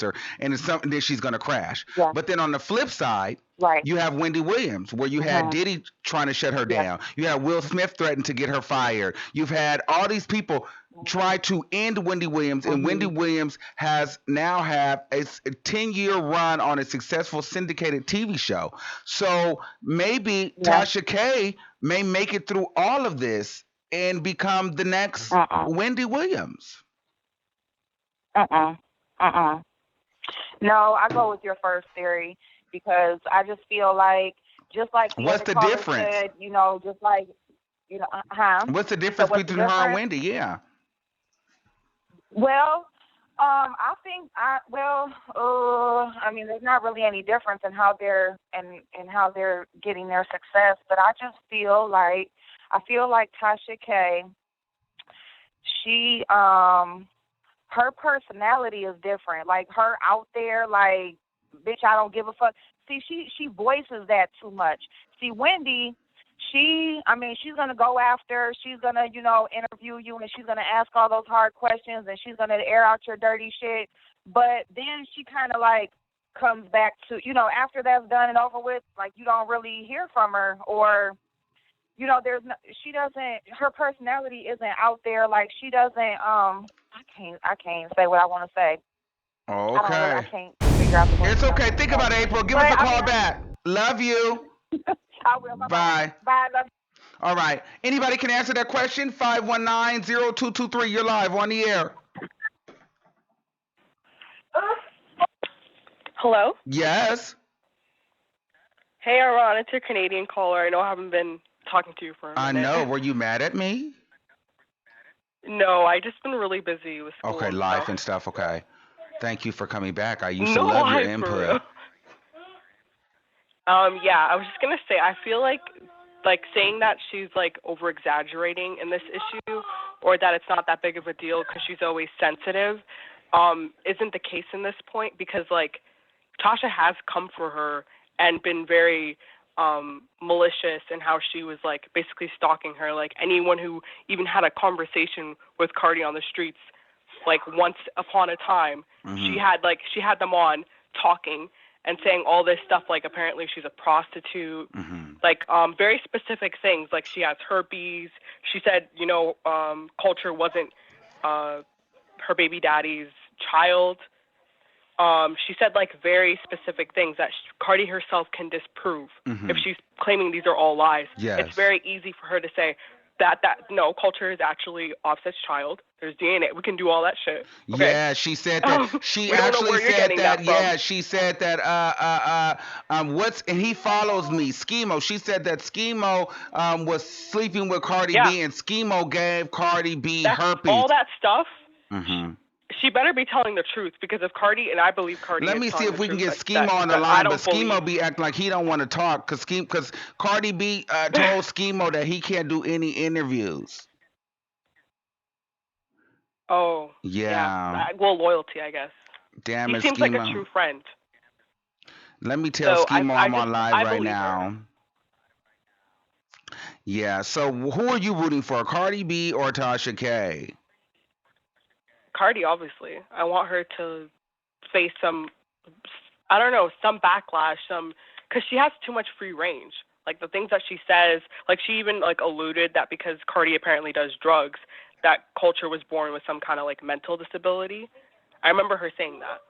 her, and then she's going to crash. But then on the flip side, you have Wendy Williams, where you had Diddy trying to shut her down. You had Will Smith threatened to get her fired. You've had all these people try to end Wendy Williams, and Wendy Williams has now have a 10-year run on a successful syndicated TV show. So maybe Tasha K may make it through all of this and become the next Wendy Williams. No, I go with your first theory, because I just feel like, just like the what's the difference? Said, just like, What's the difference between her and Wendy? Yeah. Well, I think I mean, there's not really any difference in how they're getting their success, but I just feel like Tasha K, she her personality is different. Like, her out there, like, bitch, I don't give a fuck. See, she voices that too much. See, Wendy, she's gonna go after, she's gonna, interview you, and she's gonna ask all those hard questions, and she's gonna air out your dirty shit. But then she kind of like comes back to, after that's done and over with, like, you don't really hear from her, or, her personality isn't out there. Like, she doesn't, I can't say what I want to say. Okay. I can't figure out the words. It's okay. Think about it, April. Give us a call back. Love you. I will. Bye. Bye. Love you. All right. Anybody can answer that question? 519-0223. You're live on the air. Hello? Yes. Hey, Aaron, it's your Canadian caller. I know I haven't been talking to you for a minute. I know. Were you mad at me? No, I just been really busy with school Okay, and life stuff. and stuff. Okay. Thank you for coming back. I used to No, love your life for real. input. Yeah, I was just gonna say, I feel like saying that she's like over exaggerating in this issue, or that it's not that big of a deal because she's always sensitive, isn't the case in this point, because like Tasha has come for her and been very malicious in how she was like basically stalking her. Like anyone who even had a conversation with CARDI on the streets, like once upon a time, she had them on talking and saying all this stuff, like apparently she's a prostitute, like very specific things, like she has herpes. She said, Culture wasn't her baby daddy's child. She said like very specific things that CARDI herself can disprove if she's claiming these are all lies. Yes. It's very easy for her to say that no, Culture is actually Offset's child. There's DNA. We can do all that shit. Okay? Yeah, she said that. She we don't know actually where you're said getting that. that Yeah, from. she said that. And he follows me. Schemo. She said that Schemo was sleeping with Cardi B, and Schemo gave Cardi B herpes. All that stuff. Mm-hmm. She better be telling the truth, because if CARDI, and I believe CARDI, Let me see if we can get Schemo on the line, but Schemo be acting like he don't want to talk because Cardi B told Schemo that he can't do any interviews. Oh. Yeah. Well, loyalty, I guess. Damn he it, seems Schemo. like a true friend. Let me tell Schemo I'm on live right now. Her. Yeah. So who are you rooting for, Cardi B or Tasha K? CARDI, obviously. I want her to face some backlash, because she has too much free range. Like the things that she says, like she even like alluded that because CARDI apparently does drugs, that Culture was born with some kind of like mental disability. I remember her saying that.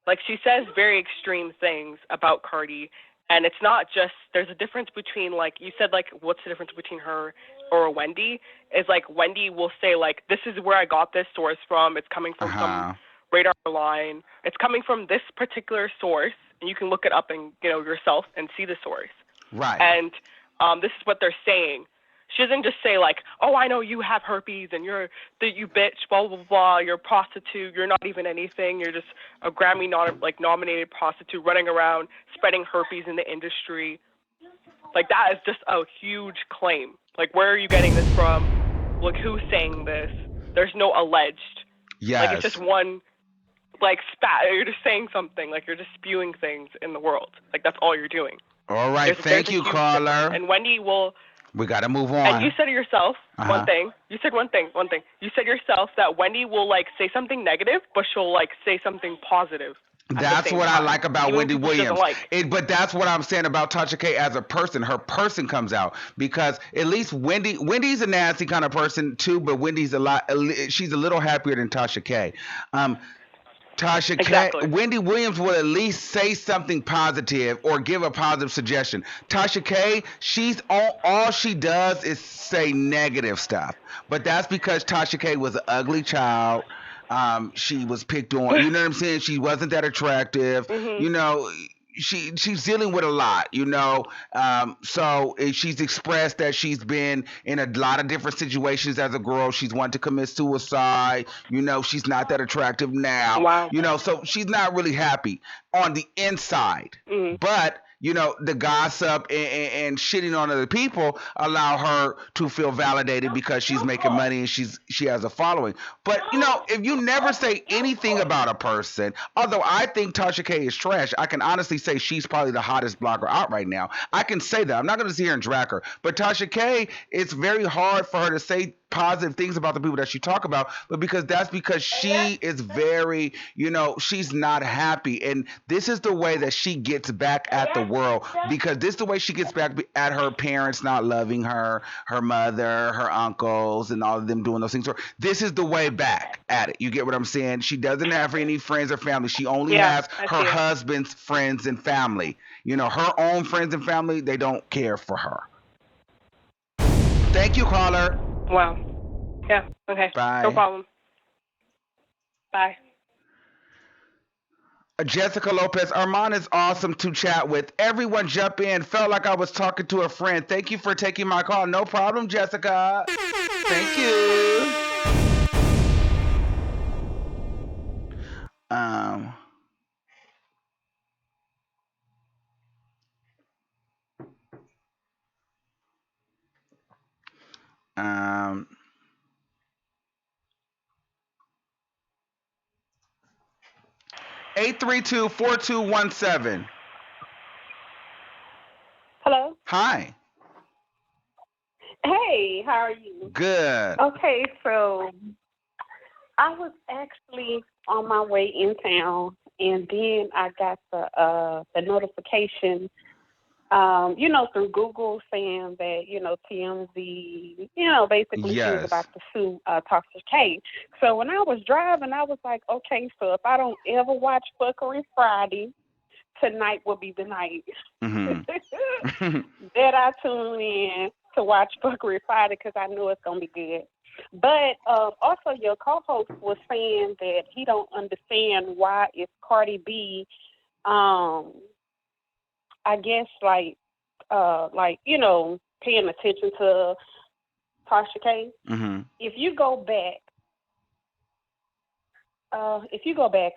Like she says very extreme things about CARDI, and it's not just, there's a difference between, like you said, like what's the difference between her or Wendy, is like Wendy will say like, this is where I got this source from, it's coming from some radar line, it's coming from this particular source, and you can look it up and yourself and see the source. Right. And this is what they're saying. She doesn't just say like, oh, I know you have herpes and you bitch, blah, blah, blah, you're a prostitute, you're not even anything, you're just a Grammy nominated prostitute running around spreading herpes in the industry. Like that is just a huge claim. Like where are you getting this from? Like who's saying this? There's no alleged. Yes. Like it's just one like spat. You're just saying something, like you're just spewing things in the world. Like that's all you're doing. All right, thank you, caller. And Wendy will. We got to move on. And you said yourself one thing. You said one thing. You said yourself that Wendy will like say something negative, but she'll like say something positive. That's what I like about Wendy Williams. But that's what I'm saying about Tasha K as a person. Her person comes out, because at least Wendy's a nasty kind of person too, but Wendy's she's a little happier than Tasha K. Tasha K, Wendy Williams will at least say something positive or give a positive suggestion. Tasha K, she's all she does is say negative stuff. But that's because Tasha K was an ugly child. She was picked on. You know what I'm saying? She wasn't that attractive. You know, she's dealing with a lot, so she's expressed that she's been in a lot of different situations as a girl. She's wanted to commit suicide. She's not that attractive now. Wow. So she's not really happy on the inside. But the gossip and shitting on other people allow her to feel validated because she's making money and she has a following. But if you never say anything about a person, although I think Tasha K is trash, I can honestly say she's probably the hottest blogger out right now. I can say that. I'm not going to sit here and drag her. But Tasha K, it's very hard for her to say positive things about the people that she talk about, but because she is very, she's not happy. And this is the way that she gets back at the world, because this is the way she gets back at her parents not loving her, her mother, her uncles, and all of them doing those things. This is the way back at it. You get what I'm saying? She doesn't have any friends or family. She only has her husband's friends and family. Her own friends and family, they don't care for her. Thank you, caller. Wow. Yeah. Okay. Bye. No problem. Bye. Jessica Lopez, Armand is awesome to chat with. Everyone jump in. Felt like I was talking to a friend. Thank you for taking my call. No problem, Jessica. Thank you. Um, 832-4217. Hello. Hi. Hey, how are you? Good. Okay, so I was actually on my way in town, and then I got the notification, through Google saying that, TMZ, basically she was Yes. about to sue Tasha K. So when I was driving, I was like, okay, so if I don't ever watch Fuckery Friday, tonight will be the night that I tune in to watch Fuckery Friday because I know it's going to be good. But also your co-host was saying that he don't understand why is Cardi B, I guess, paying attention to Tasha K. If you go back,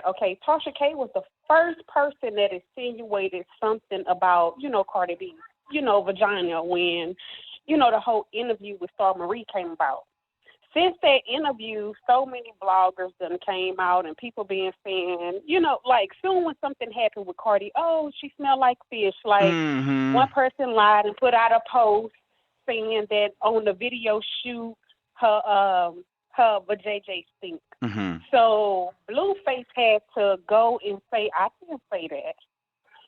okay, Tasha K was the first person that insinuated something about, Cardi B, vagina when, the whole interview with STARMARIE came about. Since that interview, so many bloggers done came out and people been saying, soon when something happened with Cardi, oh, she smelled like fish. One person lied and put out a post saying that on the video shoot, her vajayjay stink. So Blueface had to go and say, I didn't say that.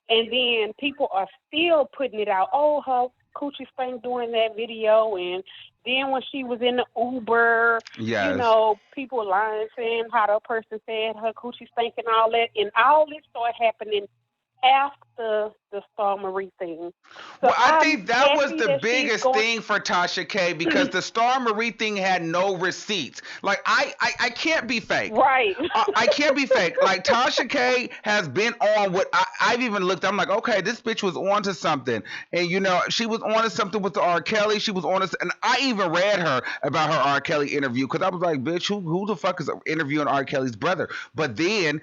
And then people are still putting it out. Oh, her coochie stink during that video. And then when she was in the Uber, people lying, saying how the person said her coochie stink and all that. And all this started happening after the STARMARIE thing. So well, I think that was the biggest thing for Tasha K because the STARMARIE thing had no receipts. Like, I can't be fake. Right. I can't be fake. Like, Tasha K has been on what I've even looked. I'm like, okay, this bitch was on to something. And, she was on to something with the R. Kelly. She was on to, and I even read her about her R. Kelly interview because I was like, bitch, who the fuck is interviewing R. Kelly's brother? But then,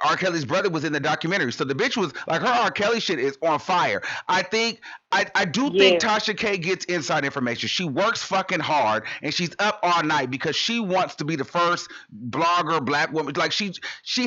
R. Kelly's brother was in the documentary. So the bitch was like, her R. Kelly shit is on fire. I think think Tasha K gets inside information. She works fucking hard and she's up all night because she wants to be the first blogger, black woman. Like she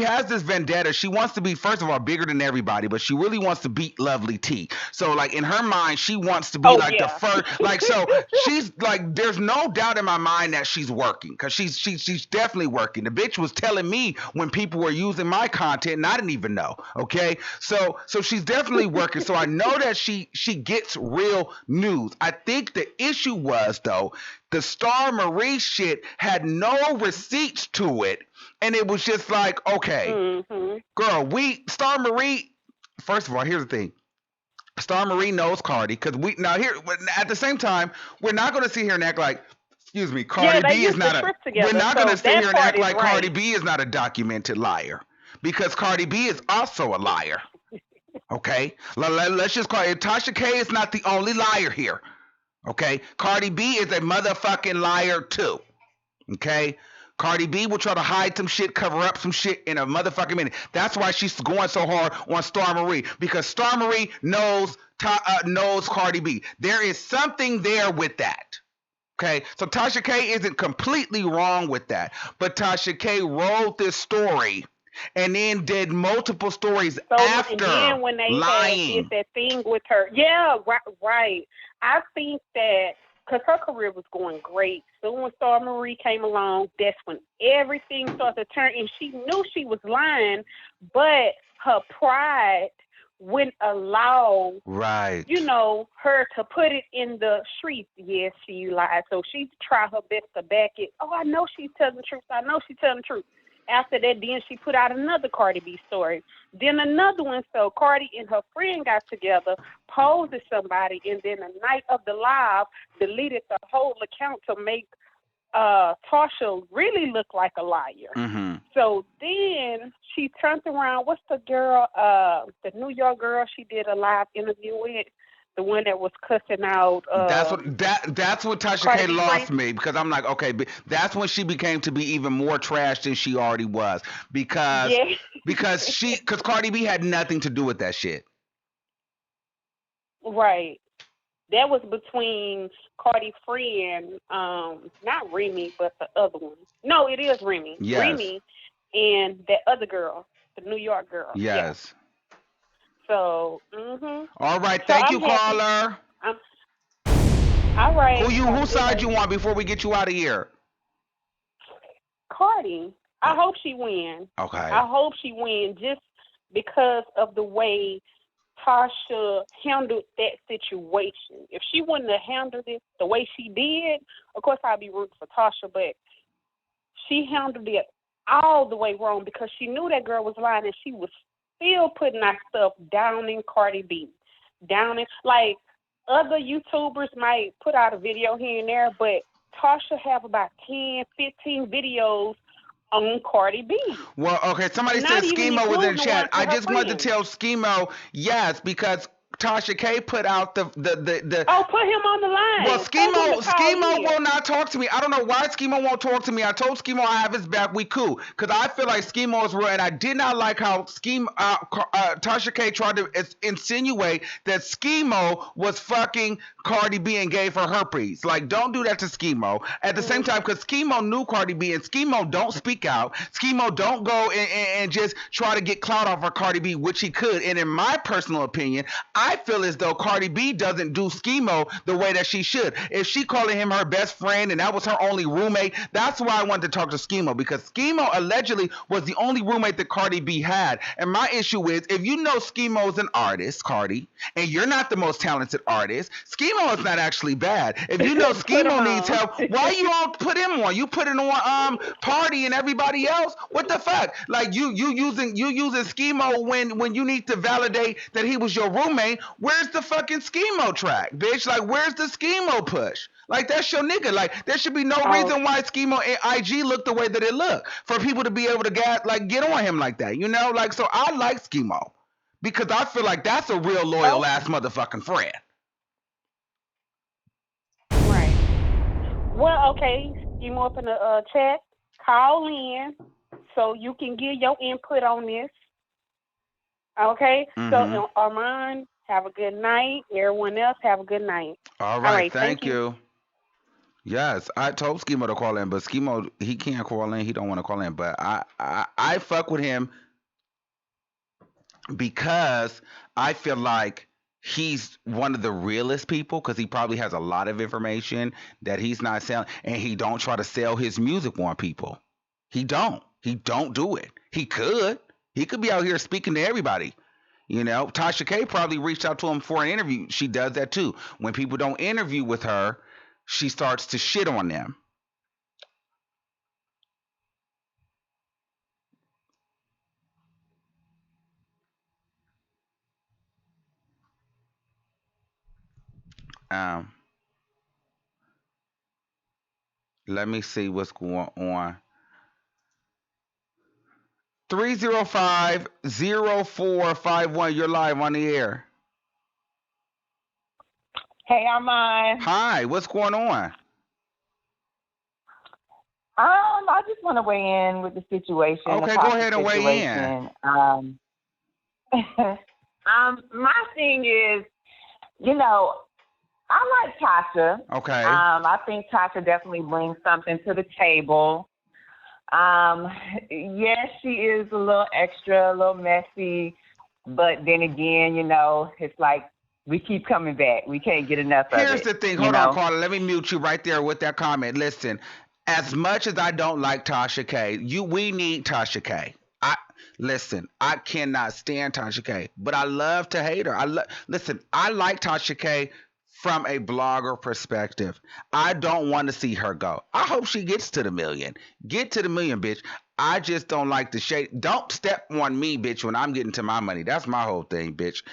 has this vendetta. She wants to be, first of all, bigger than everybody, but she really wants to beat Lovely T. So like in her mind, she wants to be the first. Like, so she's like, there's no doubt in my mind that she's working because she's definitely working. The bitch was telling me when people were using my content and I didn't even know. Okay. So she's definitely working. So I know that she gets real news. I think the issue was though, the STARMARIE shit had no receipts to it. And it was just like, okay, girl, STARMARIE, first of all, here's the thing. STARMARIE knows Cardi because at the same time, we're not going to sit here and act like, excuse me, Cardi B is not we're not going to sit here and act like Cardi B is not a documented liar because Cardi B is also a liar. Okay, let's just call it. Tasha K is not the only liar here. Okay, Cardi B is a motherfucking liar too. Okay, Cardi B will try to hide some shit, cover up some shit in a motherfucking minute. That's why she's going so hard on STARMARIE because STARMARIE knows Cardi B. There is something there with that. Okay, so Tasha K isn't completely wrong with that, but Tasha K wrote this story and then did multiple stories after and then when they lying. Did that thing with her. Yeah, right. I think that because her career was going great. So when STARMARIE came along, that's when everything started to turn. And she knew she was lying, but her pride wouldn't allow, her to put it in the streets. Yes, she lied. So she tried her best to back it. Oh, I know she's telling the truth. After that, then she put out another Cardi B story. Then another one. So Cardi and her friend got together, posed as somebody, and then the night of the live, deleted the whole account to make Tasha really look like a liar. Mm-hmm. So then she turned around. What's the girl, the New York girl she did a live interview with? The one that was cussing out. That's what Tasha K Cardi B lost friend? me, because I'm like, okay, that's when she became to be even more trash than she already was, because Yeah. because Cardi B had nothing to do with that shit. Right. That was between Cardi friend, not Remy, but the other one. No, it is Remy. Yes. Remy and that other girl, the New York girl. Yes. Yeah. So, mhm. All right, So thank I'm you, happy. caller. All right. Who side you want before we get you out of here? Cardi. I hope she wins. Okay. I hope she wins just because of the way Tasha handled that situation. If she wouldn't have handled it the way she did, of course I'd be rooting for Tasha, but she handled it all the way wrong because she knew that girl was lying and she was still putting that stuff down in Cardi B. Down in, like, other YouTubers might put out a video here and there, but Tasha have about 10, 15 videos on Cardi B. Well, okay, somebody said Schemo was in chat. I just wanted to tell Schemo, yes, because Tasha K put out the Oh, put him on the line. Well, Schemo will not talk to me. I don't know why Schemo won't talk to me. I told Schemo I have his back. We cool, because I feel like Schemo is real, and I did not like how Tasha K tried to insinuate that Schemo was fucking Cardi B and gave her herpes. Like, don't do that to Schemo. At the same time, because Schemo knew Cardi B, and Schemo don't speak out. Schemo don't go and just try to get clout off of Cardi B, which he could. And in my personal opinion, I feel as though Cardi B doesn't do Schemo the way that she should. If she calling him her best friend and that was her only roommate, that's why I wanted to talk to Schemo, because Schemo allegedly was the only roommate that Cardi B had. And my issue is, if you know Schemo's an artist, Cardi, and you're not the most talented artist, Schemo is not actually bad. If you know Schemo needs help, why you don't put him on? You put it on Party and everybody else. What the fuck? Like, you using Schemo when you need to validate that he was your roommate. Where's the fucking Schemo track, bitch? Like, where's the Schemo push? Like, that's your nigga. Like, there should be no reason why Schemo and IG look the way that it look, for people to be able to get on him like that, you know? Like, so I like Schemo, because I feel like that's a real loyal ass motherfucking friend. Right. Well, okay, Schemo up in the chat. Call in so you can give your input on this. Okay? So, Armand, have a good night. Everyone else, have a good night. All right, thank you. Yes, I told Schemo to call in, but Schemo, he can't call in. He don't want to call in. But I fuck with him because I feel like he's one of the realest people, because he probably has a lot of information that he's not selling, and he don't try to sell his music on people. He don't do it. He could be out here speaking to everybody. You know, Tasha K probably reached out to him for an interview. She does that too. When people don't interview with her, she starts to shit on them. Let me see what's going on. 305-0451. You're live on the air. Hey, Armand. Hi, what's going on? I just want to weigh in with the situation. Okay, go ahead and weigh in. My thing is, you know, I like Tasha. Okay. I think Tasha definitely brings something to the table. Yes, she is a little extra, a little messy, but then again, you know, it's like we keep coming back. We can't get enough of it. Here's the thing. Hold on, Carla. Let me mute you right there with that comment. Listen, as much as I don't like Tasha K, we need Tasha K. Listen, I cannot stand Tasha K, but I love to hate her. Listen, I like Tasha K from a blogger perspective. I don't want to see her go. I hope she gets to the million. Get to the million, bitch. I just don't like the shade. Don't step on me, bitch, when I'm getting to my money. That's my whole thing, bitch.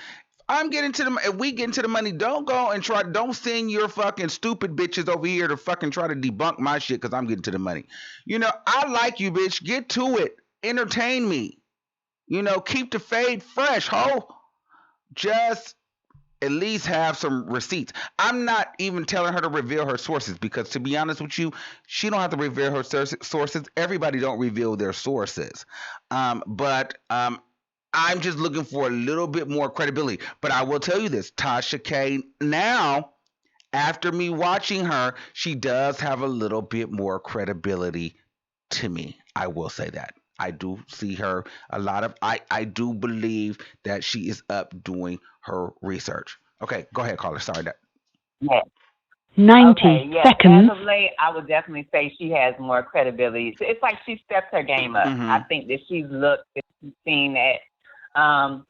If we get into the money, don't go and don't send your fucking stupid bitches over here to fucking try to debunk my shit because I'm getting to the money. I like you, bitch. Get to it. Entertain me. Keep the fade fresh, ho. Just at least have some receipts. I'm not even telling her to reveal her sources because, to be honest with you, she don't have to reveal her sources. Everybody don't reveal their sources. But I'm just looking for a little bit more credibility. But I will tell you this, Tasha K, now, after me watching her, she does have a little bit more credibility to me. I will say that. I do see her I do believe that she is up doing her research. Okay, go ahead, caller. Sorry that. Yeah. 90 Okay, yes. seconds. As of late, I would definitely say she has more credibility. It's like she stepped her game up. I think that she's seen that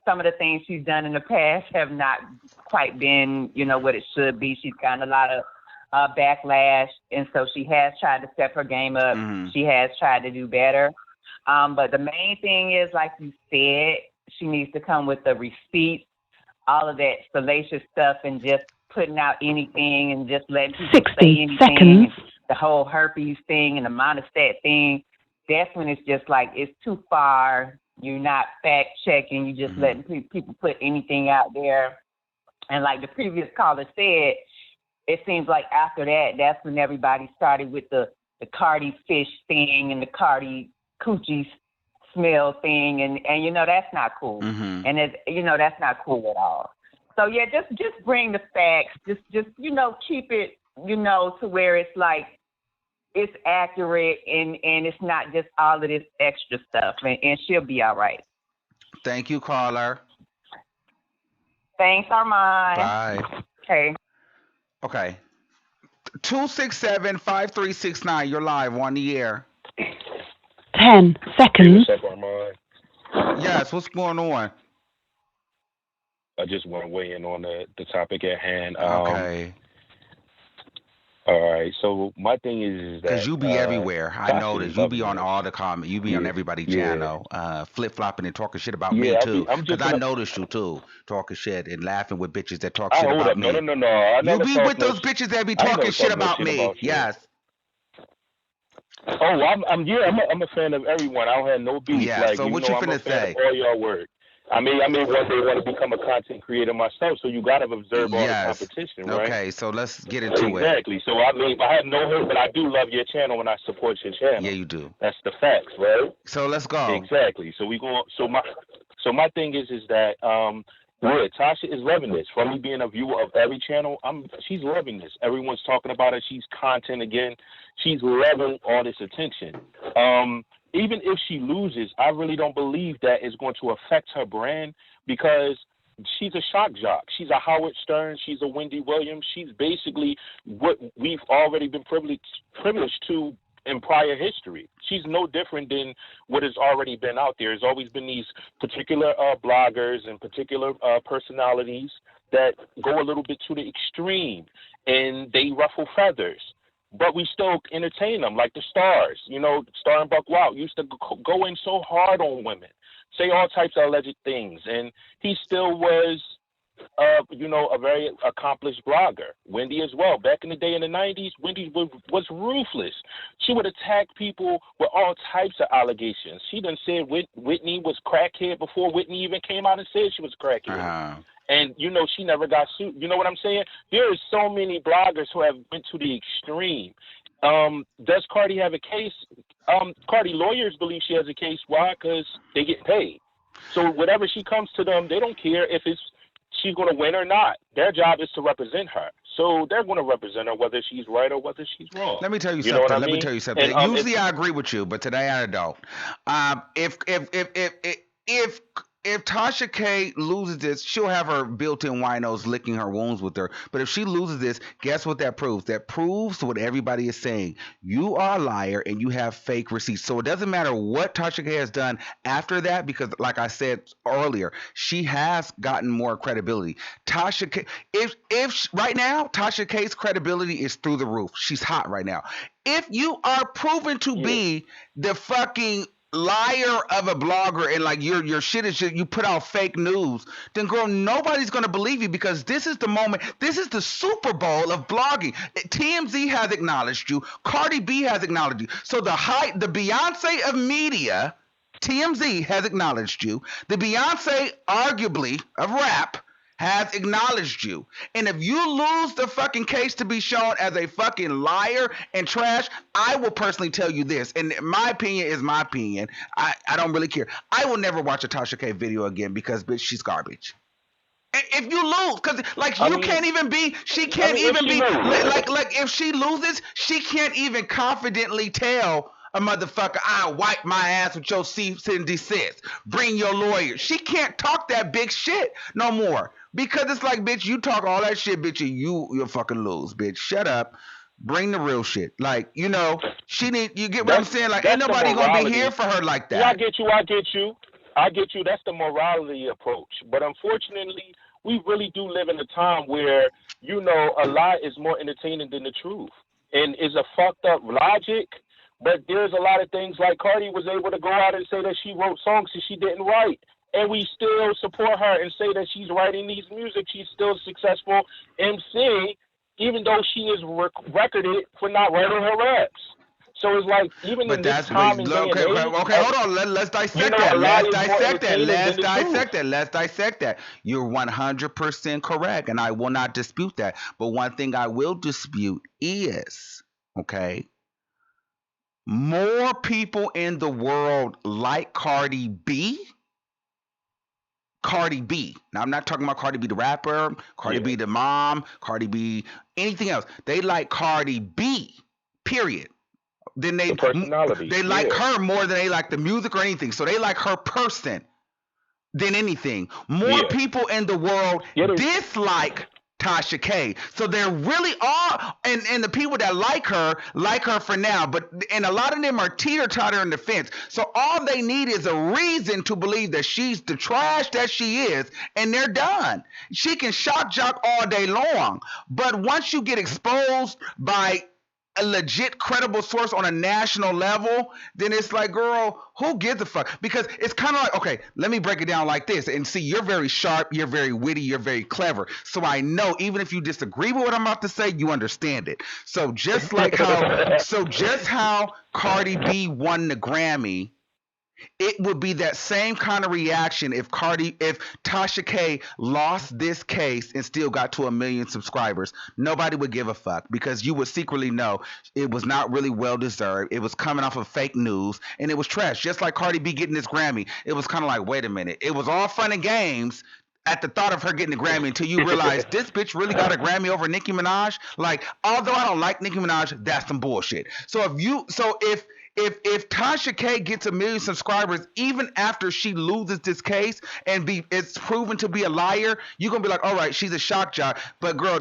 some of the things she's done in the past have not quite been, what it should be. She's gotten a lot of backlash, and so she has tried to step her game up. She has tried to do better. But the main thing is, like you said, she needs to come with the receipts, all of that salacious stuff, and just putting out anything and just letting people say anything. Seconds. The whole herpes thing and the monostat thing, that's when it's just like it's too far. You're not fact checking. You're just letting people put anything out there. And like the previous caller said, it seems like after that, that's when everybody started with the CARDI fish thing and the CARDI coochie smell thing, and that's not cool. And that's not cool at all. So yeah, just bring the facts. Just keep it to where it's like it's accurate and it's not just all of this extra stuff, and she'll be all right. Thank you, caller. Thanks, Armand. Bye. Okay. 267-5369. You're live on the air. 10 seconds. What's up, Armand? Yes, what's going on? I just want to weigh in on the topic at hand. Okay. All right. So my thing is that because you be everywhere. I noticed you be on all the comments. You be on everybody's channel, flip flopping and talking shit about me too. Because I noticed you too, talking shit and laughing with bitches that talk shit about me. No. I you be with those bitches that be talking shit about me. Yes. Oh, I'm a fan of everyone. I don't have no beef. Yeah. So what you finna say? All y'all work. I mean, one day want to become a content creator myself, so you got to observe all the competition, right? Okay, so let's get into it. Exactly. So I mean, I have no hate, but I do love your channel and I support your channel. Yeah, you do. That's the facts, right? So let's go. Exactly. So we go. So my thing is that Tasha is loving this. From me being a viewer of every channel, she's loving this. Everyone's talking about it. She's content again. She's loving all this attention. Even if she loses, I really don't believe that is going to affect her brand because she's a shock jock. She's a Howard Stern. She's a Wendy Williams. She's basically what we've already been privileged to in prior history. She's no different than what has already been out there. There's always been these particular bloggers and particular personalities that go a little bit to the extreme and they ruffle feathers. But we still entertain them, like the Stars. Star and Buck Wild used to go in so hard on women, say all types of alleged things, and he still was, a very accomplished blogger. Wendy as well. Back in the day in the 90s, Wendy was ruthless. She would attack people with all types of allegations. She done said Whitney was crackhead before Whitney even came out and said she was crackhead. And, she never got sued. You know what I'm saying? There is so many bloggers who have went to the extreme. Does CARDI have a case? CARDI lawyers believe she has a case. Why? Because they get paid. So whatever she comes to them, they don't care if she's going to win or not. Their job is to represent her. So they're going to represent her whether she's right or whether she's wrong. Let me tell you something. Let me tell you something. Usually I agree with you, but today I don't. If if Tasha K loses this, she'll have her built-in winos licking her wounds with her. But if she loses this, guess what that proves? That proves what everybody is saying. You are a liar and you have fake receipts. So it doesn't matter what Tasha K has done after that, because like I said earlier, she has gotten more credibility. Tasha K, if right now Tasha K's credibility is through the roof. She's hot right now. If you are proven to be the fucking liar of a blogger and like your shit is just, you put out fake news, then girl, nobody's gonna believe you, because this is the moment, this is the Super Bowl of blogging. TMZ has acknowledged you, Cardi B has acknowledged you, so the Beyonce of media, TMZ has acknowledged you, the Beyonce arguably of rap has acknowledged you. And if you lose the fucking case to be shown as a fucking liar and trash, I will personally tell you this, and my opinion is my opinion. I don't really care. I will never watch a Tasha K video again, because bitch, she's garbage. If you lose, because like can't even be, she can't even be like if she loses, she can't even confidently tell a motherfucker, I'll wipe my ass with your cease and desist. Bring your lawyer. She can't talk that big shit no more, because it's like, bitch, you talk all that shit, bitch, and you'll fucking lose, bitch. Shut up. Bring the real shit. Like, you know, you get what I'm saying? Like, ain't nobody gonna be here for her like that. Yeah, I get you. That's the morality approach. But unfortunately, we really do live in a time where, you know, a lie is more entertaining than the truth. And it's a fucked up logic, but there's a lot of things like Cardi was able to go out and say that she wrote songs that she didn't write. And we still support her and say that she's writing these music. She's still a successful MC, even though she is recorded for not writing her raps. So it's like, even in this time and day and age, okay, hold on. Let's dissect that. Let's dissect that. You're 100% correct, and I will not dispute that. But one thing I will dispute is, okay, more people in the world like Cardi B. Now, I'm not talking about Cardi B the rapper, Cardi B the mom, Cardi B anything else. They like Cardi B, period. Then they like her more than they like the music or anything. So they like her person than anything. More people in the world dislike Tasha K. So there really are, and the people that like her for now, and a lot of them are teeter-totter on the fence. So all they need is a reason to believe that she's the trash that she is, and they're done. She can shock jock all day long, but once you get exposed by a legit credible source on a national level, then it's like, girl, who gives a fuck? Because it's kind of like, okay, let me break it down like this. And see, you're very sharp, you're very witty, you're very clever. So I know even if you disagree with what I'm about to say, you understand it. So just how Cardi B won the Grammy, it would be that same kind of reaction if Tasha K lost this case and still got to 1 million subscribers. Nobody would give a fuck, because you would secretly know it was not really well deserved. It was coming off of fake news and it was trash. Just like Cardi B getting this Grammy, it was kind of like, wait a minute, it was all fun and games at the thought of her getting a Grammy until you realize this bitch really got a Grammy over Nicki Minaj. Like, although I don't like Nicki Minaj, that's some bullshit. So if Tasha K gets 1 million subscribers, even after she loses this case and it's proven to be a liar, you're gonna be like, all right, she's a shock jock. But girl,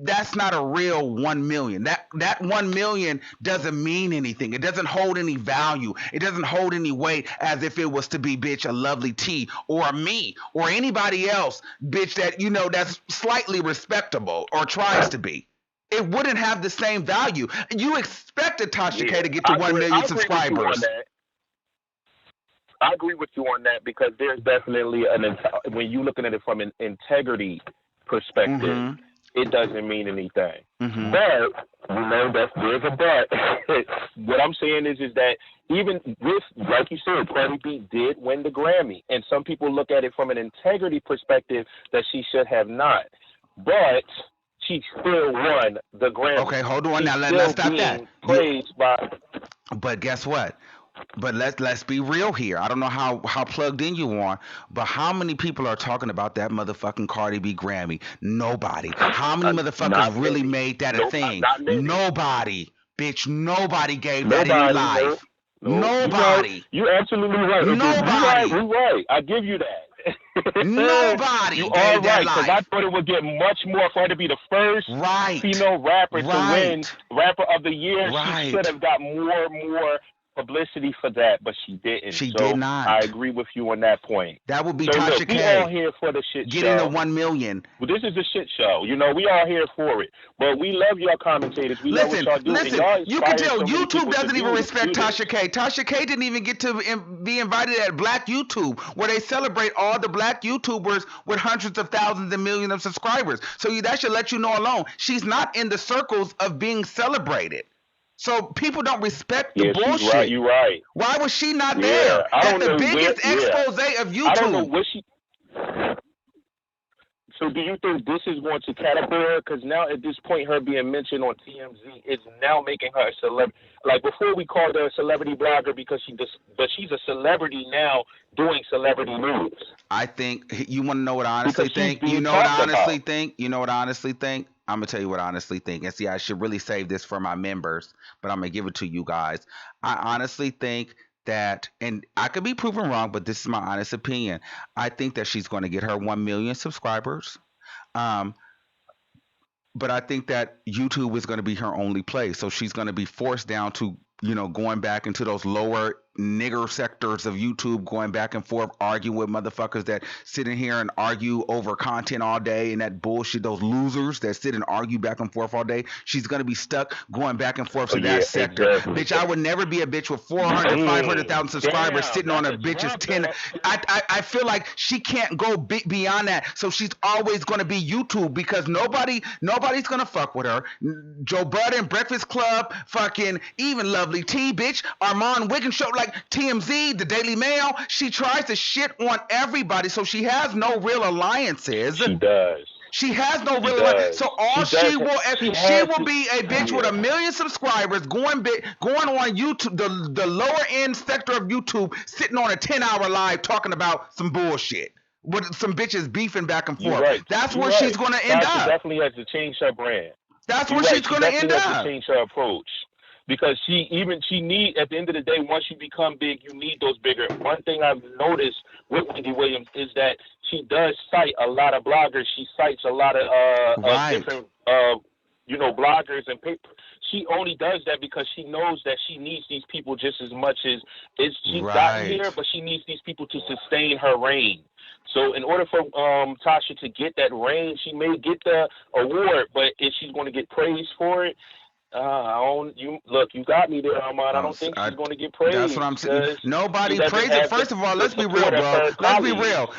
that's not a real 1 million. That 1 million doesn't mean anything. It doesn't hold any value. It doesn't hold any weight as if it was to be, bitch, a Lovely T or me or anybody else, bitch, that you know that's slightly respectable or tries to be. It wouldn't have the same value. You expected Tasha K to get to 1 million subscribers. I agree with you on that, because there's definitely when you're looking at it from an integrity perspective, it doesn't mean anything. But you know, there's a but. What I'm saying is that even with, like you said, Cardi B did win the Grammy, and some people look at it from an integrity perspective that she should have not. But she still won the Grammy. Okay, hold on now. Let's stop that. But guess what? But let's be real here. I don't know how plugged in you are, but how many people are talking about that motherfucking Cardi B Grammy? Nobody. How many motherfuckers really made that a thing? Nobody. Bitch, nobody gave that any life. Nobody. You're absolutely right. Nobody. You're right. I give you that. Nobody you gave are that right, because I life. thought it would get much more for her to be the first female rapper to win Rapper of the Year. She should have got more publicity for that, but she didn't. She did not. I agree with you on that point. That would be so Tasha look, K. We all here for the shit getting show. the 1 million. Well, this is a shit show. We all here for it. But we love y'all commentators. We love what y'all do. Listen, and you can tell YouTube doesn't even respect Tasha K. Tasha K didn't even get to be invited at Black YouTube, where they celebrate all the Black YouTubers with hundreds of thousands and millions of subscribers. So that should let you know alone. She's not in the circles of being celebrated. So people don't respect the bullshit. She's right. You're right. Why was she not there at the biggest expose of YouTube? I don't know what she. So do you think this is going to catapult her? Because now at this point, her being mentioned on TMZ is now making her a celebrity. Like before, we called her a celebrity blogger because but she's a celebrity now doing celebrity news. I think you want to know what I honestly think. You know what I honestly think. You know what I honestly think. I'm gonna tell you what I honestly think. And see, I should really save this for my members, but I'm gonna give it to you guys. I honestly think that, and I could be proven wrong, but this is my honest opinion. I think that she's going to get her 1 million subscribers. But I think that YouTube is going to be her only place. So she's going to be forced down to, going back into those lower nigger sectors of YouTube, going back and forth, arguing with motherfuckers that sit in here and argue over content all day and that bullshit, those losers that sit and argue back and forth all day. She's going to be stuck going back and forth to that sector. Exactly. Bitch, I would never be a bitch with 400, 500,000 subscribers sitting on a bitch's 10. I feel like she can't go beyond that. So she's always going to be YouTube because nobody's going to fuck with her. Joe Budden, Breakfast Club, fucking even Lovely T, bitch, Armand Wiggins show, like TMZ, the Daily Mail. She tries to shit on everybody, so she has no real alliances. She does. She has no real alliance. So all she will be a bitch with 1 million subscribers going on YouTube, the lower end sector of YouTube, sitting on a 10-hour live talking about some bullshit with some bitches beefing back and forth. Right. That's where she's going to end up. She definitely has to change her brand. That's where she's going to end up. Has to change her approach. Because she need, at the end of the day, once you become big, you need those bigger. One thing I've noticed with Wendy Williams is that she does cite a lot of bloggers. She cites a lot of different, bloggers and paper. She only does that because she knows that she needs these people just as much as she's gotten here, but she needs these people to sustain her reign. So in order for Tasha to get that reign, she may get the award, but if she's going to get praised for it, you got me there, Armand. I don't think she's going to get praised. That's what I'm saying. Nobody praised it. First of all, let's be real, bro. Let's be real.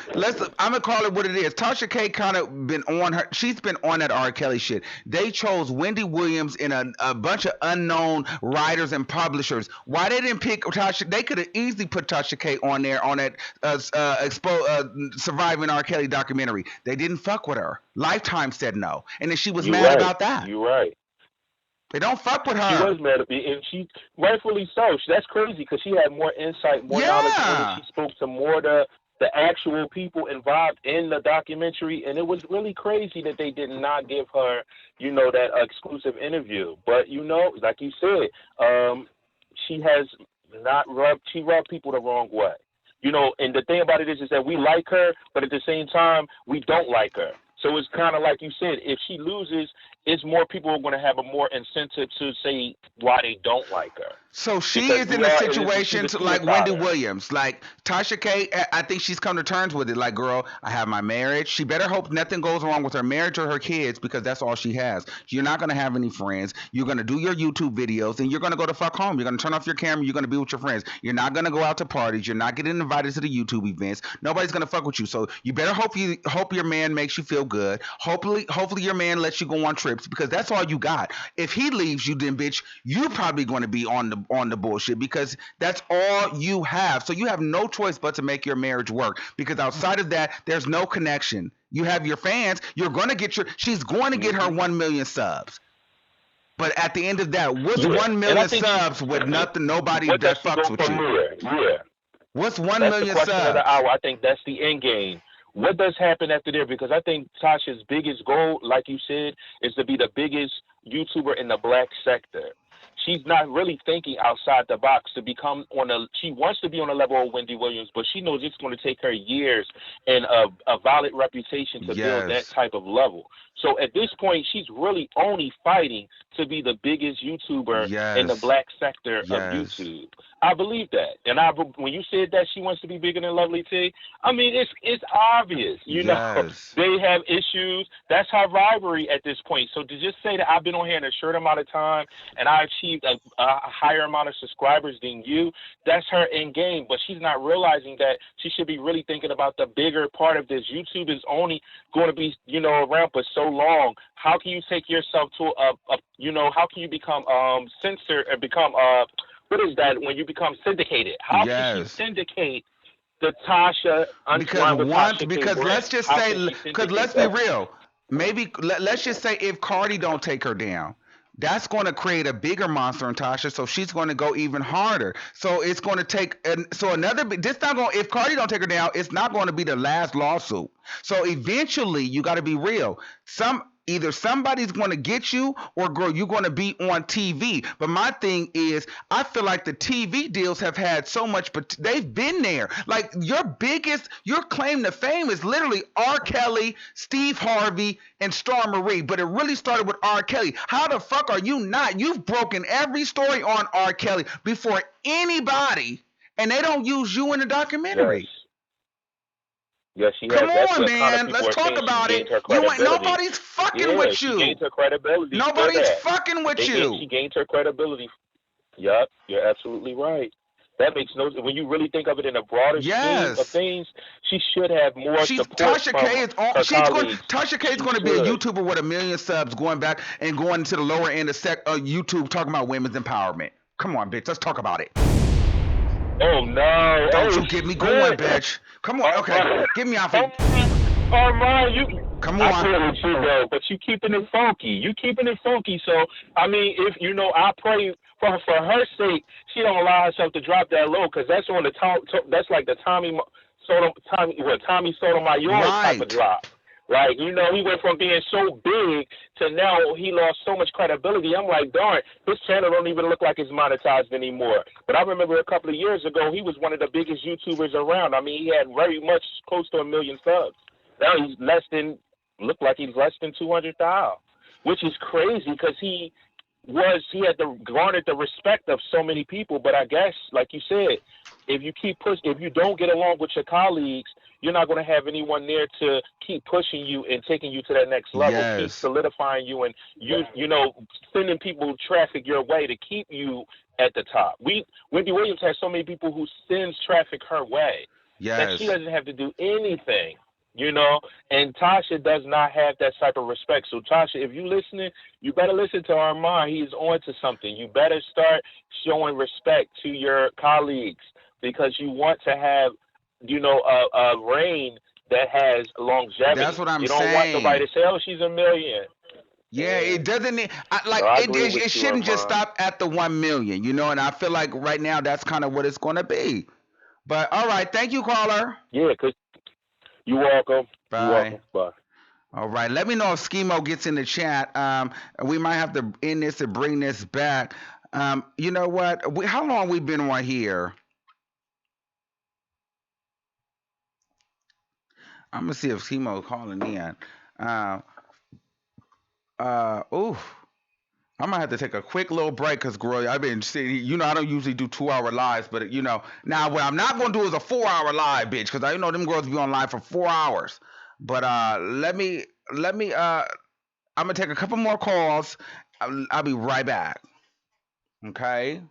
I'm gonna call it what it is. Tasha K kind of been on her. She's been on that R. Kelly shit. They chose Wendy Williams and a bunch of unknown writers and publishers. Why they didn't pick Tasha? They could have easily put Tasha K on there on that Surviving R. Kelly documentary. They didn't fuck with her. Lifetime said no, and then she was mad about that. You're right. They don't fuck with her. She was mad at me, and she rightfully so. That's crazy because she had more insight, more knowledge, and she spoke to more the actual people involved in the documentary, and it was really crazy that they did not give her, that exclusive interview. But like you said, she has not rubbed people the wrong way. And the thing about it is that we like her, but at the same time, we don't like her. So it's kind of like you said, if she loses, it's more people are going to have a more incentive to say why they don't like her. So she is in a situation like Wendy Williams. Like Tasha K, I think she's come to terms with it. Like, girl, I have my marriage. She better hope nothing goes wrong with her marriage or her kids because that's all she has. You're not going to have any friends. You're going to do your YouTube videos and you're going to go to fuck home. You're going to turn off your camera. You're going to be with your friends. You're not going to go out to parties. You're not getting invited to the YouTube events. Nobody's going to fuck with you. So you better hope your man makes you feel good. Hopefully your man lets you go on trips because that's all you got. If he leaves you, then bitch, you're probably going to be on the bullshit because that's all you have. So you have no choice but to make your marriage work because outside of that, there's no connection. You have your fans. She's going to get her 1 million subs. But at the end of that, what's 1 million subs with nobody that fucks with you? Yeah. What's 1 million subs? Of the hour. I think that's the end game. What does happen after there? Because I think Tasha's biggest goal, like you said, is to be the biggest YouTuber in the black sector. she's not really thinking outside the box to become she wants to be on a level of Wendy Williams, but she knows it's going to take her years and a valid reputation to build that type of level. So at this point, she's really only fighting to be the biggest YouTuber in the black sector of YouTube. I believe that. And when you said that she wants to be bigger than Lovely T, I mean, it's obvious. You know, they have issues. That's her rivalry at this point. So to just say that I've been on here in a short amount of time and I achieved a higher amount of subscribers than you, that's her end game. But she's not realizing that she should be really thinking about the bigger part of this. YouTube is only going to be, you know, around for so long. How can you take yourself to how can you become censored and become what is that when you become syndicated? How can she syndicate the TASHA? Because let's just say, because let's be real. Maybe let's just say if CARDI don't take her down, that's going to create a bigger monster in TASHA, so she's going to go even harder. So it's going to take, if CARDI don't take her down, it's not going to be the last lawsuit. So eventually, you got to be real. Either somebody's going to get you or girl, you're going to be on TV. But my thing is, I feel like the TV deals have had so much, but they've been there. Like your claim to fame is literally R. Kelly, Steve Harvey, and STARMARIE. But it really started with R. Kelly. How the fuck are you not? You've broken every story on R. Kelly before anybody, and they don't use you in the documentary. Yes, she Come has. on, man. Let's talk about it. Nobody's fucking with you. She gained her credibility. Nobody's fucking with you. She gained her credibility. Yup, you're absolutely right. That makes no sense. When you really think of it in a broader scheme of things, she should have more support Tasha from K Tasha K is going to be a should. YouTuber with 1 million subs, going back and going to the lower end of YouTube, talking about women's empowerment. Come on, bitch. Let's talk about it. Oh no! Don't you get me going, bitch. Come on, okay. Get me off it. Come on. I feel with you, though, but you keeping it funky. You keeping it funky. So, I mean, if, you know, I pray for her sake, she don't allow herself to drop that low, because that's on the that's like the Tommy Sotomayor type of drop. Like, you know, he went from being so big to now he lost so much credibility. I'm like, darn, his channel don't even look like it's monetized anymore. But I remember a couple of years ago, he was one of the biggest YouTubers around. I mean, he had very much close to 1 million subs. Now he's less than 200,000, which is crazy because he had garnered the respect of so many people. But I guess, like you said, if you don't get along with your colleagues, you're not going to have anyone there to keep pushing you and taking you to that next level, keep solidifying you, and you know, sending people traffic your way to keep you at the top. Wendy Williams has so many people who sends traffic her way that she doesn't have to do anything, you know, and Tasha does not have that type of respect. So Tasha, if you're listening, you better listen to Armand. He's on to something. You better start showing respect to your colleagues, because you want to have, you know, a reign that has longevity. That's what I'm saying. You don't want somebody to say, "Oh, she's a million." Yeah, it doesn't. It shouldn't just stop at the 1 million, you know. And I feel like right now that's kind of what it's going to be. But all right, thank you, caller. Yeah, cause you're welcome. Bye. You're welcome. Bye. All right, let me know if Schemo gets in the chat. We might have to end this and bring this back. You know what? How long we been on here? I'm gonna see if Schemo calling in. I might have to take a quick little break because, girl, I've been seeing, you know, I don't usually do 2-hour lives, but, you know, now what I'm not going to do is a 4-hour live, bitch, because I know them girls be on live for 4 hours. But I'm going to take a couple more calls. I'll be right back. Okay?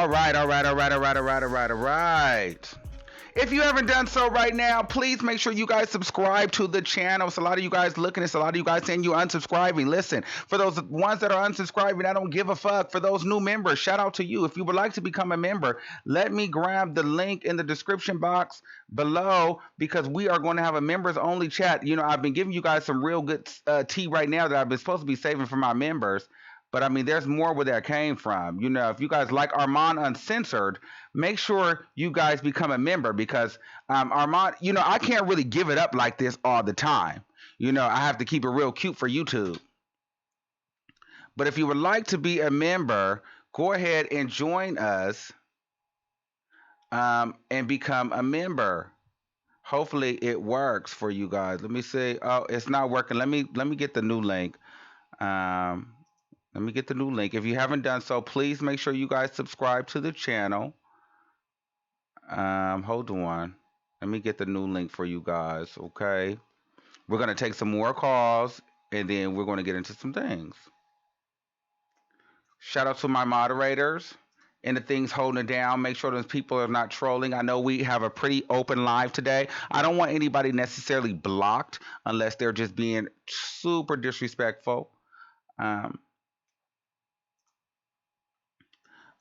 All right. If you haven't done so right now, please make sure you guys subscribe to the channel. It's a lot of you guys looking. It's a lot of you guys saying you unsubscribing. Listen, for those ones that are unsubscribing, I don't give a fuck. For those new members, shout out to you. If you would like to become a member, let me grab the link in the description box below, because we are going to have a members only chat. You know, I've been giving you guys some real good tea right now that I've been supposed to be saving for my members. But I mean, there's more where that came from. You know, if you guys like Armand Uncensored, make sure you guys become a member, because Armand, you know, I can't really give it up like this all the time. You know, I have to keep it real cute for YouTube. But if you would like to be a member, go ahead and join us and become a member. Hopefully it works for you guys. Let me see. Oh, it's not working. Let me get the new link. Let me get the new link. If you haven't done so, please make sure you guys subscribe to the channel. Hold on. Let me get the new link for you guys, okay? We're going to take some more calls, and then we're going to get into some things. Shout out to my moderators and the things holding it down. Make sure those people are not trolling. I know we have a pretty open live today. I don't want anybody necessarily blocked unless they're just being super disrespectful.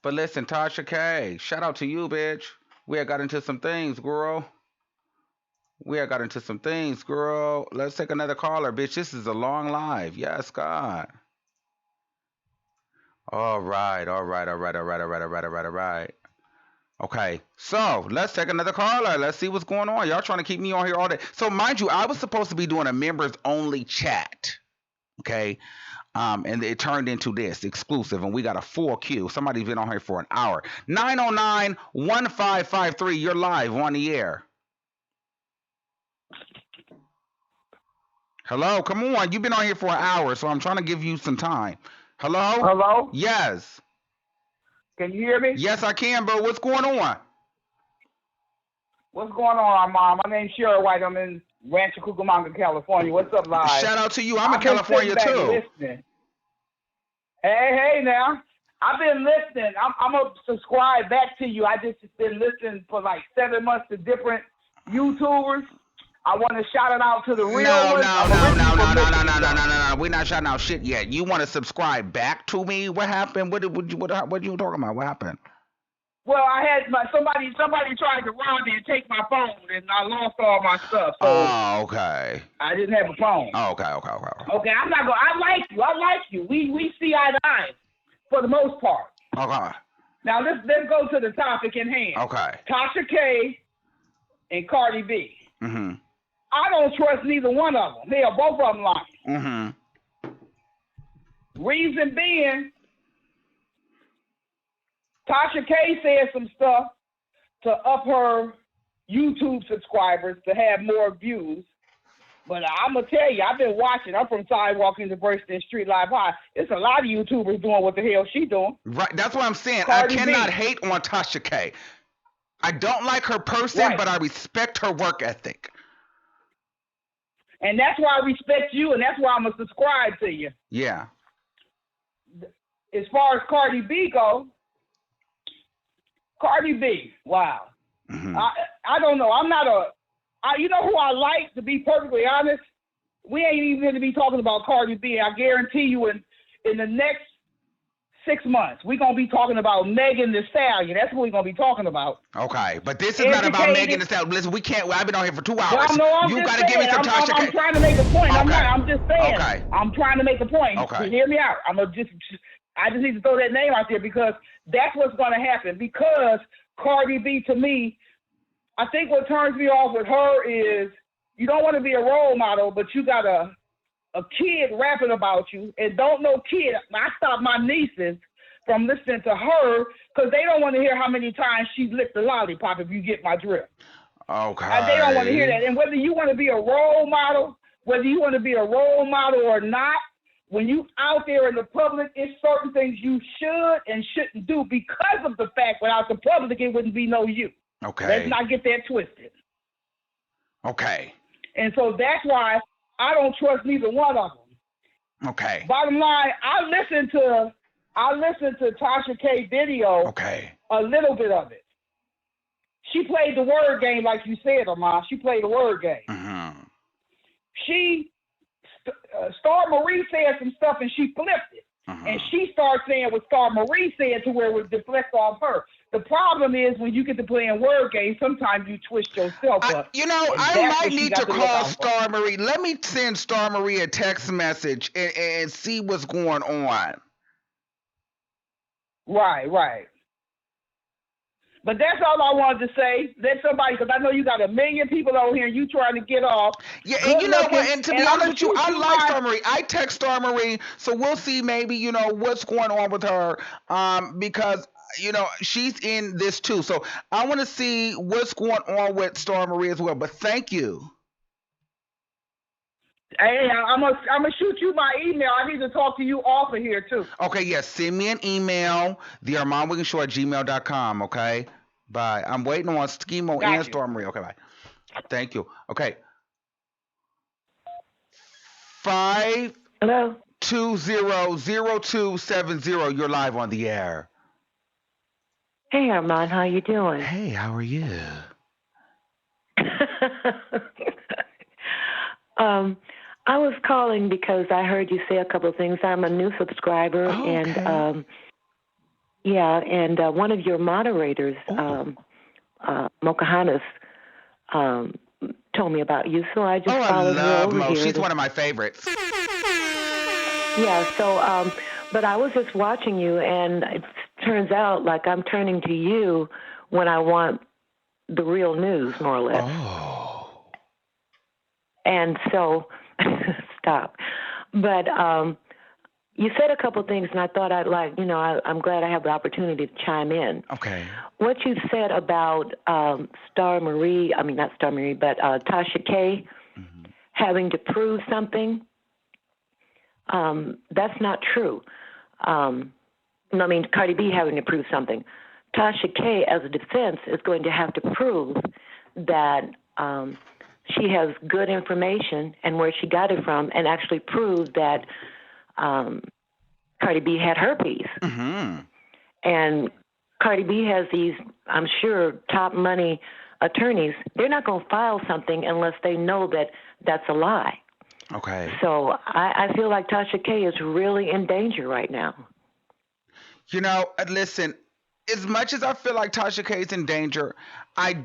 But listen, Tasha K, shout out to you, bitch. We had got into some things, girl. Let's take another caller, bitch. This is a long live. Yes, God. All right. Okay, so let's take another caller. Let's see what's going on. Y'all trying to keep me on here all day. So mind you, I was supposed to be doing a members only chat. Okay. And it turned into this exclusive, and we got a full queue. Somebody's been on here for an hour. 909-1553. You're live on the air. Hello, come on. You've been on here for an hour, so I'm trying to give you some time. Hello? Hello? Yes. Can you hear me? Yes, I can, bro. What's going on? What's going on, Mom? My name's Sherry White. I'm in Rancho Cucamonga, California. What's up, live? Shout out to you. I'm in California, too. Listening. Hey, now. I've been listening. I'm going to subscribe back to you. I just been listening for like 7 months to different YouTubers. I want to shout it out to the real ones. No. We're not shouting out shit yet. You want to subscribe back to me? What happened? What you talking about? What happened? Well, I had somebody tried to rob me and take my phone, and I lost all my stuff. So okay. I didn't have a phone. Okay. Okay, I'm not going. I like you. We see eye to eye for the most part. Okay. Now let's go to the topic in hand. Okay. Tasha K and Cardi B. Mm-hmm. I don't trust neither one of them. They are both of them lying. Mm-hmm. Reason being, Tasha K said some stuff to up her YouTube subscribers to have more views. But I'm going to tell you, I've been watching. I'm from Sidewalk into Burston Street Live High. There's a lot of YouTubers doing what the hell she doing. Right. That's what I'm saying. Cardi I cannot B. hate on Tasha K. I don't like her person, right. But I respect her work ethic. And that's why I respect you, and that's why I'm going to subscribe to you. Yeah. As far as Cardi B goes, Cardi B, wow. Mm-hmm. I don't know. You know who I like, to be perfectly honest? We ain't even going to be talking about Cardi B. I guarantee you in the next 6 months, we're going to be talking about Megan Thee Stallion. That's what we're going to be talking about. Okay, but this is not about Megan Thee Stallion. Listen, we can't. I've been on here for 2 hours. Well, you got to give me some Tasha K. I'm trying to make a point. Okay. I'm just saying. Okay. I'm trying to make a point. Okay. Hear me out. I just need to throw that name out there because that's what's going to happen. Because Cardi B, to me, I think what turns me off with her is you don't want to be a role model, but you got a kid rapping about you, and don't know kid. I stop my nieces from listening to her because they don't want to hear how many times she's licked the lollipop, if you get my drift. Okay. They don't want to hear that. And whether you want to be a role model or not, when you out there in the public, it's certain things you should and shouldn't do because of the fact without the public, it wouldn't be no you. Okay. Let's not get that twisted. Okay. And so that's why I don't trust neither one of them. Okay. Bottom line, I listen to I listened to Tasha K video. Okay. A little bit of it. She played the word game like you said, Armand. She played the word game. Mm-hmm. STARMARIE said some stuff and she flipped it. Mm-hmm. And she started saying what STARMARIE said to where it would deflect off her. The problem is when you get to playing word games, sometimes you twist yourself up. I might need to call STARMARIE. Let me send STARMARIE a text message and see what's going on. Right. But that's all I wanted to say. Let somebody, because I know you got a million people on here and you trying to get off. Yeah, and you know what? And to be honest with you, I like my... STARMARIE. I text STARMARIE, so we'll see maybe, what's going on with her. Because, she's in this too. So I want to see what's going on with STARMARIE as well. But thank you. Hey, I'm gonna shoot you my email. I need to talk to you off of here too. Okay, yes. Send me an email, thearmandwigginshow@gmail.com. Okay, bye. I'm waiting on Schemo and STARMARIE. Okay, bye. Thank you. Okay. 5200270. You're live on the air. Hey, Armand, how you doing? Hey, how are you? I was calling because I heard you say a couple of things. I'm a new subscriber, and one of your moderators, Mokahanas, told me about you, so I just followed her over here. She's one of my favorites. Yeah, so, but I was just watching you, and it turns out like I'm turning to you when I want the real news, more or less. Oh. And so, stop. But you said a couple things, and I thought I'd I'm glad I have the opportunity to chime in. Okay. What you said about not STARMARIE, but Tasha K having to prove something, that's not true. Cardi B having to prove something. Tasha K, as a defense, is going to have to prove that she has good information and where she got it from, and actually prove that Cardi B had herpes. Mm-hmm. And Cardi B has these, I'm sure, top money attorneys. They're not going to file something unless they know that that's a lie. Okay. So I feel like Tasha K is really in danger right now. Listen, as much as I feel like Tasha K is in danger, I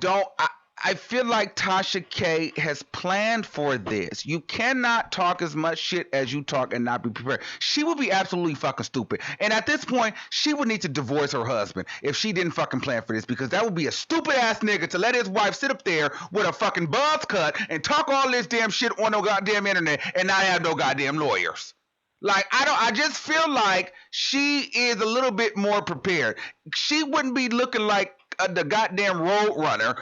feel like Tasha K has planned for this. You cannot talk as much shit as you talk and not be prepared. She would be absolutely fucking stupid. And at this point, she would need to divorce her husband if she didn't fucking plan for this, because that would be a stupid ass nigga to let his wife sit up there with a fucking buzz cut and talk all this damn shit on no goddamn internet and not have no goddamn lawyers. I just feel like she is a little bit more prepared. She wouldn't be looking like the goddamn road runner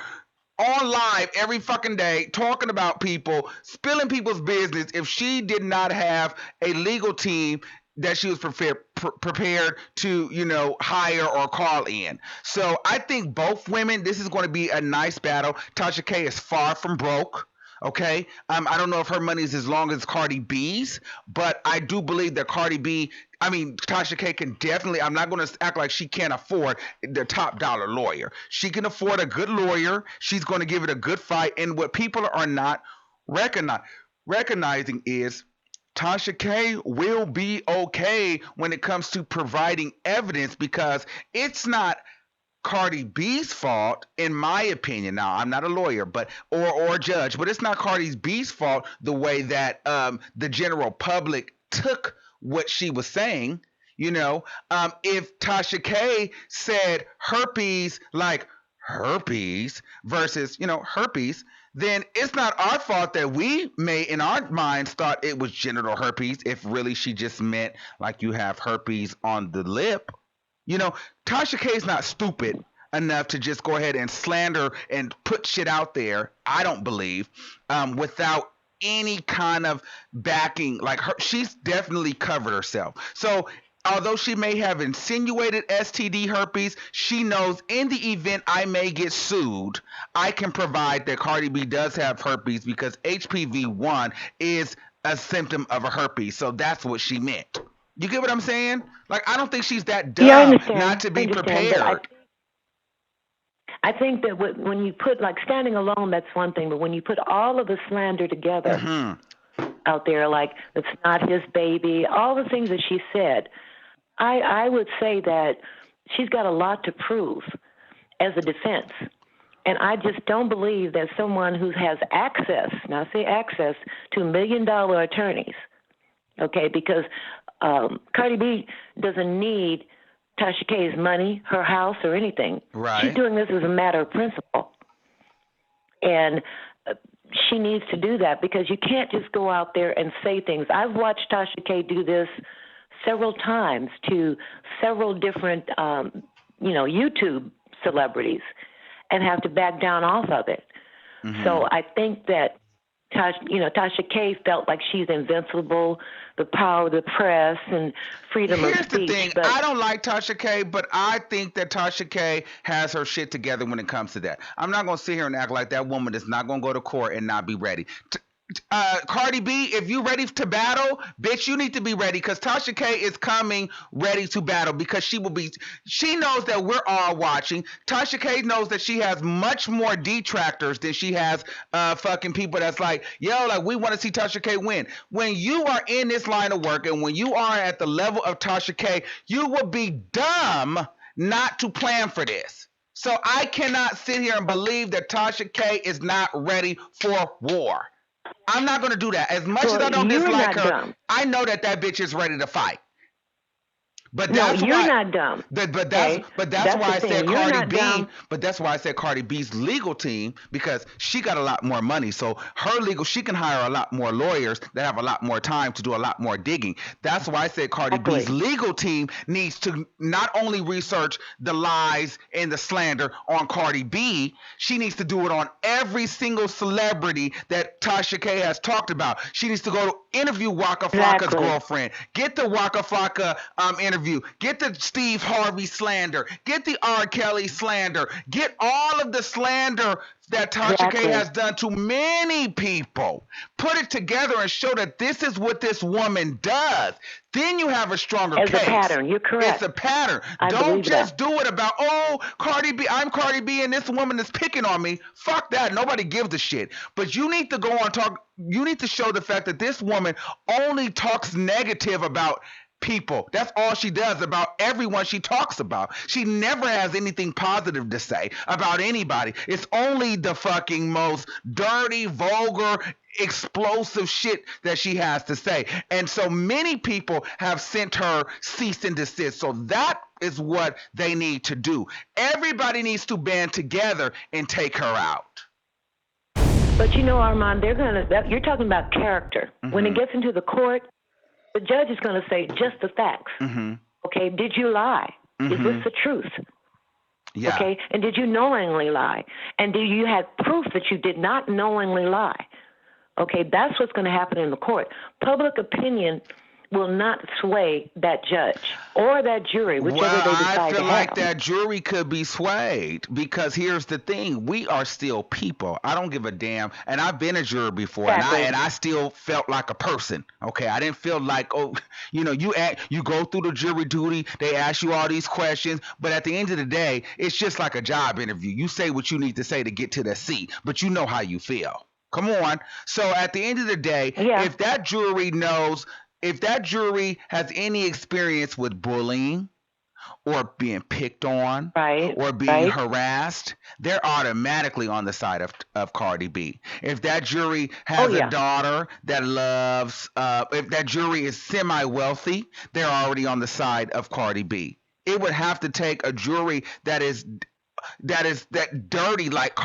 on live every fucking day, talking about people, spilling people's business, if she did not have a legal team that she was prepared to, hire or call in. So I think both women, this is going to be a nice battle. Tasha K is far from broke. Okay, I don't know if her money is as long as Cardi B's, but I do believe that Tasha K can definitely, I'm not going to act like she can't afford the top dollar lawyer. She can afford a good lawyer. She's going to give it a good fight. And what people are not recognizing is Tasha K will be okay when it comes to providing evidence, because it's not Cardi B's fault, in my opinion. Now, I'm not a lawyer, or a judge, but it's not Cardi B's fault the way that the general public took what she was saying. If Tasha K said herpes, like herpes versus herpes, then it's not our fault that we may in our minds thought it was genital herpes, if really she just meant like you have herpes on the lip. Tasha K is not stupid enough to just go ahead and slander and put shit out there, I don't believe, without any kind of backing. She's definitely covered herself. So although she may have insinuated STD herpes, she knows in the event I may get sued, I can provide that Cardi B does have herpes, because HPV-1 is a symptom of a herpes. So that's what she meant. You get what I'm saying? Like, I don't think she's that Yeah, I dumb not understand. to I be understand, but prepared. I think that when you put, like, standing alone, that's one thing, but when you put all of the slander together out there, like, it's not his baby, all the things that she said, I would say that she's got a lot to prove as a defense. And I just don't believe that someone who has access, now I say access, to $1 million attorneys, okay, because Cardi B doesn't need Tasha K's money, her house, or anything. Right. She's doing this as a matter of principle. And she needs to do that because you can't just go out there and say things. I've watched Tasha K do this several times to several different, YouTube celebrities and have to back down off of it. So I think that Tasha K felt like she's invincible, the power of the press and freedom of speech. Here's the thing. I don't like Tasha K, but I think that Tasha K has her shit together when it comes to that. I'm not going to sit here and act like that woman is not going to go to court and not be ready. Cardi B, if you ready to battle, bitch, you need to be ready because Tasha K is coming ready to battle because she knows that we're all watching. Tasha K knows that she has much more detractors than she has fucking people that's like, yo, like we want to see Tasha K win. When you are in this line of work and when you are at the level of Tasha K, you will be dumb not to plan for this. So I cannot sit here and believe that Tasha K is not ready for war. I'm not going to do that. As much as I don't dislike her, dumb. I know that bitch is ready to fight. But that's you're why, not dumb. But that's why I said Cardi B. Dumb. But that's why I said Cardi B's legal team because she got a lot more money. So she can hire a lot more lawyers that have a lot more time to do a lot more digging. That's why I said Cardi B's legal team needs to not only research the lies and the slander on Cardi B, she needs to do it on every single celebrity that Tasha K has talked about. She needs to go to interview Waka Flocka's girlfriend, get the Waka Flocka interview. Get the Steve Harvey slander. Get the R. Kelly slander. Get all of the slander that Tasha K has done to many people. Put it together and show that this is what this woman does. Then you have a stronger case. It's a pattern. You're correct. It's a pattern. Don't just do it about, Cardi B, I'm Cardi B and this woman is picking on me. Fuck that. Nobody gives a shit. But you need to go on talk. You need to show the fact that this woman only talks negative about people. That's all she does about everyone she talks about. She never has anything positive to say about anybody. It's only the fucking most dirty, vulgar, explosive shit that she has to say. And so many people have sent her cease and desist. So that is what they need to do. Everybody needs to band together and take her out. But Armand, you're talking about character. When it gets into the court, the judge is going to say just the facts. Okay, did you lie? Is this the truth? Yeah. Okay, and did you knowingly lie? And do you have proof that you did not knowingly lie? Okay, that's what's going to happen in the court. Public opinion will not sway that judge or that jury, whichever they decide to have. I feel like that jury could be swayed because here's the thing. We are still people. I don't give a damn. And I've been a juror before and I still felt like a person. Okay. I didn't feel like, you go through the jury duty. They ask you all these questions. But at the end of the day, it's just like a job interview. You say what you need to say to get to the seat, but you know how you feel. Come on. So at the end of the day, if that jury has any experience with bullying or being picked on or being harassed, they're automatically on the side of Cardi B. If that jury has a daughter that loves, if that jury is semi-wealthy, they're already on the side of Cardi B. It would have to take a jury that is dirty like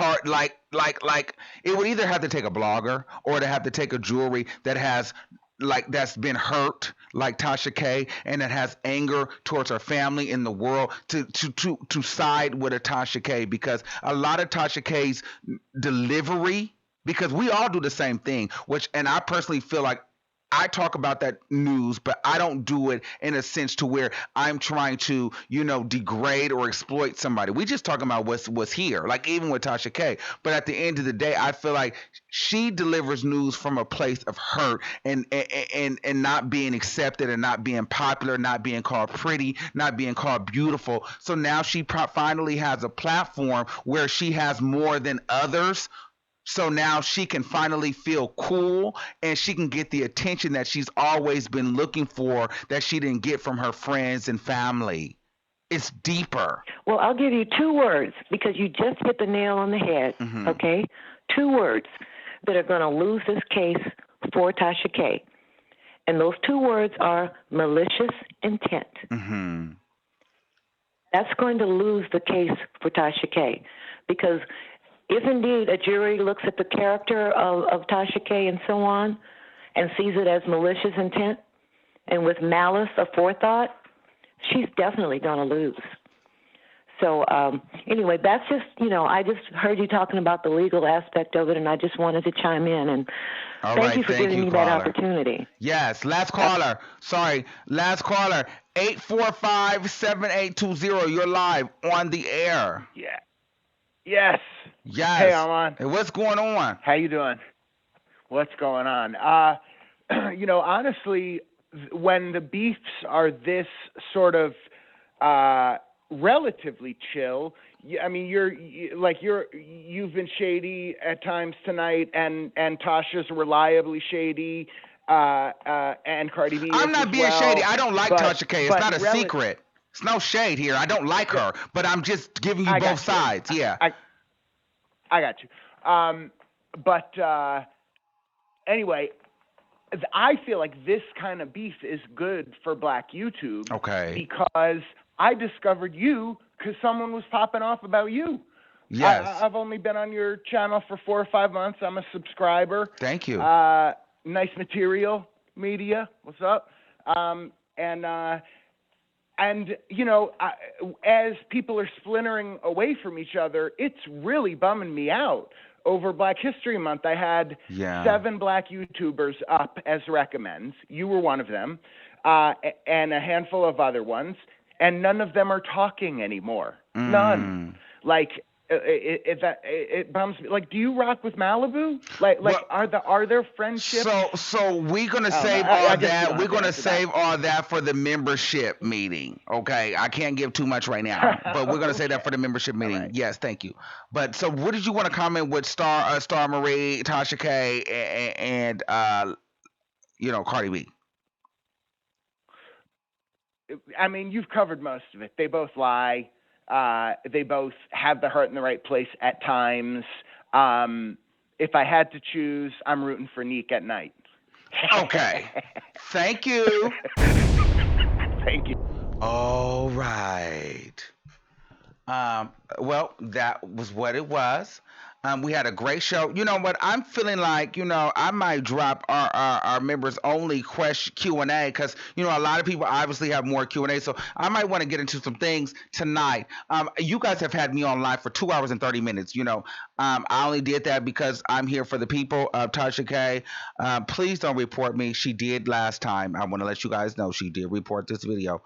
it would either have to take a blogger or to have to take a jury that has that's been hurt like Tasha K and that has anger towards her family in the world to side with a Tasha K because a lot of Tasha K's delivery because we all do the same thing and I personally feel like I talk about that news, but I don't do it in a sense to where I'm trying to, degrade or exploit somebody. We just talking about what's here, like even with Tasha K. But at the end of the day, I feel like she delivers news from a place of hurt and not being accepted and not being popular, not being called pretty, not being called beautiful. So now she finally has a platform where she has more than others, so now she can finally feel cool and she can get the attention that she's always been looking for that she didn't get from her friends and family. It's deeper. Well, I'll give you 2 words because you just hit the nail on the head, okay? 2 words that are going to lose this case for Tasha K. And those 2 words are malicious intent. That's going to lose the case for Tasha K. Because if indeed a jury looks at the character of Tasha K and so on and sees it as malicious intent and with malice or forethought, she's definitely going to lose. So anyway, that's just, I just heard you talking about the legal aspect of it, and I just wanted to chime in. And thank you for giving me that opportunity. Yes, last caller. Sorry, last caller. 845-7820. You're live on the air. Yeah. Yes. Yes. Hey, Armand. Hey, what's going on? How you doing? What's going on? Honestly, when the beefs are this sort of relatively chill, I mean, you've been shady at times tonight, and Tasha's reliably shady, and Cardi B. I'm not being shady. I don't like Tasha K. It's not a secret. It's no shade here. I don't like her, but I'm just giving you both sides. Yeah. I got you. Anyway, I feel like this kind of beef is good for Black YouTube. Okay. Because I discovered you because someone was popping off about you. Yes. I've only been on your channel for 4 or 5 months. I'm a subscriber. Thank you. Nice material, media. What's up? And as people are splintering away from each other, it's really bumming me out. Over Black History Month, I had 7 Black YouTubers up as recommends. You were one of them, and a handful of other ones, and none of them are talking anymore. None. Like, it bums me. Like, do you rock with Malibu? Are there friendships? So we're gonna save all that. We're gonna save all that for the membership meeting. Okay, I can't give too much right now, but we're gonna save that for the membership meeting. Right. Yes, thank you. But so, what did you want to comment with STARMARIE, Tasha K, and Cardi B? I mean, you've covered most of it. They both lie. They both have the heart in the right place at times. If I had to choose, I'm rooting for Neek at night. Okay. Thank you. Thank you. All right. Well, that was what it was. We had a great show. You know what? I'm feeling like, I might drop our members only Q&A because, a lot of people obviously have more Q&A. So I might want to get into some things tonight. You guys have had me on live for 2 hours and 30 minutes. I only did that because I'm here for the people of Tasha K. Please don't report me. She did last time. I want to let you guys know she did report this video.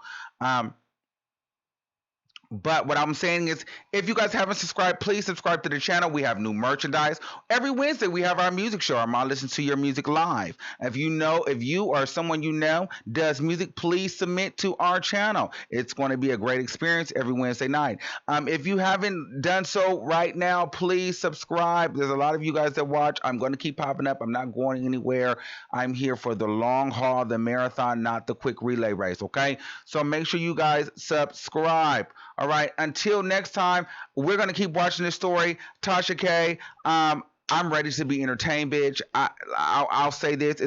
But what I'm saying is, if you guys haven't subscribed, please subscribe to the channel. We have new merchandise. Every Wednesday, we have our music show. I'm going to listen to your music live. If you or someone you know does music, please submit to our channel. It's going to be a great experience every Wednesday night. If you haven't done so right now, please subscribe. There's a lot of you guys that watch. I'm going to keep popping up. I'm not going anywhere. I'm here for the long haul, the marathon, not the quick relay race, okay? So make sure you guys subscribe. All right. Until next time, we're going to keep watching this story. Tasha K, I'm ready to be entertained, bitch. I'll say this.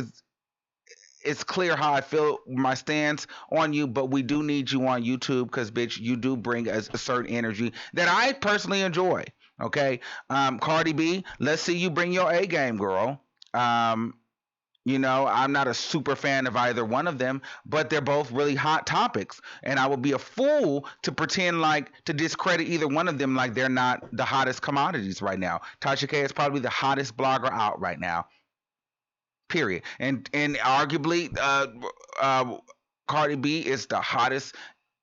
It's clear how I feel, my stance on you, but we do need you on YouTube because, bitch, you do bring a certain energy that I personally enjoy. Okay. Cardi B, let's see you bring your A game, girl. I'm not a super fan of either one of them, but they're both really hot topics. And I would be a fool to pretend to discredit either one of them like they're not the hottest commodities right now. Tasha K is probably the hottest blogger out right now. Period. And arguably, Cardi B is the hottest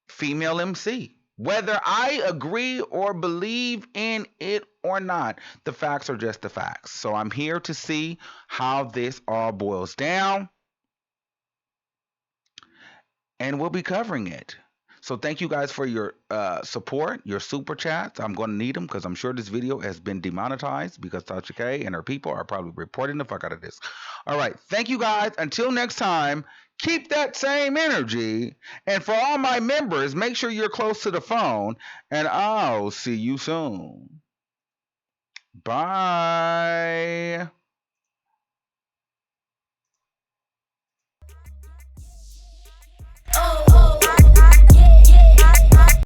female MC. Whether I agree or believe in it or not, the facts are just the facts. So I'm here to see how this all boils down, and we'll be covering it. So thank you guys for your support, your super chats. I'm going to need them because I'm sure this video has been demonetized because Tasha K and her people are probably reporting the fuck out of this. All right. Thank you guys. Until next time, keep that same energy. And for all my members, make sure you're close to the phone, and I'll see you soon. Bye. Oh.